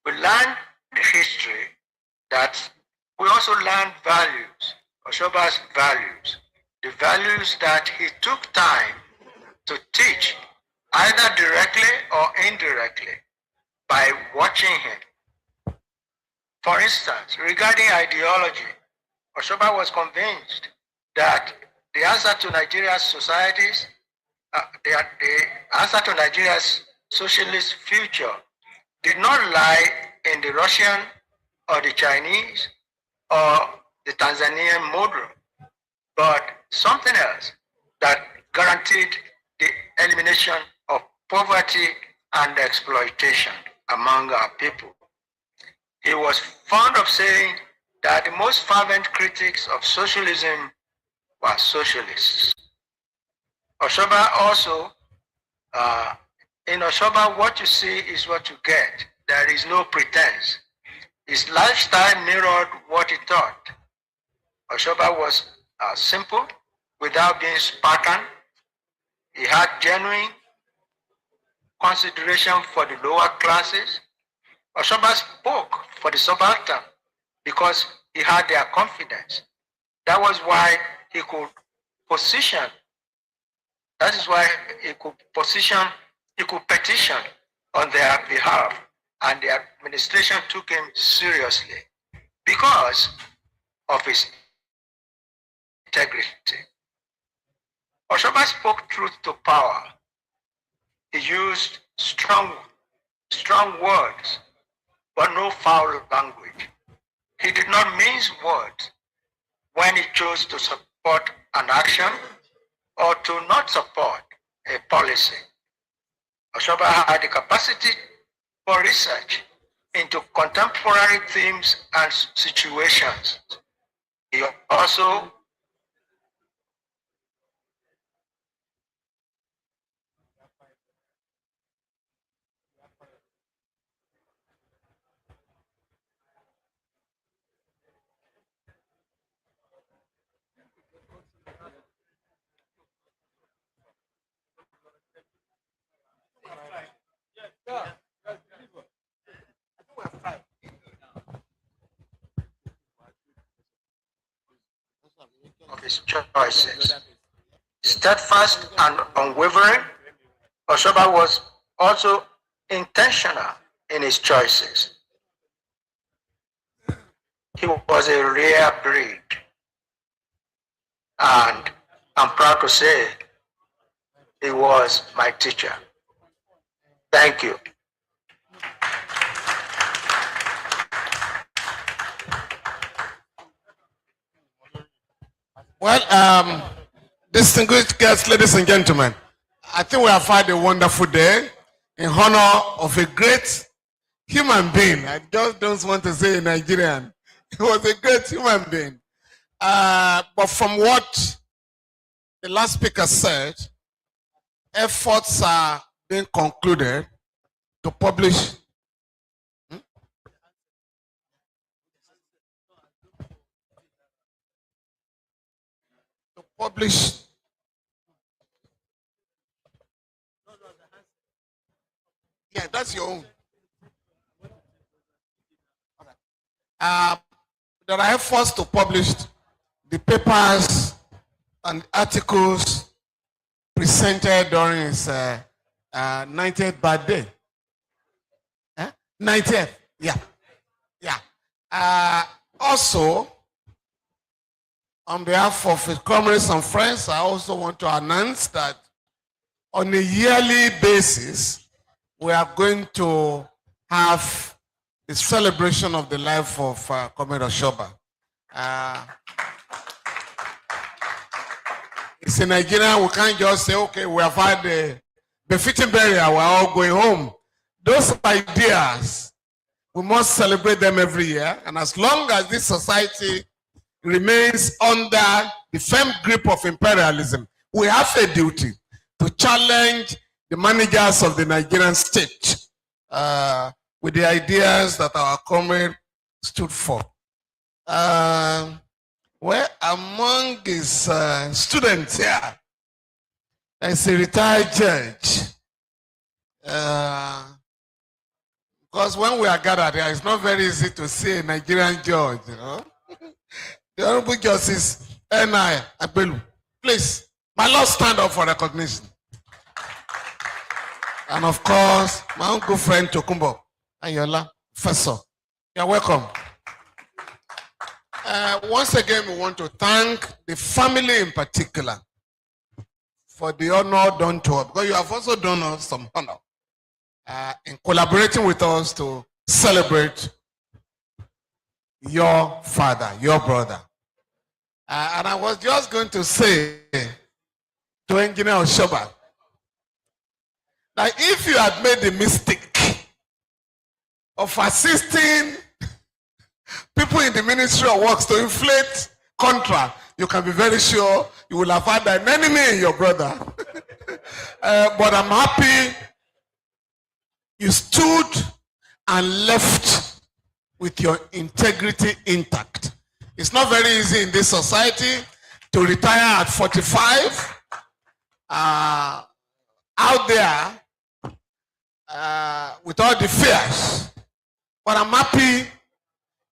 We learned the history, that we also learned values, Osoba's values, the values that he took time to teach, either directly or indirectly, by watching him. For instance, regarding ideology, Osoba was convinced that the answer to Nigeria's societies, the answer to Nigeria's socialist future did not lie in the Russian or the Chinese or the Tanzanian model, but something else that guaranteed the elimination of poverty and exploitation among our people. He was fond of saying that the most fervent critics of socialism were socialists. Osoba also, in Osoba, what you see is what you get. There is no pretense. His lifestyle mirrored what he taught. Osoba was simple, without being Spartan. He had genuine consideration for the lower classes. Osoba spoke for the subaltern because he had their confidence. That was why he could position. That is why he could petition on their behalf, and the administration took him seriously because of his integrity. Osoba spoke truth to power. He used strong words, but no foul language. He did not mince words when he chose to support an action or to not support a policy. Osoba had the capacity for research into contemporary themes and situations. He also of his choices. Steadfast and unwavering, Osoba was also intentional in his choices. He was a rare breed, and I'm proud to say he was my teacher. Thank you. Well, distinguished guests, ladies and gentlemen, I think we have had a wonderful day in honor of a great human being. I just don't want to say a Nigerian. He was a great human being. But from what the last speaker said, efforts are being concluded to publish yeah, that's your own. There are efforts to publish the papers and articles presented during his 90th birthday. 90th, yeah. Also, on behalf of his comrades and friends, I also want to announce that on a yearly basis, we are going to have a celebration of the life of Comrade Osoba. It's in Nigeria, we can't just say, okay, we have had a befitting burial, we're all going home. Those ideas, we must celebrate them every year. And as long as this society remains under the firm grip of imperialism, we have a duty to challenge the managers of the Nigerian state with the ideas that our comrade stood for. Well, among his students here, there's a retired judge. Because when we are gathered here, it's not very easy to see a Nigerian judge, you know. The Honorable Justice N.I. Abelu, please, my Lord, stand up for recognition. And of course, my own good friend Tokumbo Ayola, Professor. You're welcome. Once again, we want to thank the family in particular for the honor done to us, because you have also done us some honor in collaborating with us to celebrate your father, your brother. And I was just going to say to Engineer Osoba that if you had made the mistake of assisting people in the Ministry of Works to inflate contract, you can be very sure you will have had an enemy in your brother. But I'm happy you stood and left with your integrity intact. It's not very easy in this society to retire at 45. Out there with all the fears. But I'm happy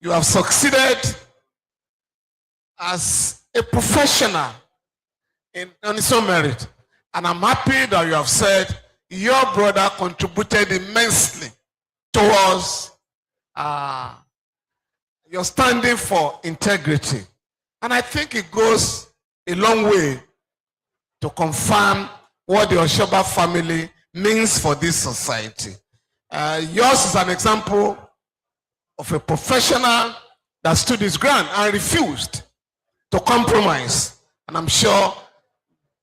you have succeeded as a professional on his own merit. And I'm happy that you have said your brother contributed immensely towards your standing for integrity. And I think it goes a long way to confirm what the Osoba family means for this society. Yours is an example of a professional that stood his ground and refused to compromise. And I'm sure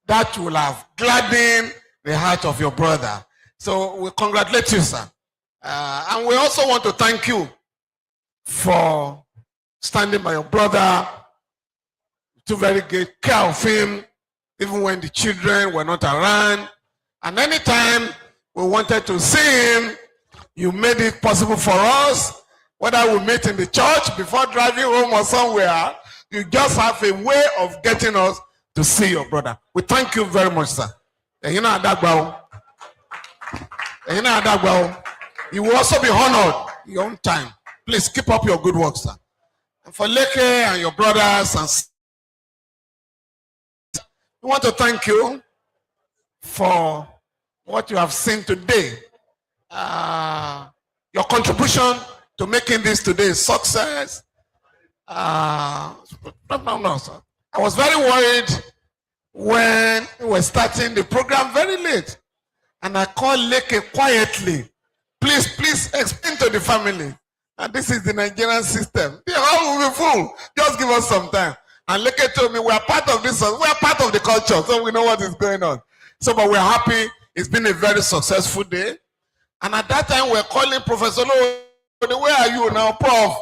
that will have gladdened the heart of your brother. So we congratulate you, sir. And we also want to thank you for standing by your brother, to very good care of him, even when the children were not around. And anytime we wanted to see him, you made it possible for us, whether we meet in the church before driving home or somewhere, you just have a way of getting us to see your brother. We thank you very much, sir. You will also be honored in your own time. Please keep up your good work, sir. And for Leke and your brothers and sisters, we want to thank you for what you have seen today. Your contribution to making this today a success. No, sir. I was very worried when we were starting the program very late. And I called Leke quietly. Please explain to the family. And this is the Nigerian system. The hall will be full. Just give us some time. And Leke told me, we are part of this, we are part of the culture, so we know what is going on. So, but we're happy. It's been a very successful day. And at that time, we're calling Professor Lo, where are you now, Prof?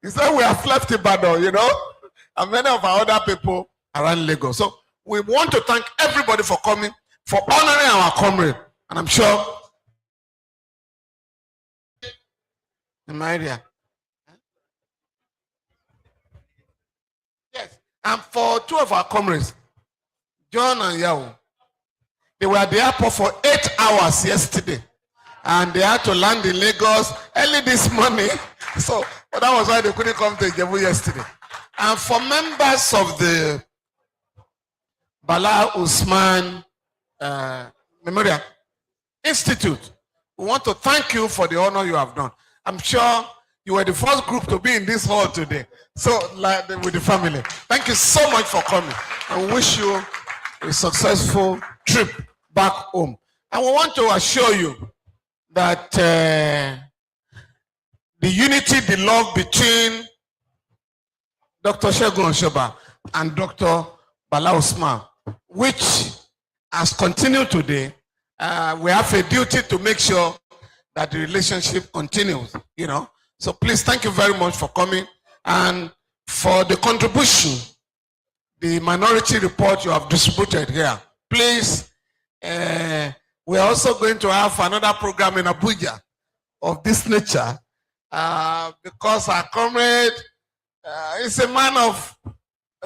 He said, we have left Ibadan, you know, and many of our other people around Lagos. So we want to thank everybody for coming, for honoring our comrade. And I'm sure in my area. Yes. And for two of our comrades, John and Yao, they were at the airport for 8 hours yesterday. And they had to land in Lagos early this morning. So that was why they couldn't come to Ijebu yesterday. And for members of the Bala Usman Memorial Institute, we want to thank you for the honor you have done. I'm sure you were the first group to be in this hall today. So, like with the family, thank you so much for coming. I wish you a successful trip back home. And we want to assure you that the unity, the love between Dr. Segun Osoba and Dr. Bala Usman, which has continued today, we have a duty to make sure that the relationship continues, you know. So please, thank you very much for coming and for the contribution, the minority report you have distributed here. Please, we're also going to have another program in Abuja of this nature because our comrade is a man of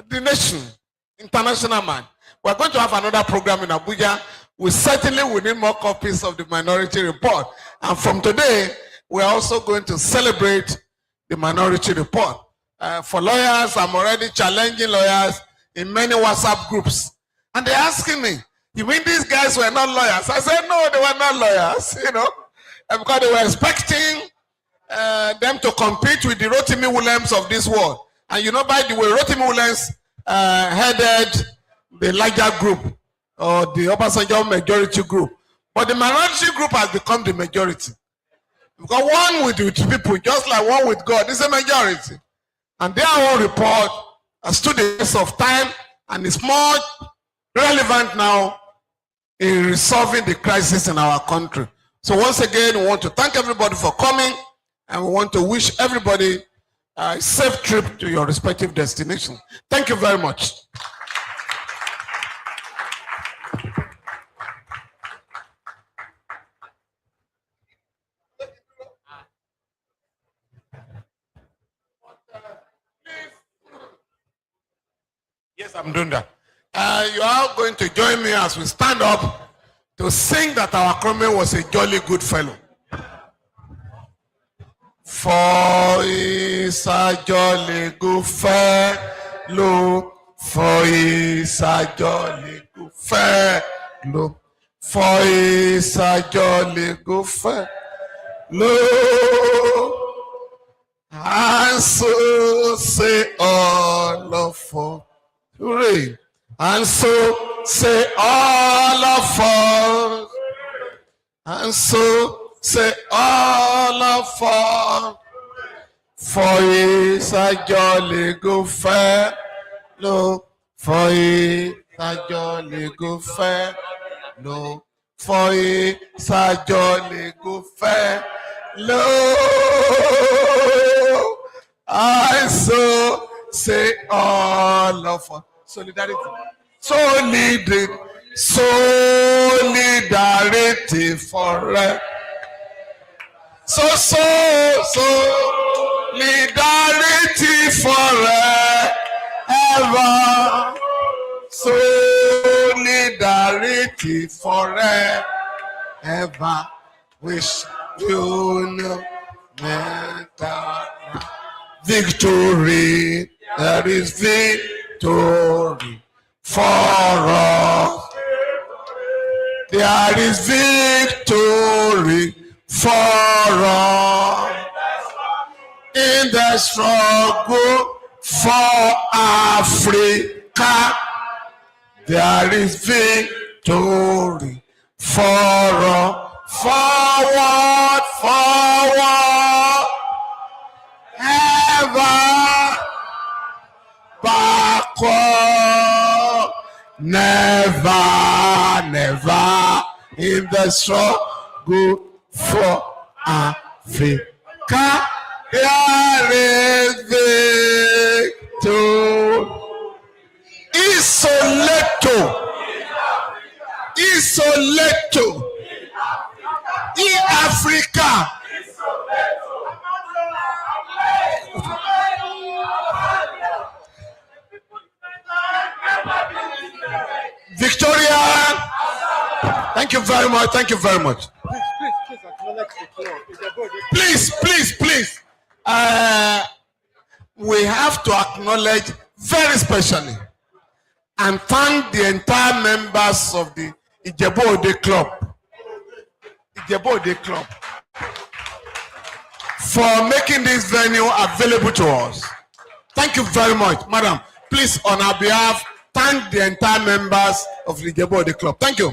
the nation, international man. We're going to have another program in Abuja. We certainly will need more copies of the Minority Report. And from today, we're also going to celebrate the Minority Report. For lawyers, I'm already challenging lawyers in many WhatsApp groups. And they're asking me, you mean these guys were not lawyers? I said, no, they were not lawyers, because they were expecting them to compete with the Rotimi Williams of this world. And by the way, Rotimi Williams headed the larger group, or the Obasanjo majority group. But the minority group has become the majority. Because one with people, just like one with God, is a majority. And their own report stood the test of time and is more relevant now in resolving the crisis in our country. So once again, we want to thank everybody for coming, and we want to wish everybody a safe trip to your respective destination. Thank you very much. Yes, I'm doing that. You are going to join me as we stand up to sing that our Comrade was a jolly good fellow. For he's a jolly good fellow, for he's a jolly good fellow, for he's a jolly good fellow. And so say all of us. Hooray. And so say all of us. And so say all of us. For he's a jolly good fellow. For he's a jolly good fellow. For he's a jolly good fellow. And so say all of us. Solidarity. Solidarity forever. Solidarity forever. Solidarity forever. Wish you no matter victory. There is victory for us. There is victory for us in the struggle for Africa. There is victory for us. Forward, forward, ever. Backward, never, never in the struggle for Africa. There is victory. Isoleto, in Africa. Victoria, thank you very much. Thank you very much. Please. We have to acknowledge very specially and thank the entire members of the Ijebu-Ode Club for making this venue available to us. Thank you very much, madam. Please, on our behalf, thank the entire members of the Ijebu-Ode Club. Thank you.